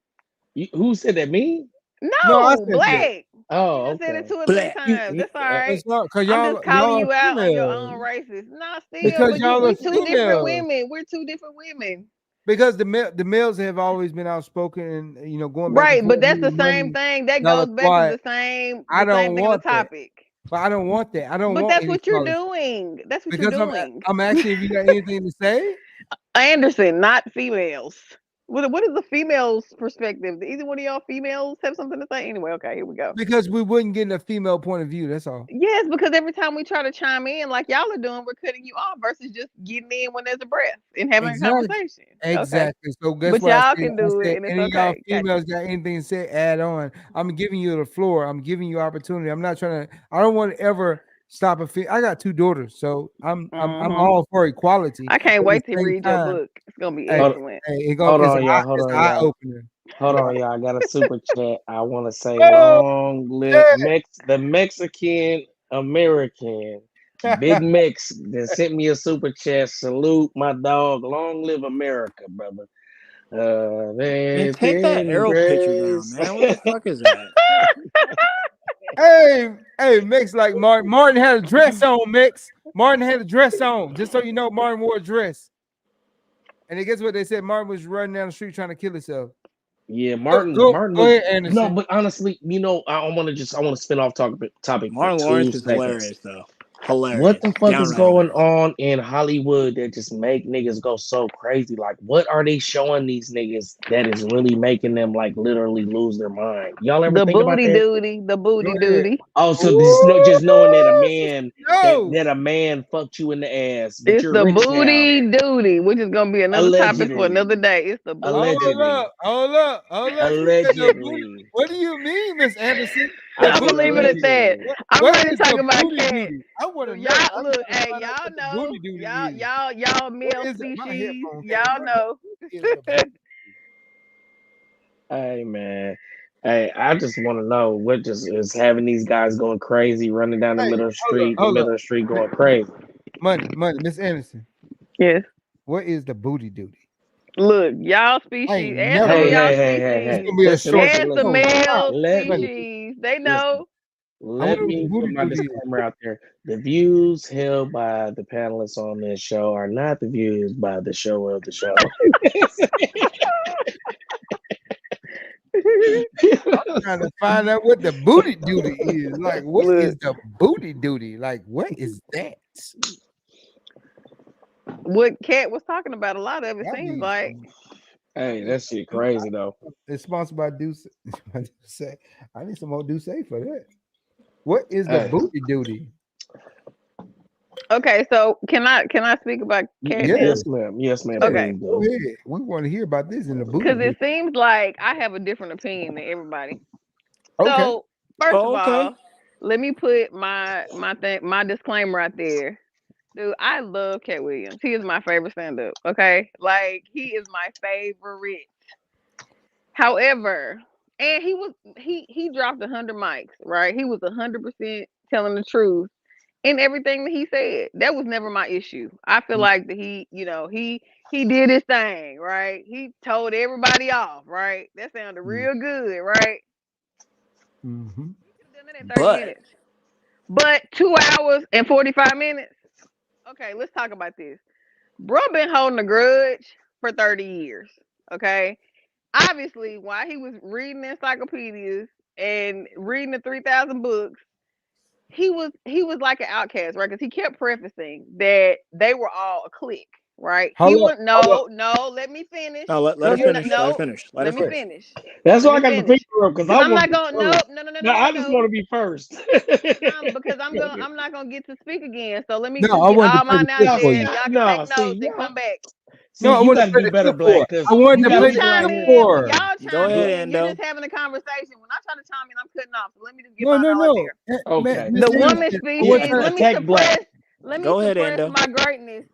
Who said that? Me? No, I said Blak. Oh, you okay. said it 2 or 3 times. That's all right. It's not because I'm just calling you out on your females. own racist. Nah, still, Because but y'all we're are 2 different females. women. We're 2 different women. Because the males have always been outspoken and going back. Right, and but forth that's the with same money, thing. That y'all goes are back to quiet. the same I don't same thing on the want that. topic. But I don't want that. I don't But want that's what you're inequality. doing. That's what Because you're doing. I'm asking if you got anything to say. Anderson, not females. What is the females' perspective? Do either one of y'all females have something to say? Anyway, okay, here we go. Because we wouldn't get a female point of view. That's all. Yes, because every time we try to chime in like y'all are doing, we're cutting you off versus just getting in when there's a breath and having a conversation. Exactly. Okay. So guess But what? y'all can do it, and it's any of y'all okay. females got anything to say? Add on. I'm giving you the floor. I'm giving you opportunity. I'm not trying to. I don't want to ever stop I got 2 daughters, so I'm all for equality. I can't But at wait the to same read your time, book. It's gonna be hey, excellent. Hold on, y'all. It's eye opener. Hold on, y'all. I got a super chat. I want to say Oh, long live the Mexican American Big Mex that sent me a super chat. Salute my dog. Long live America, brother. Man, take that arrow picture down, man. What the fuck is that? Hey, Mix like Martin. Martin had a dress on, Mix. Martin had a dress on. Just so you know, Martin wore a dress. And then guess what they said? Martin was running down the street trying to kill himself. Yeah, Martin. Go Martin. ahead, Anderson. No, but honestly, I want to spin off topic Martin for Lawrence 2 is seconds. hilarious, though. Hilarious. What the fuck is going on in Hollywood that just make niggas go so crazy? Like, what are they showing these niggas that is really making them like literally lose their mind? Y'all ever think about that? The booty duty. Oh, so just knowing that a man that a man fucked you in the ass, but It's you're the rich booty now. duty, which is gonna be another topic for another day. It's the booty. Hold up. Allegedly. What do you mean, Miss Anderson? I'm gonna leave it at that. I'm ready to talk about cat. I want to y'all look. Hey, y'all know. Y'all male species. Y'all know. Hey man. Hey, I just want to know what just is having these guys going crazy, running down the middle of the street, going crazy. Money, Miss Anderson. Yes. What is the booty duty? Look, y'all species. Ask the male species. They know. Let me put my disclaimer out there. The views held by the panelists on this show are not the views by the show of the show. I'm trying to find out what the booty duty is. Like, what is the booty duty? Like, what is that? What Cat was talking about, a lot of it That seems be- like. Hey, that shit crazy though. It's sponsored by Duce. I need some more Duce for that. What is the booty duty? Okay, so can I speak about Cat now? Yes, ma'am. Yes, ma'am. Okay. Please Go do. ahead. We want to hear about this in the booty Because duty. it seems like I have a different opinion than everybody. Okay. So first of okay. all, let me put my disclaimer out there. Dude, I love Cat Williams. He is my favorite stand-up. Okay, like he is my favorite. However, and he dropped 100 mics, right? He was 100% telling the truth in everything that he said. That was never my issue. I feel like that he did his thing, right? He told everybody off, right? That sounded real good, right? Mm-hmm. Done that in 30 minutes. But 2 hours and 45 minutes. Okay, let's talk about this. Bro been holding a grudge for 30 years. Okay. Obviously, while he was reading encyclopedias and reading the 3,000 books, he was like an outcast, right? Because he kept prefacing that they were all a clique, right? Let me finish. No, let her finish. Let her finish. Let me finish. That's Let why I me got the finish. finger up because I'm not gonna no. I just want to be first. Because I'm not gonna get to speak again. So let me just No, I get wanted all to play mine the out clip there. for And you. y'all can No, take see, notes and come back. No, I you want got to to play do the better, clip for Blak. it. Because I wanted to you play got the Chime clip in. for her. Y'all Go chime ahead, in. You're Endo. just having a conversation. When I try to chime in, I'm cutting off. So let me just get No, mine all out no. there. Okay. Miss The Davis, woman I want species. her- Let me Attack suppress. Blak. Let me Go ahead, suppress Endo. my greatness.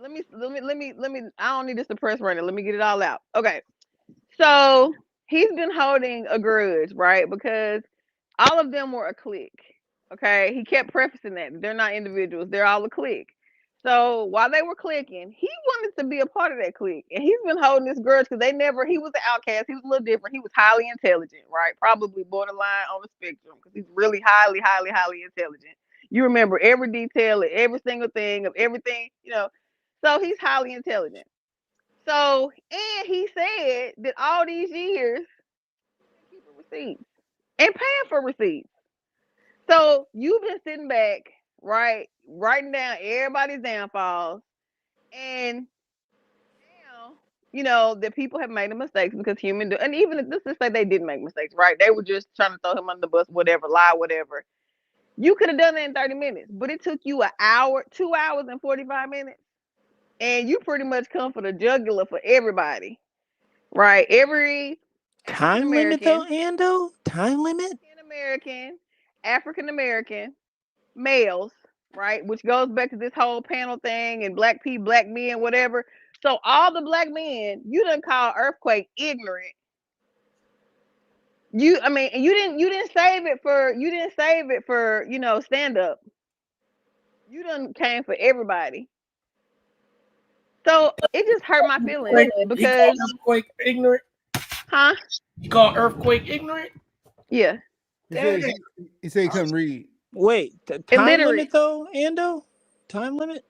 Let me. I don't need to suppress right now. Let me get it all out. Okay. So he's been holding a grudge, right? Because all of them were a clique. Okay. He kept prefacing that they're not individuals. They're all a clique. So while they were clicking, he wanted to be a part of that clique. And he's been holding this grudge because he was an outcast. He was a little different. He was highly intelligent, right? Probably borderline on the spectrum because he's really highly, highly, highly intelligent. You remember every detail and every single thing of everything, So he's highly intelligent. So, and he said that all these years, he's been keeping receipts and paying for receipts. So you've been sitting back, right, writing down everybody's downfalls, and now that people have made mistakes because humans do, and even if let's just say they didn't make mistakes, right? They were just trying to throw him under the bus, whatever, lie, whatever. You could have done that in 30 minutes, but it took you an hour, 2 hours and 45 minutes, and you pretty much come for the jugular for everybody, right? Every Time limit though, Ando? Time limit? African American males, right? Which goes back to this whole panel thing and black people, black men, whatever. So all the black men, you didn't call Earthquake ignorant. You didn't save it for stand up. You done came for everybody. So it just hurt my feelings because Earthquake ignorant. Huh? You call Earthquake ignorant? Yeah. He said he couldn't read. Wait, time limit though, Ando? Time limit?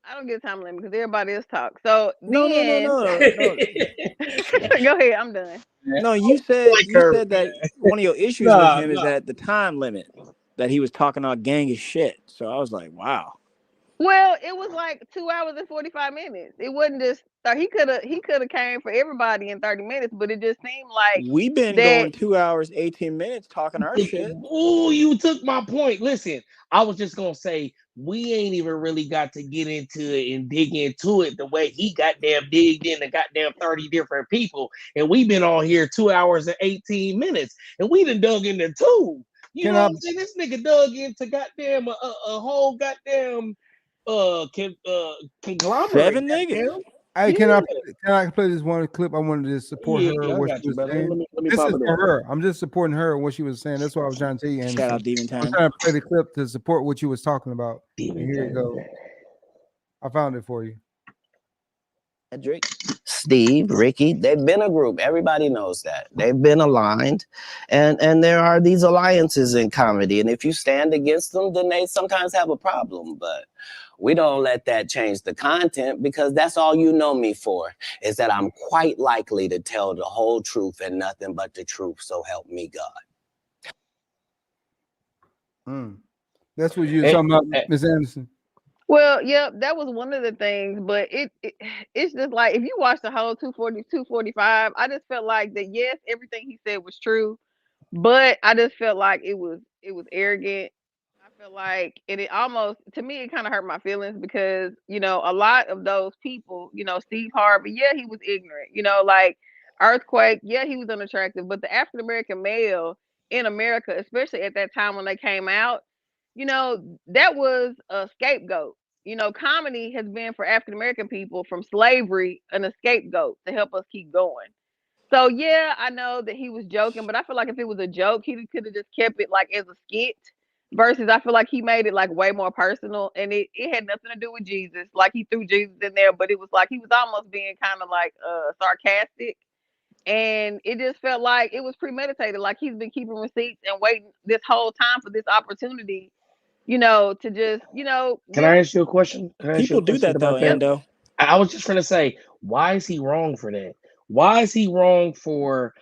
I don't get a time limit because everybody else talk. So No. Go ahead, I'm done. No, you said that one of your issues with him is that the time limit that he was talking all gang of shit. So I was like, wow. Well, it was like 2 hours and 45 minutes. It wasn't just he could have came for everybody in 30 minutes, but it just seemed like we've been going 2 hours, 18 minutes talking our shit. Oh, you took my point. Listen, I was just gonna say we ain't even really got to get into it and dig into it the way he goddamn digged in the goddamn 30 different people. And we've been on here 2 hours and 18 minutes. And we done dug into two. You know what I'm saying? This nigga dug into goddamn a whole goddamn conglomerate. 7 niggas. Hey, can I play this one clip? I wanted to support her I what got she you, was brother. saying. Let me This pop is it for up. her. I'm just supporting her what she was saying. That's what I was trying to tell you. Shout out Demon Time. I'm trying to play the clip to support what you was talking about. And here you go. I found it for you. Drake. Steve, Ricky, they've been a group. Everybody knows that. They've been aligned. And there are these alliances in comedy. And if you stand against them, then they sometimes have a problem. But we don't let that change the content, because that's all you know me for, is that I'm quite likely to tell the whole truth and nothing but the truth. So help me God. That's what you were talking about, Ms. Anderson. Well, yeah, that was one of the things, but it's just like, if you watch the whole 240, 245, I just felt like that, yes, everything he said was true, but I just felt like it was arrogant. I feel like it almost, to me, it kind of hurt my feelings, because, you know, a lot of those people, you know, Steve Harvey, yeah, he was ignorant, you know, like Earthquake, yeah, he was unattractive, but the African American male in America, especially at that time when they came out, you know, that was a scapegoat. You know, comedy has been for African American people from slavery a scapegoat to help us keep going. So yeah, I know that he was joking, but I feel like if it was a joke, he could have just kept it like as a skit. Versus, I feel like he made it like way more personal, and it had nothing to do with Jesus. Like, he threw Jesus in there, but it was like he was almost being kind of like sarcastic, and it just felt like it was premeditated. Like, he's been keeping receipts and waiting this whole time for this opportunity, you know, to just, you know. Can I ask you a question? People do that though, Ando. I was just gonna say, why is he wrong for that? Why is he wrong for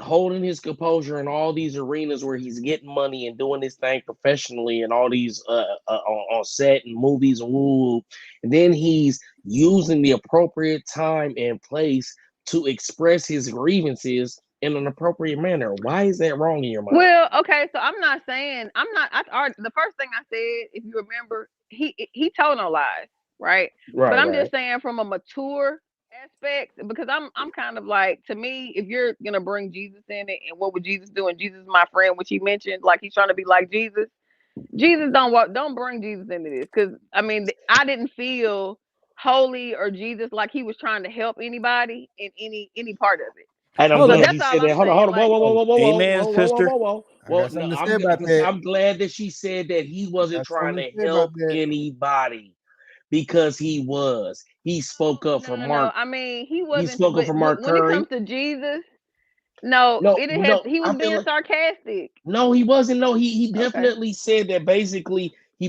holding his composure in all these arenas where he's getting money and doing his thing professionally and all these on set and movies and woo, and then he's using the appropriate time and place to express his grievances in an appropriate manner? Why is that wrong in your mind? Well, okay, so I'm not saying the first thing I said, if you remember, he told no lies, right? But I'm just saying, from a mature aspect, because I'm kind of like, to me, if you're gonna bring Jesus in it, and what would Jesus do? And Jesus is my friend, which he mentioned, like he's trying to be like Jesus. Jesus don't bring Jesus into this, because I mean, I didn't feel holy or Jesus like he was trying to help anybody in any part of it. And I'm glad he said that. Hold on, whoa. No, I'm glad that she said that he wasn't trying to help anybody, because he was. He spoke up for Mark. I mean, he wasn't. He spoke up for Mark Curry. When it comes to Jesus, he was being sarcastic. No, he wasn't. No, he definitely said that. Basically, he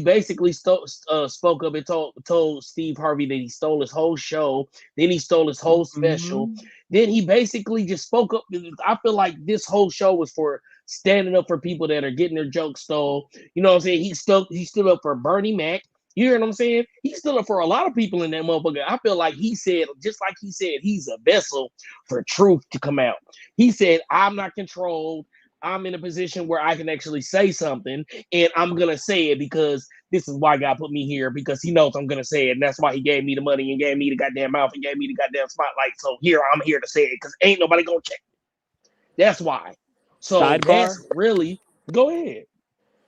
spoke up and told Steve Harvey that he stole his whole show. Then he stole his whole special. Then he basically just spoke up. I feel like this whole show was for standing up for people that are getting their jokes stole. You know what I'm saying? He stood up for Bernie Mac. You hear what I'm saying? He stood up for a lot of people in that motherfucker. I feel like he said, just like he said, he's a vessel for truth to come out. He said, I'm not controlled. I'm in a position where I can actually say something, and I'm going to say it because this is why God put me here, because he knows I'm going to say it. And that's why he gave me the money and gave me the goddamn mouth and gave me the goddamn spotlight. So I'm here to say it, because ain't nobody going to check it. That's why. So that's really, go ahead.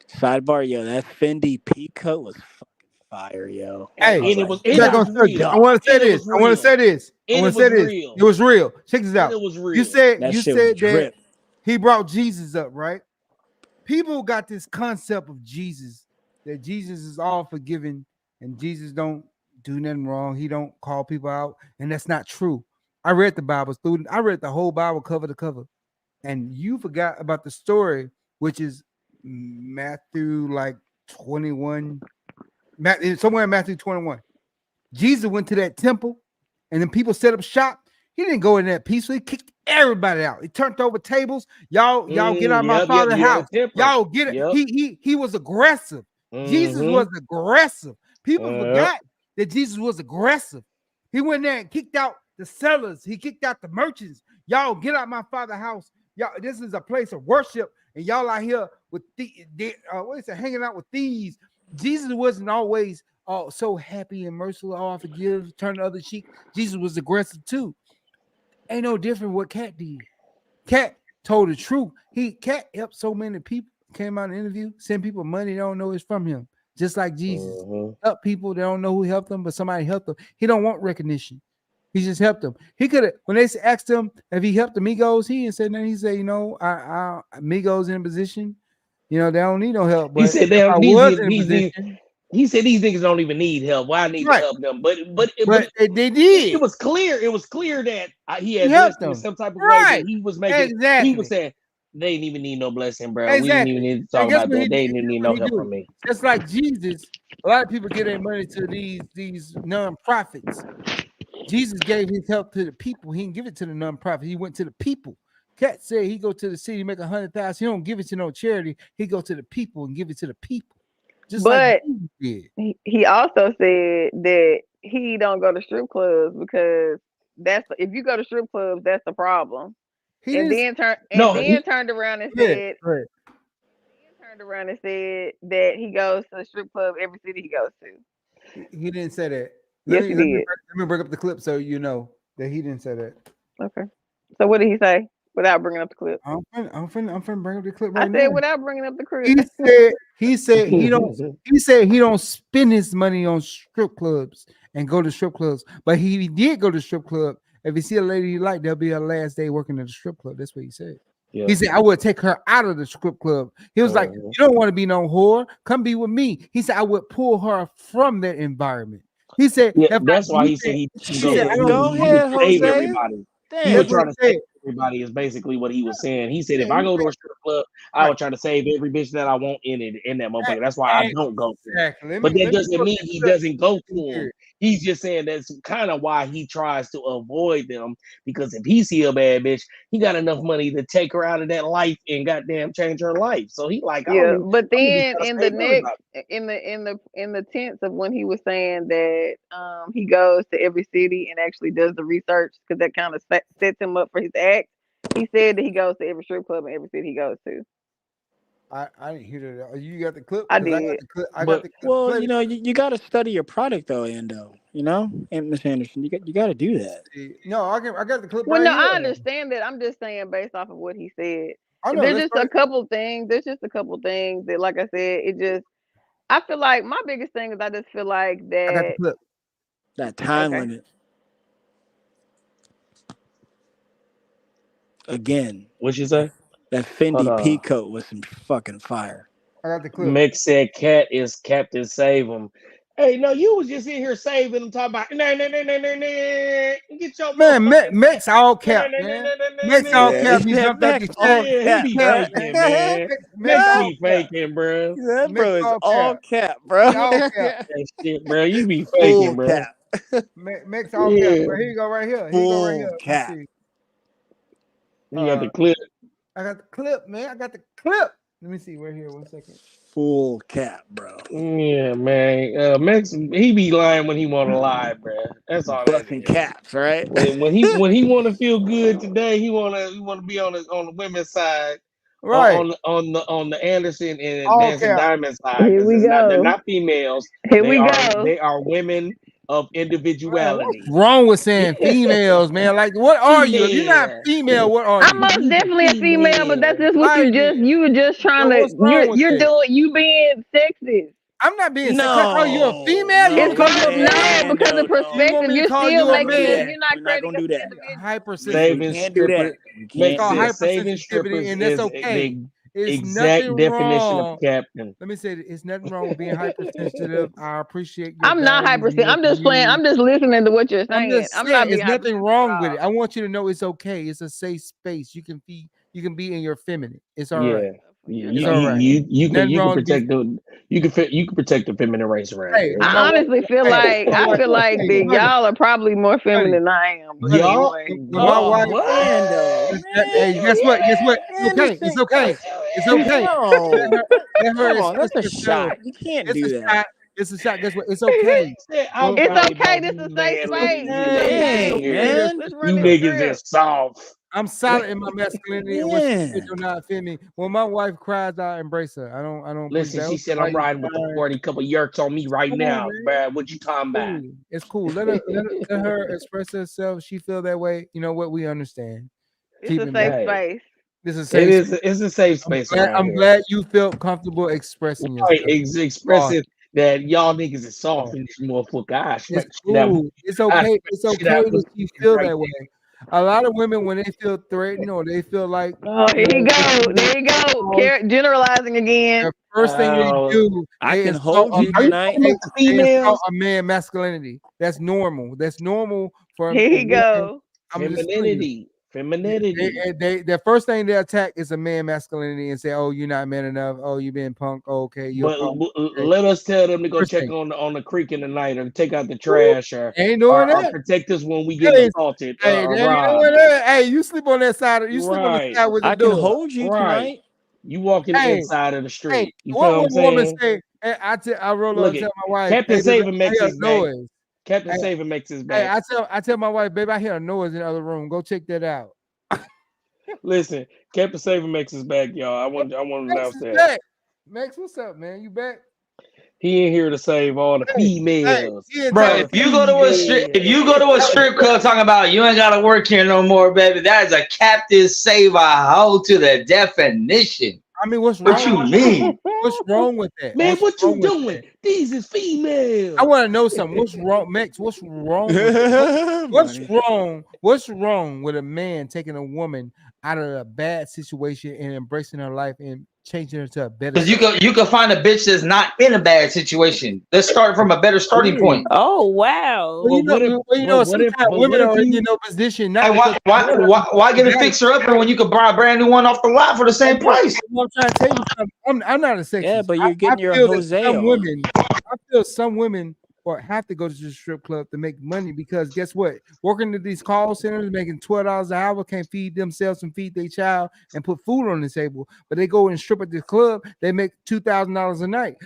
Sidebar, yo, that Fendi peacoat was fucking fire, yo. Hey, I want to say this. I want to say this. It was real. Check this out. It was real. You said that he brought Jesus up, right? People got this concept of Jesus, that Jesus is all forgiving and Jesus don't do nothing wrong. He don't call people out, and that's not true. I read the Bible, student. I read the whole Bible cover to cover, and you forgot about the story, which is Matthew 21, somewhere in Matthew 21. Jesus went to that temple, and then people set up shop. He didn't go in there peacefully. He kicked everybody out. He turned over tables. Y'all get out of my father's house. Y'all get it. He was aggressive. Jesus was aggressive. People forgot that Jesus was aggressive. He went there and kicked out the sellers. He kicked out the merchants. Y'all get out my father's house. Y'all, this is a place of worship, and y'all out here with hanging out with thieves. Jesus wasn't always so happy and merciful. I forgive, turn the other cheek. Jesus was aggressive too. Ain't no different what Cat did. Cat told the truth. Cat helped so many people. Came out in an interview, send people money they don't know it's from him. Just like Jesus. Help people, they don't know who helped them, but somebody helped them. He don't want recognition. He just helped them. He could have, when they asked him if he helped the Migos, he didn't say nothing. He said, Migos in a position, they don't need no help. But he said, He said these niggas don't even need help. Why I need to help them? But they did. It was clear. It was clear that he had helped blessed them in them. some type of way Right. that he was making. Exactly. He was saying they didn't even need no blessing, bro. We didn't Exactly. even need to And talk guess about what that. They didn't need no help from me. Just like Jesus, a lot of people get their money to these non-profits. Jesus gave his help to the people. He didn't give it to the non-profit. He went to the people. Cat said he go to the city, make 100,000. He don't give it to no charity. He go to the people and give it to the people. Just like Jesus did. He also said that he don't go to strip clubs because if you go to strip clubs, that's the problem. Turned around and said that he goes to a strip club every city he goes to. He didn't say that. Let me bring up the clip so you know that he didn't say that. Okay. So what did he say without bringing up the clip? I'm finna bring up the clip right now. I said without bringing up the clip. He said he don't spend his money on strip clubs and go to strip clubs, but he did go to strip club. If you see a lady you like, that'll be her last day working at the strip club. That's what he said. Yeah. He said, I would take her out of the strip club. He was like, you don't want to be no whore. Come be with me. He said, I would pull her from that environment. He said, that's why he said he go ahead, save Jose. everybody. Damn. He was trying to save everybody is basically what he was saying. He said, if I go to a strip club, I would try to save every bitch that I want in that motherfucker. That's why I don't go to it. But that doesn't mean he doesn't go to them. He's just saying that's kind of why he tries to avoid them, because if he see a bad bitch, he got enough money to take her out of that life and goddamn change her life. So he like, but then in the tense of when he was saying that he goes to every city and actually does the research, because that kind of sets him up for his act. He said that he goes to every strip club in every city he goes to. I didn't hear that. You got the clip? I did. I got the clip. Well, you know, you got to study your product though, Endo. You know, and Miss Anderson, you got to do that. No, I got the clip. Well, right no, here. I understand that. I'm just saying based off of what he said. There's just a couple things. There's just a couple things that, like I said, I feel like my biggest thing is I just feel like that. I got the clip. That time limit. Again. What you say? That Fendi peacoat was some fucking fire. I got the clip. Mick said, "Cat is Captain Save him." Hey, no, you was just in here saving them, talking about get your man. Mick's all cap, man. Mick's all cap. He jumped out the chair. He be faking, man. Mick be faking, bro. That bro is all cap, bro. All cap. That shit, bro. You be faking, bro. Mick's all cap. Bro. Here you go, right here. Full cap. You got the clip. I got the clip, man. I got the clip. Let me see. Right here. 1 second. Full cap, bro. Yeah, man. Max, he be lying when he want to lie, bro. That's all. Busting caps, right? When he want to feel good today, he want to be on the women's side, right? On the Anderson and all Dancing cap. Diamond side. Here we go. They're not females. Here we go. They are women of individuality. What's wrong with saying females, man? Like, what are you? If you're not female, what are you? I'm most definitely a female, but that's just what you were just trying you being sexist. I'm not being sexist. Oh, you're a female? It's because of perspective. You're still making it. You're not gonna do that. Hypersensitivity. You can't do that. It's called hypersensitivity, and that's okay. Exact definition of captain. Let me say that it's nothing wrong with being hypersensitive. I appreciate. I'm not hypersensitive. I'm just playing. I'm just listening to what you're saying. I'm not. There's nothing wrong with it. I want you to know it's okay. It's a safe space. You can be in your feminine. It's all right. Yeah, you can protect the feminine race around here. I honestly feel like that y'all are probably more feminine than I am. Y'all, my wife. Hey, guess what? It's okay. That's a shot. You can't do that. It's a shot. Guess what? It's okay. It's okay. This is a safe space. Man. You niggas are soft. I'm solid in my masculinity, and when she do not fit me. When my wife cries, I embrace her. I don't. Listen, she said I'm riding with the 40 couple yerks on me right now, man. What you talking about? It's cool. Let her express herself. She feel that way. You know what? We understand. It's a safe space. This is safe. It's a safe space. I'm glad you felt comfortable expressing yourself. Expressing that y'all niggas is soft in this motherfucker. It's cool. It's okay. It's okay that you feel that way. A lot of women, when they feel threatened or they feel like, Oh, here you go. There you go. Generalizing again. the first thing they do, I they can insult hold you Are you tonight. talking about the they insult females? a man masculinity. That's normal. That's normal for a Here you man. go. I'm just telling you. Femininity. The first thing they attack is a man masculinity and say, "Oh, you're not man enough. Oh, you been punk. Oh, okay, you're But punk." Okay. let us tell them to go First check thing. on the creek in the night or take out the trash Ain't doing or that. protect us when we get Hey, assaulted hey, or they ain't robbed. doing that. Hey, you sleep on that side. You sleep on the Right. side with the I can door. hold you Right. tonight. You walking Hey, inside of the hey, street. You what feel what would I'm a woman saying? say? Hey, I roll up Look and it. tell my wife, Captain "Hey, baby, Saver I makes hear a his back. noise." Captain Hey, Saver makes his hey, back. I tell my wife, "Baby, I hear a noise in the other room. Go check that out." Listen, Captain Saver makes his back, y'all. I want to Max announce is that. back. Max, what's up, man? You back? He ain't here to save all the Hey, females. he in Bro, town. if you go to a strip club talking about you ain't gotta work here no more, baby, that is a captive save a hoe to the definition. I mean, what's What wrong? you mean? What's wrong with that? Man, What's what wrong you with doing? that? These is females. I want to know something. What's wrong, Max? What's wrong with that? What's Money. wrong? What's wrong with a man taking a woman out of a bad situation and embracing her life and changing her to a better? Because you could find a bitch that's not in a bad situation. Let's start from a better starting point. Oh wow. Well, sometimes women are in position. Not Hey, why get a fixer upper when you could buy a brand new one off the lot for the same price? I'm trying to tell you something. I'm not a sexist. Yeah, but you're getting your feel that Jose some on. women. I feel some women have to go to the strip club to make money because guess what? Working at these call centers, making $12 an hour, can't feed themselves and feed their child and put food on the table. But they go and strip at the club, they make $2,000 a night.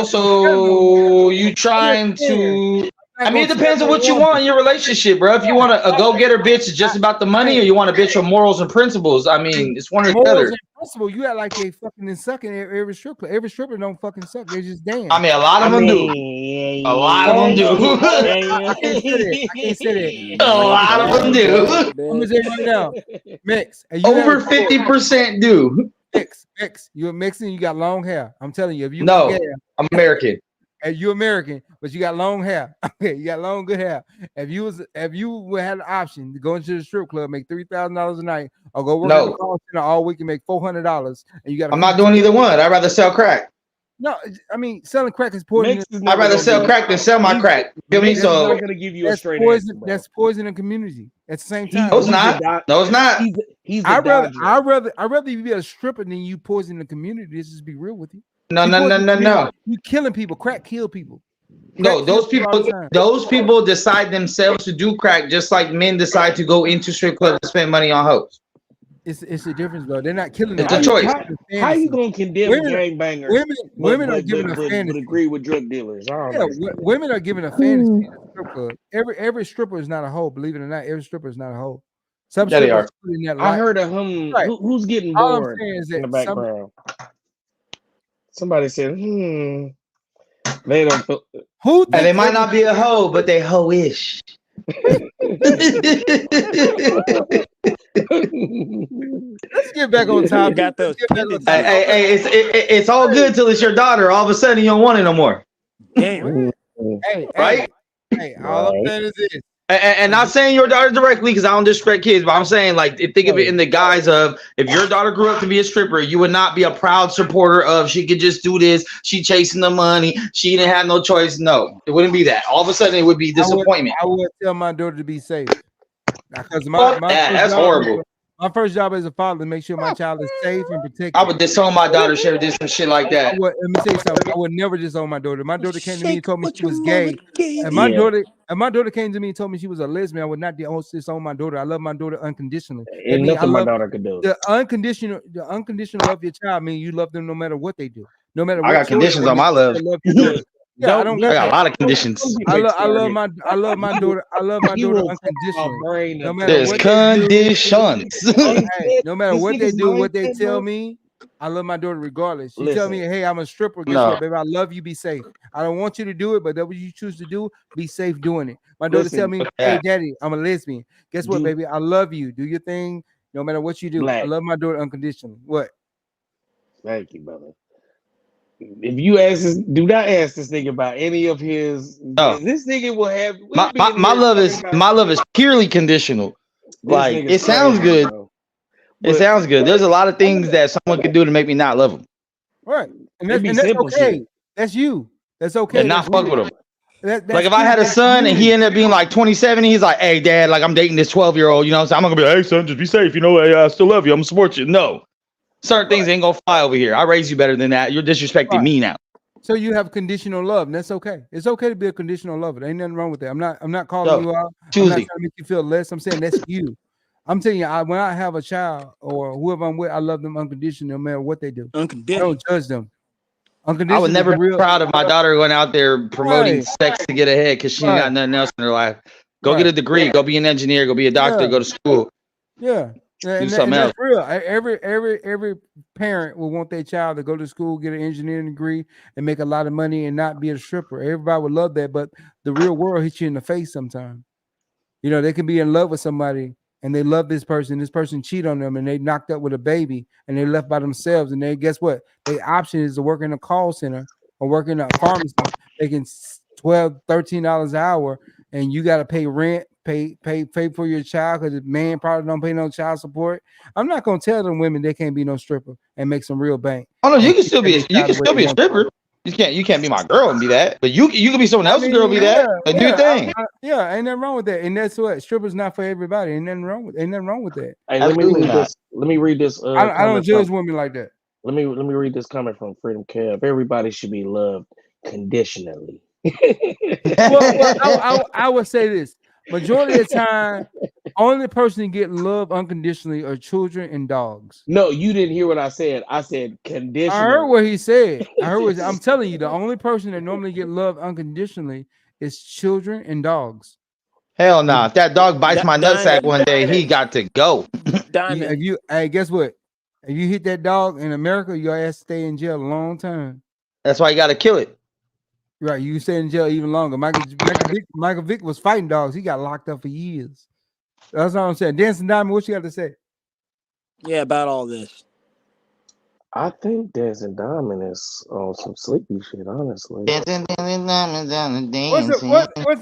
So you trying to? I mean, it depends on what you want in your relationship, bro. If you want a go-getter bitch, it's just about the money, or you want a bitch with morals and principles. I mean, it's one or the other. Possible. You act like they fucking and sucking every strip club. Every stripper don't fucking suck. They just dance. I mean, a lot of them do. A lot of them do. I can't say that. A lot of them do. I'm gonna say right now, Mix. Over 50% do. Mix. You're mixing. You got long hair. I'm telling you. If you no, hair, I'm American. You're American, but you got long hair. Okay, you got long, good hair. If you would have the option to go into the strip club, make $3,000 a night, or go work at the call center all week and make $400, and you got. I'm not doing either one. I'd rather sell crack. No, I mean selling crack is poison. I'd rather sell crack than sell my crack. Feel me? So not gonna give you a straight poison. answer, That's poison in the community. At the same time, no, it's not. No, it's not. I'd rather you be a stripper than you poison the community. Let's just be real with you. No. You killing people. Crack kill people. No, those people decide themselves to do crack, just like men decide to go into strip clubs to spend money on hoes. It's a difference, though. They're not killing. It's a choice. How you gonna condemn gangbangers? Women are given a fantasy. Would agree with drug dealers. Women are given a fantasy in the strip club. Every stripper is not a hoe. Believe it or not, every stripper is not a hoe. Some they are. I heard of him. Right. Who's getting bored in the background? Somebody said, They don't feel. And they might not be a hoe, but they hoe-ish. Let's get back on topic. Got those. Hey, it's all good till it's your daughter. All of a sudden, you don't want it no more. Damn. Right? Hey, all I'm saying is this. And not saying your daughter directly because I don't disrespect kids, but I'm saying like think of it in the guise of if your daughter grew up to be a stripper, you would not be a proud supporter of she could just do this, she chasing the money, she didn't have no choice. No, it wouldn't be that. All of a sudden it would be disappointment. I would tell my daughter to be safe. Because that's horrible. My first job as a father to make sure my child is safe and protected. I would disown my daughter, should have did some shit like that. Let me say something. I would never disown my daughter. My daughter came to me and told me she was gay. And my daughter came to me and told me she was a lesbian. I would not disown my daughter. I love my daughter unconditionally. Ain't nothing my daughter could do. The unconditional love of your child means you love them no matter what they do. No matter what. I got conditions on my love. Yeah, I got a lot of conditions. I love my daughter. I love my daughter unconditionally. No matter There's what conditions. No matter what they do, what they tell me, I love my daughter regardless. She tell me, "Hey, I'm a stripper. Guess what, baby? I love you. Be safe. I don't want you to do it, but that what you choose to do, be safe doing it." My daughter tell me, "Hey, daddy, I'm a lesbian. Guess what, baby? I love you. Do your thing, no matter what you do. Blak. I love my daughter unconditionally." What? Thank you, brother. If you ask this, do not ask this nigga about any of his. No. This nigga will have my love is purely conditional. Like, it sounds good. It sounds good. There's a lot of things that someone could do to make me not love them. Right. And that's okay. Shit. That's you. That's okay. And not fuck with them. Like if I had a son and he ended up being like 27, he's like, hey, dad, like I'm dating this 12-year-old, you know what I'm saying? I'm not gonna be like, hey, son, just be safe. You know, hey, I still love you. I'm gonna support you. No. Certain things ain't gonna fly over here. I raised you better than that. You're disrespecting me now. So you have conditional love, and that's okay. It's okay to be a conditional lover. There ain't nothing wrong with that. I'm not calling you out. I'm not trying to make you feel less. I'm saying that's you. I'm telling you, when I have a child or whoever I'm with, I love them unconditional, no matter what they do. Unconditional. I don't judge them. I would never be proud of my daughter going out there promoting sex to get ahead because she ain't got nothing else in her life. Go get a degree. Go be an engineer. Go be a doctor. Go to school. Yeah. Do something else. That's real. Every parent will want their child to go to school, get an engineering degree, and make a lot of money and not be a stripper. Everybody would love that, but the real world hits you in the face sometimes. You know, they can be in love with somebody and they love this person cheat on them, and they knocked up with a baby and they left by themselves, and they guess what? Their option is to work in a call center or work in a pharmacy, making $12, $13 an hour, and you got to pay rent, pay for your child because the man probably don't pay no child support. I'm not gonna tell them women they can't be no stripper and make some real bank. Oh no, you can still be a stripper. You can't be my girl and be that, but you can be someone else's girl, be that, and do your thing. Ain't nothing wrong with that, and that's what strippers not for everybody. Ain't nothing wrong with that. Hey, let me read this. I don't judge women like that. Let me read this comment from Freedom Kev. Everybody should be loved conditionally. I would say this. Majority of the time, only person to get love unconditionally are children and dogs. No, you didn't hear what I said. I said conditionally. I heard what he said. I'm telling you, the only person that normally get love unconditionally is children and dogs. Hell no. If that dog bites my nutsack one day, he got to go. Hey, guess what? If you hit that dog in America, your ass stay in jail a long time. That's why you got to kill it. Right, you stay in jail even longer. Michael Vick was fighting dogs. He got locked up for years. That's what I'm saying. Dancing Diamond, what you got to say? Yeah, about all this. I think Dancing Diamond is on some sleepy shit, honestly. What's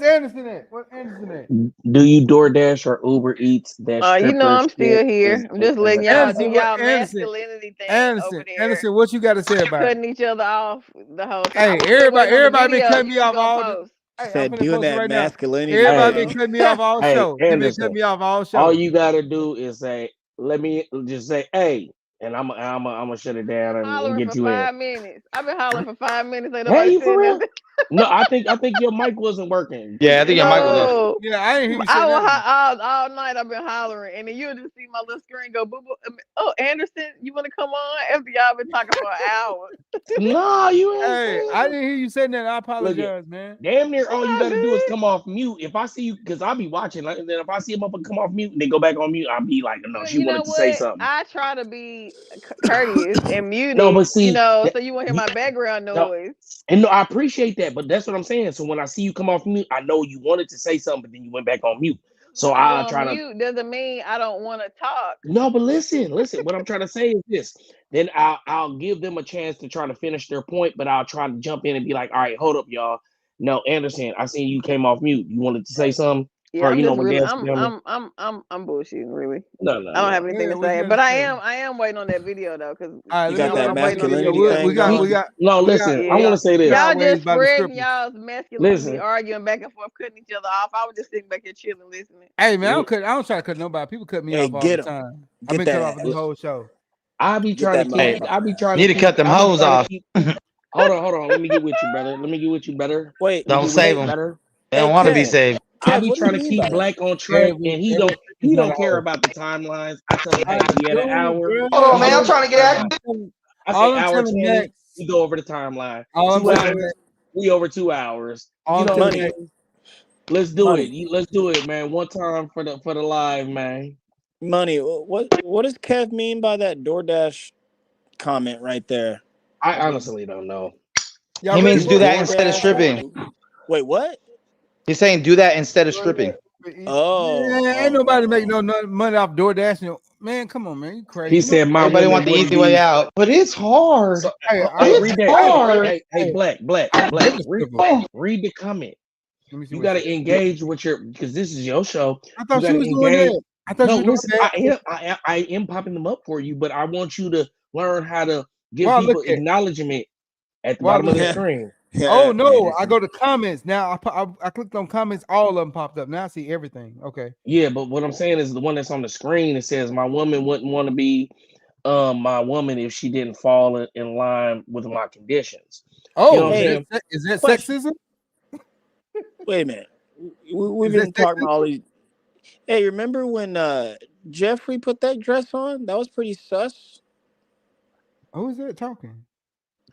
Anderson at? What's Anderson at? Do you DoorDash or Uber Eats? You know I'm still here. I'm just letting y'all do y'all masculinity thing. Anderson, what you got to say about cutting each other off the whole time? Hey, everybody been cutting me off all. Said doing that masculinity. Everybody been cutting me off all show. They been cutting me off all show. All you gotta do is say, let me just say, hey. And I'm gonna shut it down and get you in. 5 minutes. I've been hollering for 5 minutes. Hey, you for real? No, I think your mic wasn't working. Yeah, I think your mic was. Yeah, I didn't hear you say that. All night I've been hollering, and then you'll just see my little screen go boo boo. Oh, Anderson, you want to come on? After y'all been talking for an hour. No, you ain't. Hey, I didn't hear you saying that. I apologize, man. Damn near all you gotta do is come off mute. If I see you, because I'll be watching, and then if I see him up and come off mute and they go back on mute, I'll be like, no, she wanted to say something. I try to be courteous and muted. No, but see, so you won't hear my background noise. And no, I appreciate that, but that's what I'm saying. So when I see you come off mute, I know you wanted to say something, but then you went back on mute. So I'll try to. Mute doesn't mean I don't want to talk. No, but listen. What I'm trying to say is this. Then I'll give them a chance to try to finish their point, but I'll try to jump in and be like, all right, hold up, y'all. No, Anderson, I seen you came off mute. You wanted to say something? Yeah, I'm bullshitting, really. No. I don't have anything to say, but I am waiting on that video though, because you got that masculinity thing. We got. No, listen. I want to say this. Y'all just spreading y'all's masculinity, arguing back and forth, cutting each other off. I was just sitting back here chilling, listening. Hey man, I don't try to cut nobody. People cut me off all the time. I've been cut off the whole show. I be trying to cut them hoes off. Hold on. Let me get with you, brother. Wait, don't save them. They don't want to be saved. I be trying to keep Blak on track, and he don't care about the timelines. I tell him, hey, we had an hour. Hold on, man. I'm trying to get active. I say hour 20. We go over the timeline. 2 hours. We over 2 hours. Money. Let's do it. Let's do it, man. One time for the live, man. Money. What does Kev mean by that DoorDash comment right there? I honestly don't know. He means do that instead of stripping. Wait, what? He's saying do that instead of stripping. Oh, ain't nobody make no money off DoorDash. Man, come on, man, you crazy. He said, "Everybody want the easy way out, but it's hard. So, it's hard." Hey, Blak. Read the comment. You got to engage with because this is your show. I thought she was doing that. I thought No, you were doing listen, that. I am popping them up for you, but I want you to learn how to give Well, people look at. acknowledgement at the Well, bottom of look the at. screen. Oh Yeah, no! I go to comments now. I clicked on comments. All of them popped up. Now I see everything. Okay. Yeah, but what I'm saying is the one that's on the screen. It says my woman wouldn't want to be my woman if she didn't fall in line with my conditions. You know Oh, what I'm Hey, saying? is that question. sexism? Wait a minute. We've Is that been talking about all sexism? these. Hey, remember when Jeffrey put that dress on? That was pretty sus. Who is that talking?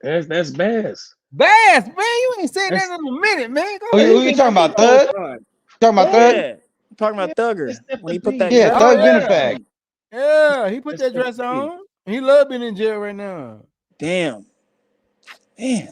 That's Bass. Bass, man, you ain't said That's that in a minute, man. Go Who ahead. you been talking talking about, the whole Thug? time. Talking about Thug, Thug? Yeah, I'm talking yeah, about Thugger that's when he the put that thing. Yeah, dress Oh Thug on. been a yeah, fag. yeah. He put That's that the dress thing. on. He love being in jail right now. Damn. Hey,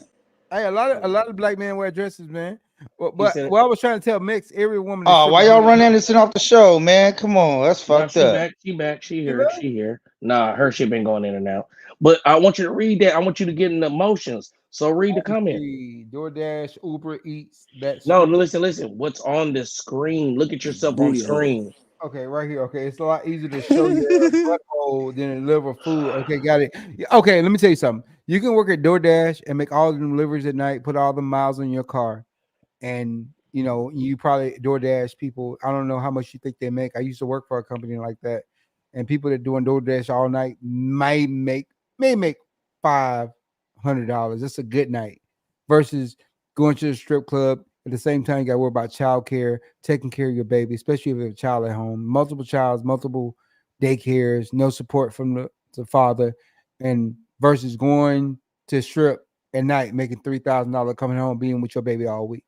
a lot of black men wear dresses, man. But, He but said, what I was trying to tell Mix, every woman is Oh, why y'all stripper. run Anderson off the show, man? Come on, that's "No, fucked she up. back, she back, she You here, love? she here." Nah, her shit been going in and out. But I want you to read that. I want you to get in the emotions. So read the comment. See, DoorDash, Uber Eats, that No, stripper. listen. What's on the screen? Look at yourself on Booty hole. screen. Okay, right here. Okay, it's a lot easier to show your butthole than to deliver food. Okay, got it. Yeah, okay, let me tell you something. You can work at DoorDash and make all the deliveries at night, put all the miles on your car, and you probably DoorDash people. I don't know how much you think they make. I used to work for a company like that, and people that doing DoorDash all night may make $500. That's a good night versus going to the strip club. At the same time, you got to worry about child care, taking care of your baby, especially if you have a child at home, multiple childs, multiple daycares, no support from the father, and versus going to strip at night, making $3,000, coming home, being with your baby all week.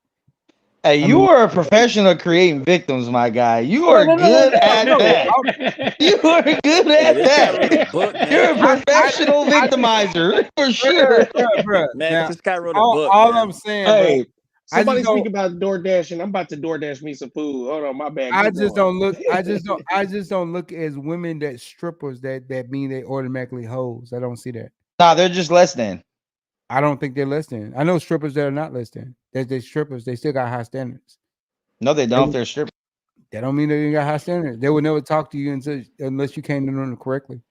Hey, I you mean, are a professional creating victims, my guy. You no, are no, no, no, good at no, no. that. You are good Hey, at this guy wrote a that. book, You're a man. professional victimizer for sure. Bruh. Man, Now, this guy wrote a all, book, all man. I'm saying, bro, Hey, I just somebody speak don't. about DoorDash, and I'm about to DoorDash me some food. Hold on, my bad. I Keep just going. don't look. I just don't look as women that strippers that mean they automatically hoes. I don't see that. Nah, they're just less than. I don't think they're less than. I know strippers that are not less than. They strippers. They still got high standards. No, they They, don't. They're strippers. that don't mean they ain't got high standards. They would never talk to you unless you came to them correctly.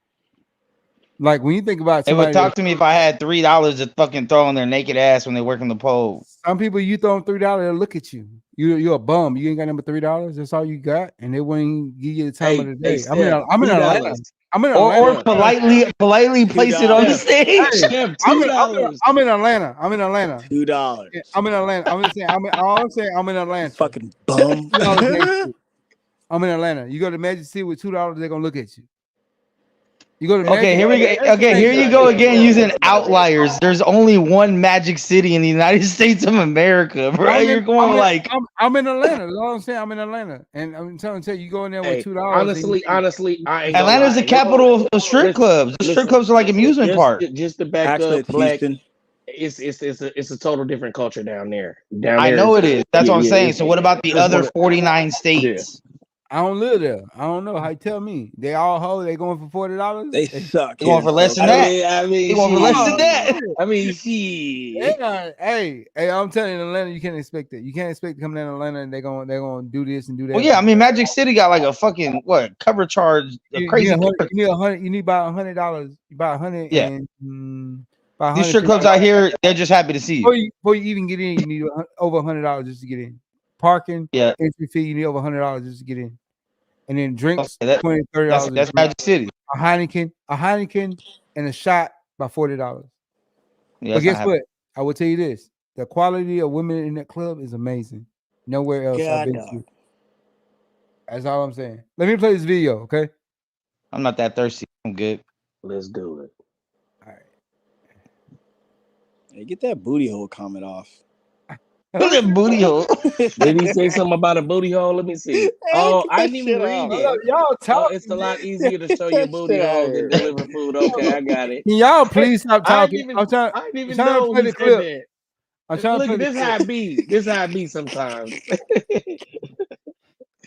Like when you think about They would somebody that talk to me if I had $3 to fucking throw on their naked ass when they work in the pole. some people you throw them $3, they'll look at you. You're a bum. You ain't got number $3. That's all you got, and they won't give you the time of the Hey, day. I'm in. Steph, I'm in Atlanta. $2. I'm in Or Atlanta. Steph, politely place it on the $2. Steph, stage. Hey, Steph, I'm two in, I'm in, dollars. I'm in Atlanta. I'm in Atlanta. $2. Yeah, I'm in Atlanta. I'm just saying. All I'm saying. I'm in You Atlanta. fucking bum. $2 Magic City. I'm in Atlanta. You go to Magic City with $2, they're gonna look at you. You go to Okay, Magic here we City. go. Okay, Hey, here you go again using outliers. There's only one Magic City in the United States of America, bro. You're going like, I'm in Atlanta. That's all I'm saying. I'm in Atlanta, and I'm trying to tell you, you go in there with Hey, $2. honestly, I ain't gonna Atlanta's lie. the capital of strip clubs. The strip Listen, clubs are like amusement park. just to back Actually, up, it's Black. Houston. It's a total different culture down there. Down I there know is it is. That's what I'm saying. it's, So what about the it's other one of 49 yeah. states? I don't live there. I don't know. How you tell me? They all hoe. They going for $40. They suck They're going hitting for less than folks. that. I mean, They're going for less than that. I mean, she. Hey, I'm telling you, in Atlanta, you can't expect it. You can't expect to come down to Atlanta and they're gonna do this and do that. Well, yeah, I mean, Magic City got like a fucking cover charge, a You crazy. need $100. You need about $100. You buy 100 Yeah. and about These strip clubs $150. out here, they're just happy to see you. Before you even get in, you need over $100 just to get in. Parking, Yeah. entry fee, you need over $100 just to get in. And then drinks, Okay, $20, $30. that's Magic City. A Heineken, and a shot by $40. Yeah, But that's not guess happening. what? I will tell you this: the quality of women in that club is amazing. Nowhere else I've God, been dog. to. That's all I'm saying. Let me play this video, okay? I'm not that thirsty. I'm good. Let's do it. All right. Hey, get that booty hole comment off. Look at booty hole. Did he say something about a booty hole? Let me see. Oh, I didn't even read it. Y'all Oh, talking. it's a lot easier to show your booty hole than deliver food. Okay, I got it. Can y'all please stop I talking? didn't even I'm trying to know play he the said clip. that. I'm trying to Look, play the this clip. how it be. This how it be sometimes.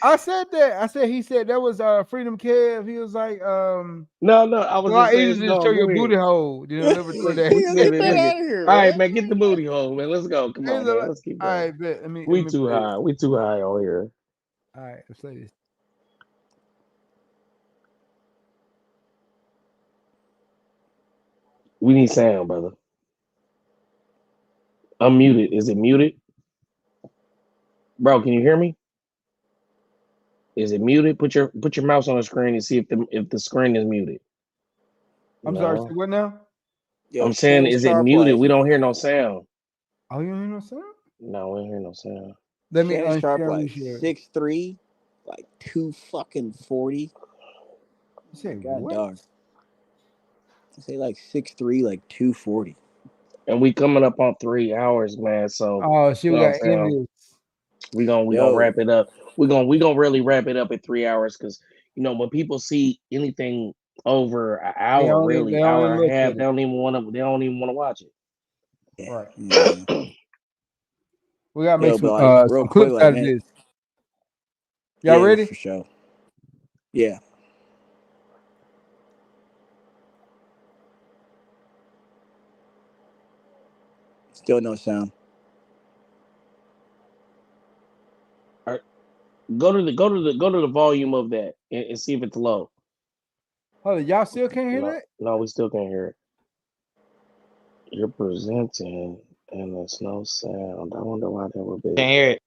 I said that. I said he said that was Freedom Kev. He was like, No, I was well, just I saying. easily No, show go your ahead. booty hole. You know, never do that. He Look said at it. that. Look at it. here, All right, man. man, get the booty hole, man. Let's go. Come on, man. Let's keep All going. right, bet. Let me We too play it. high. We too high on here. All right, let's play this. We need sound, brother. Unmuted. Is it muted? Bro, can you hear me? Is it muted? Put your mouse on the screen and see if the screen is muted. I'm sorry, say what now? Yo, I'm saying, Shannon is it Sharp, muted? like, We don't hear no sound. Oh, you don't hear no sound? No, we don't hear no sound. Let me Shannon Sharp, unshare like reshare. 6'3", like 240. You say God what? dog. I say like 6'3", like 240. And we coming up on 3 hours, man. So Oh shit, you we know what I'm got saying? envious. We gonna wrap it up. We gonna really wrap it up at 3 hours because when people see anything over an hour, really hour and a look half, at they don't even want to watch it. Yeah. Right. Yeah. We gotta make But like real some quick, clips like out of man, this. Y'all ready? for sure. Yeah. Still no sound. All right. Go to the volume of that and see if it's low. Hold on, y'all still can't hear that? No, we still can't hear it. You're presenting and there's no sound. I wonder why that would be. Can't hear it.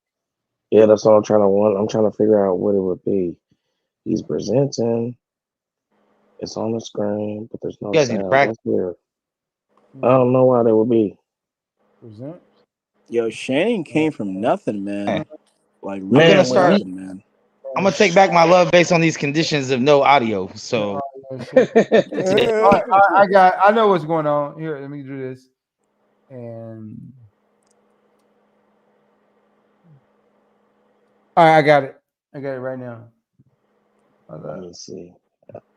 Yeah, that's what I'm trying to figure out what it would be. He's presenting. It's on the screen, but there's no You guys need to sound. practice. That's weird. I don't know why that would be. Present. Yo, Shannon came from nothing, man. Like I'm gonna start. nothing, man. I'm gonna take back my love based on these conditions of no audio. So All right, I know what's going on. Here, let me do this. And all right, I got it. I got it right now. Let me see.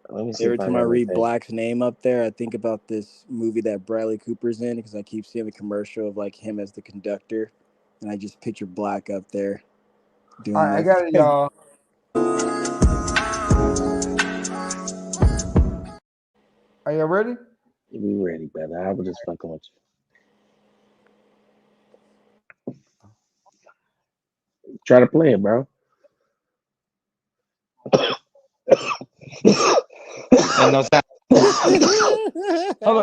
Let me see. Every if time I got read anything. Blak's name up there, I think about this movie that Bradley Cooper's in because I keep seeing the commercial of like him as the conductor, and I just picture Blak up there doing. All right, I got it, y'all. Are y'all ready? We ready, brother. I was just fucking with you. Try to play it, bro. and no sound. Hold on.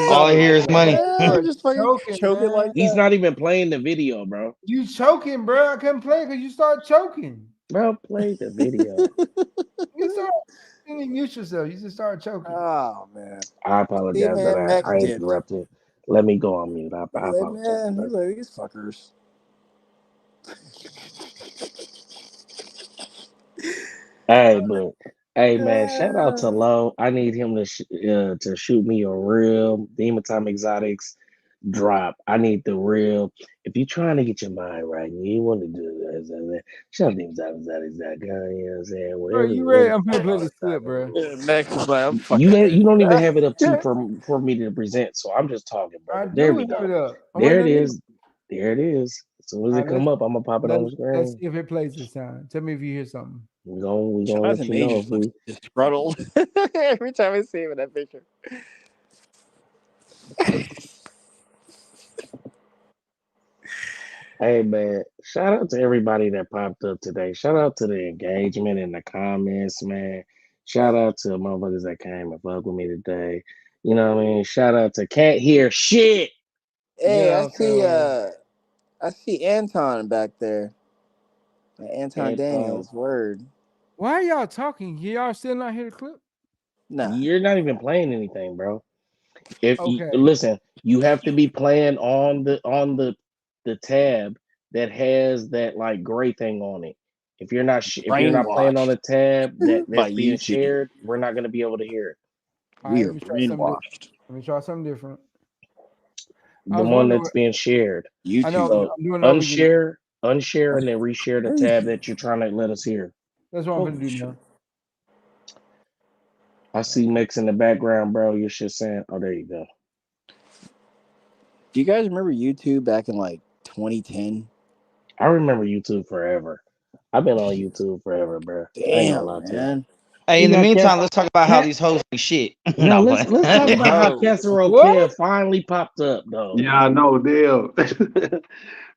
All I hear is money. Just fucking choking like that. He's not even playing the video, bro. You choking, bro. I couldn't play because you start choking. Bro, play the video. You start mute yourself. You just start choking. Oh man. I apologize that I interrupted. Let me go on mute. I apologize. Man, he's like these fuckers. Hey, man, shout out to Low. I need him to shoot me a real Demon Time Exotics drop. I need the real. If you're trying to get your mind right and you want to do that, shout out Demon Time Exotics. You know what I'm saying? Bro, you ready? I'm gonna play the clip, bro. Max is like, I'm fucking. You don't even have it up for me to present, so I'm just talking, brother. There we go. There it is. There it is. As soon as it come up, I'm gonna pop it on the screen. Let's see if it plays this time. Tell me if you hear something. We're gonna let you know if we disgruntled every time I see him in that picture. Hey man, shout out to everybody that popped up today. Shout out to the engagement in the comments, man. Shout out to motherfuckers that came and fuck with me today. You know what I mean? Shout out to Can't Hear Shit. Hey, You know, I see Anton back there. Anton Daniels, word. Why are y'all talking? Y'all still not hear the clip? Nah. You're not even playing anything, bro. If you Okay. listen, you have to be playing on the tab that has that like gray thing on it. If you're not playing on the tab that's being shared, we're not gonna be able to hear it. We are brainwashed. Let me try something different. The one that's being shared. YouTube. I know. So I'm doing unshare, and then reshare the tab that you're trying to let us hear. That's what I'm gonna do now. I see Mix in the background, bro. Your shit saying, oh, there you go. Do you guys remember YouTube back in like 2010? I remember YouTube forever. I've been on YouTube forever, bro. Damn, man. Hey, in the meantime, let's talk about how these hoes ain't shit. No, let's talk about how Casserole Kev finally popped up, though. Yeah, I know, damn.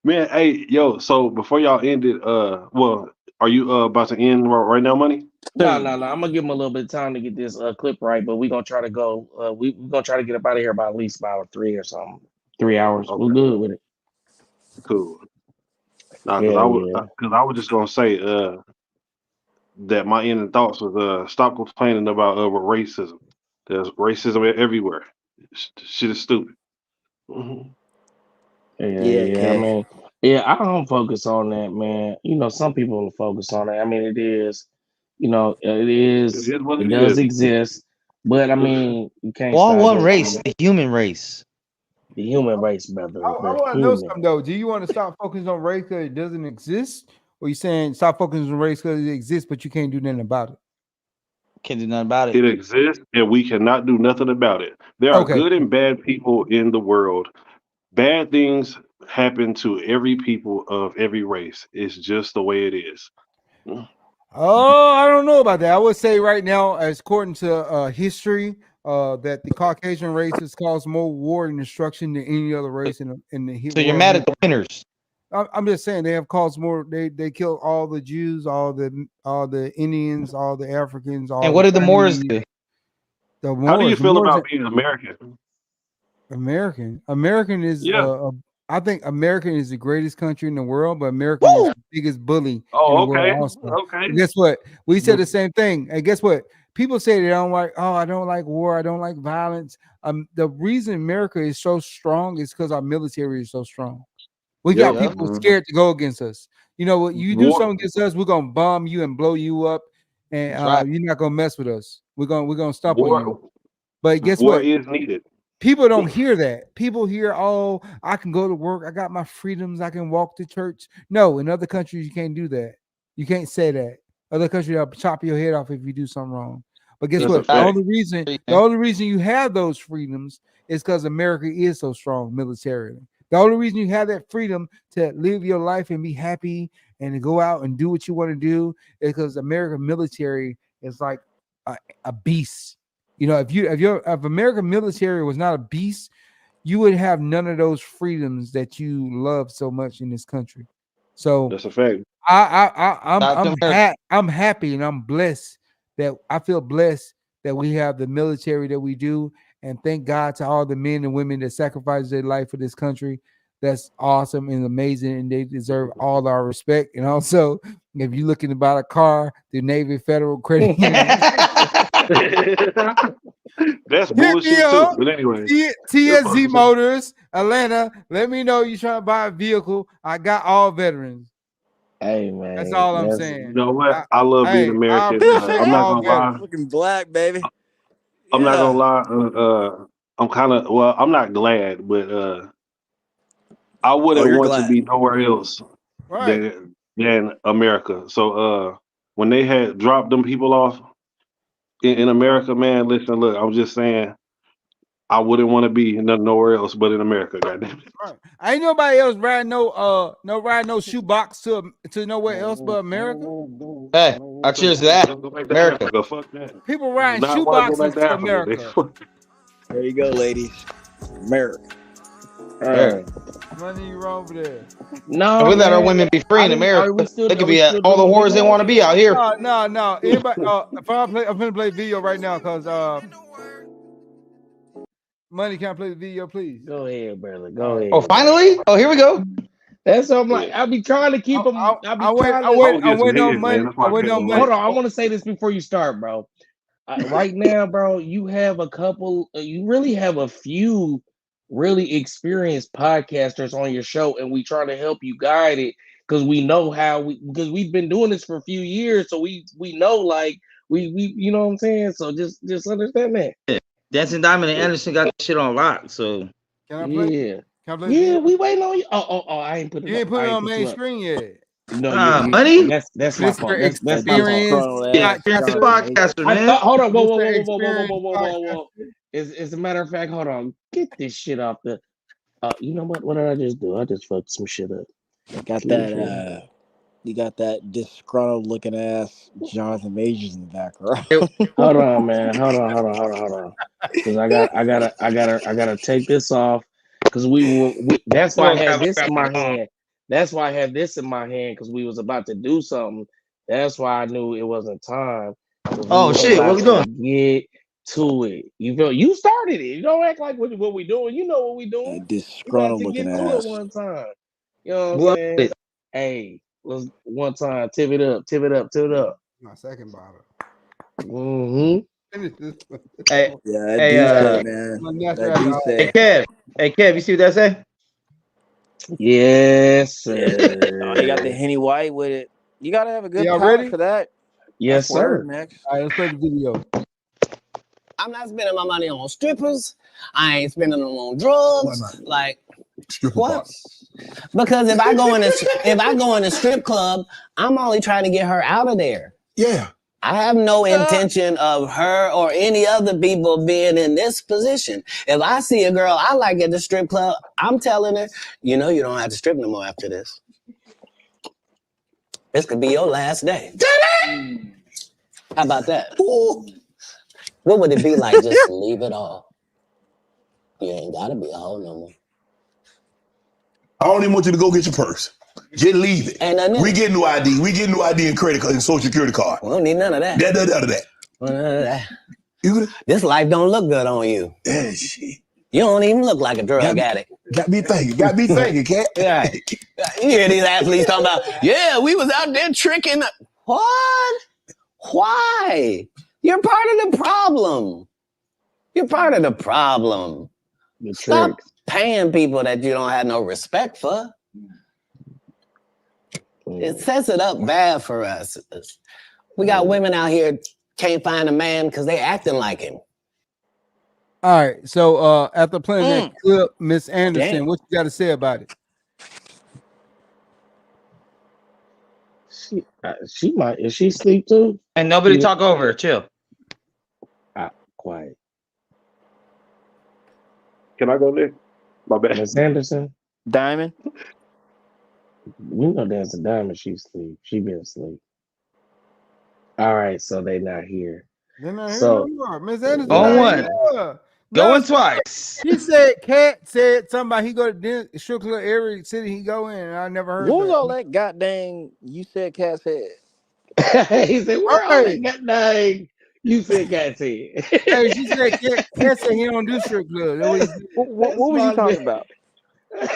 Man, hey, yo, so before y'all ended, well, are you about to end right now, Money? No. I'm gonna give him a little bit of time to get this clip right, but we're gonna try to go. We're gonna try to get up out of here by at least about 3 or something. 3 hours. Okay. We're good with it. Cool. Nah, Yeah, because I was just gonna say that my ending thoughts was stop complaining about racism. There's racism everywhere. Shit is stupid. Yeah, Yeah, I Kev. mean, I don't focus on that, man. You know, some people will focus on that. I mean, it is, what it it does is. exist, but I mean, you can't All stop one it. race, the human race. The human race, brother. I The want to know human. something though. Do you want to stop focusing on race because it doesn't exist, or you saying stop focusing on race because it exists but you can't do nothing about it? Can't do nothing about it. It exists, and we cannot do nothing about it. There are Okay. good and bad people in the world. Bad things happen to every people of every race. It's just the way it is. Oh, I don't know about that. I would say right now, as according to history, that the Caucasian race has caused more war and destruction than any other race in the So you're world. mad at the winners. I'm just saying they have caused more. They killed all the Jews, all the Indians, all the Africans, all And what did the Moors Chinese. do? The How do you Moors, the feel Moors about being American? American is Yeah. I think American is the greatest country in the world, but American is the biggest bully in the Oh, world okay. also. Okay. And guess what? We said the same thing. And guess what? People say they don't like, I don't like war, I don't like violence. The reason America is so strong is because our military is so strong. We got Yep. people scared to go against us. You know what? You do War, something against us, we're gonna bomb you and blow you up, and That's right. you're not gonna mess with us. We're gonna stomp on you. war, But guess war what? is needed. People don't hear that. People hear, oh, I can go to work. I got my freedoms. I can walk to church. No, in other countries, you can't do that. You can't say that. Other countries will chop your head off if you do something wrong. But guess That's a what? The fact. only reason you have those freedoms is because America is so strong militarily. The only reason you have that freedom to live your life and be happy and to go out and do what you want to do is because American military is like a beast. You know, if American military was not a beast, you would have none of those freedoms that you love so much in this country. So That's a fact. I'm happy and I'm blessed that I feel blessed that we have the military that we do, and thank God to all the men and women that sacrifice their life for this country. That's awesome and amazing, and they deserve all our respect. And also, if you're looking to buy a car, the Navy Federal Credit Union. That's bullshit too. But anyway, TSZ Motors, Atlanta. Let me know you trying to buy a vehicle. I got all veterans. Hey man, that's all I'm saying. You know what? I love being American. I'm not gonna lie. Looking black, baby. I'm not gonna lie. I'm kind of I'm not glad, but I wouldn't want to be nowhere else than America. So when they had dropped them people off in America, man, listen, look, I'm just saying I wouldn't want to be nowhere else but in America, goddamn it. Right. Ain't nobody else riding no shoebox to nowhere else but America. Hey, I cheers to that. America. Go fuck that. People riding Not wanna go shoeboxes back to to Africa. America. There you go, ladies. America. Money you wrong over there. No, we let our women be free in America. They could be at all the wars they want to be out here. No. Anybody? I'm gonna play video right now because Money, can I play the video, please? Go ahead, brother. Go ahead. Oh, finally? Oh, here we go. That's what I'm like. I'll be trying to keep them. I went on money. Hold on. I want to say this before you start, bro. Right now, bro, you have a couple. You really have a few really experienced podcasters on your show, and we try to help you guide it because we know because we've been doing this for a few years, so we know like we you know what I'm saying. So just understand that. Yeah. Dancing Diamond and Anderson got the shit on lock. So can I play? Yeah. Can I play? Yeah, we waiting on you. Oh, I ain't put it. You ain't put it on main screen yet. No, Money. That's my fault. That's my fault. Podcaster, man. Hold on, whoa. As a matter of fact, hold on. Get this shit off the. You know what? What did I just do? I just fucked some shit up. Got that. You got that disgruntled looking ass Jonathan Majors in the background. Hold on, man. Hold on. Because I gotta take this off. Because that's why I had this in my hand. That's why I had this in my hand because we was about to do something. That's why I knew it wasn't time. Oh shit, what we doing? Get to it. You feel you started it. You don't act like what we doing. You know what we doing. That We got disgruntled to looking get to it ass. one time. You know what I'm What? saying? Hey, let's one time tip it up, tip it up, tip it up. My second bottle. Mm-hmm. Hey, Yeah, that hey, D say, man. My natural That D alcohol. say. Hey Kev, you see what that say? Yes, Oh, you got the sir. Henny White with it. You gotta have a good Y'all palate ready? for that. Yes, That's word, sir. next. All right, let's play the video. I'm not spending my money on strippers. I ain't spending them on drugs. Like what? Because if I go in a strip club, I'm only trying to get her out of there. Yeah. I have no intention of her or any other people being in this position. If I see a girl I like at the strip club, I'm telling her, you know, you don't have to strip no more after this. This could be your last day. How about that? What would it be like just to leave it all? You ain't gotta be a hoe no more. I don't even want you to go get your purse. Just leave it. We get new ID. We get new ID and credit card and social security card. We don't need none of that. None of that. None of that. This life don't look good on you. Yeah, shit. You don't even look like a drug addict. Got me thinking, cat. Yeah. You hear these athletes talking about, yeah, we was out there tricking. What? Why? You're part of the problem. You're part of the problem. Stop paying people that you don't have no respect for. It sets it up bad for us. We got women out here can't find a man because they acting like him. All right, so after playing that clip, Miss Anderson, Damn. what you got to say about it? She might. Is she asleep too? And nobody talk over her. Chill. Quiet. Can I go there? My bad. Miss Anderson. Diamond. We know that's a diamond. She's asleep. She been asleep. All right, so they not here. They're not here So no more. Miss Anderson. On not one. here. Going No, twice. He said, Cat said something about he go to strip club every city he go in, and I never heard What was that. all that goddamn you said Cat said? he said, where all that goddamn you said Cat said? Hey, she said Cat said he don't do strip club. That's what he said. What was you talking about?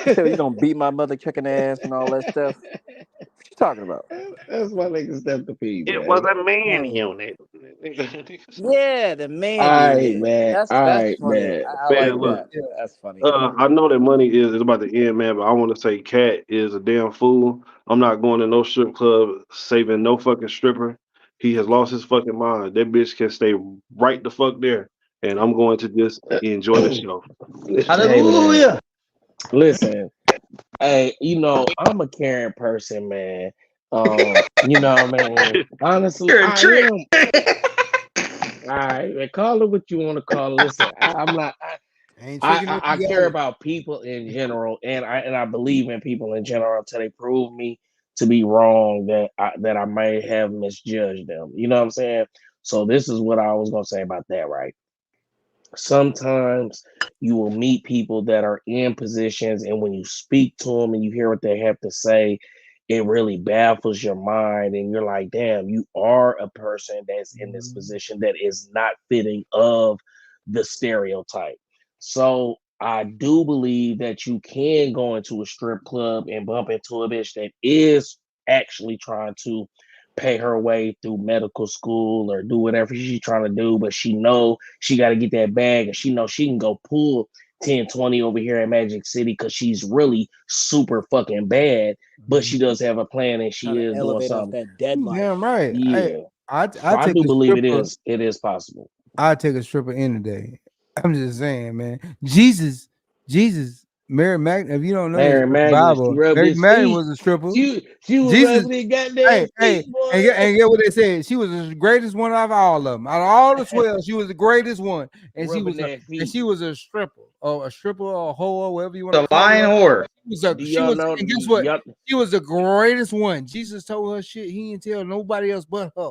You said you gonna beat my mother chicken ass and all that stuff. What you talking about? That's why niggas step the feed. It was a man unit. Yeah, the man All right, unit. man. That's All that's right, funny. man. I Man, like look, that. That's funny. I know that money is about to end, man, but I want to say Cat is a damn fool. I'm not going to no strip club saving no fucking stripper. He has lost his fucking mind. That bitch can stay right the fuck there. And I'm going to just enjoy the show. Hallelujah. Listen, hey, you know, I'm a caring person, man. You know, man, honestly, You're a I trick. am. All right, man, call it what you want to call it. Listen, I'm not. I care about people in general, and I believe in people in general until they prove me to be wrong that I may have misjudged them. You know what I'm saying? So this is what I was gonna say about that, right? Sometimes you will meet people that are in positions, and when you speak to them and you hear what they have to say, it really baffles your mind, and you're like, damn, you are a person that's in this position that is not fitting of the stereotype. So I do believe that you can go into a strip club and bump into a bitch that is actually trying to pay her way through medical school or do whatever she's trying to do, but she know she got to get that bag, and she know she can go pull 10-20 over here at Magic City because she's really super fucking bad, but she does have a plan and she is doing Elevate off something. that dead life. Damn right. Yeah. I I do believe it is possible. I take a stripper any day. I'm just saying, man. Jesus, Mary Magdalene. If you don't know Mary the Magdalene, Bible, she rubbed Mary his Magdalene feet. was a stripper. She was Jesus, rubbing his goddamn feet, boy. and get what they said. She was the greatest one out of all of them. Out of all the 12, she was the greatest one, and she was a stripper, or a stripper, or a hoe, or whatever you want to call lying her. whore. And guess what? She was the greatest one. Jesus told her shit. He didn't tell nobody else but her.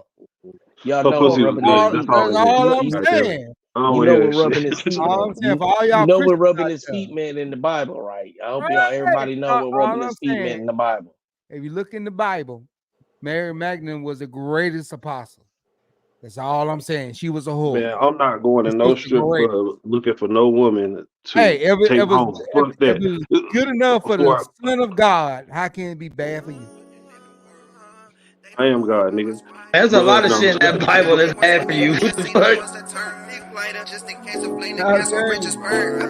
Y'all know what rubbing his feet. That's all I'm saying. You know what rubbing his feet All I'm meant. saying for all y'all You know what Christians rubbing out his there. feet meant in the Bible, right? I hope everybody know what rubbing his feet meant in the Bible. If you look in the Bible, Mary Magdalene was the greatest apostle. That's all I'm saying. She was a whore. Man, I'm not going to You're no supposed to strip go ahead. club looking for no woman to Hey, take home. Fuck if that. it was good enough for Before the Son of God, how can it be bad for you? I am God, nigga. There's a lot of no. shit in that Bible that's bad for you. What the fuck? I've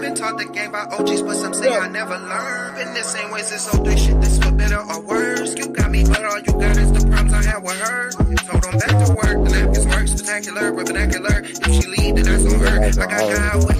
been taught the game by OGs, but some say I never learned. In the same ways, it's all this shit, this for better or worse. You got me, but all you got is the problems I had with her. Told them back to work, the napkins work, spectacular, but vernacular. If she leave, then that's on her. I got God with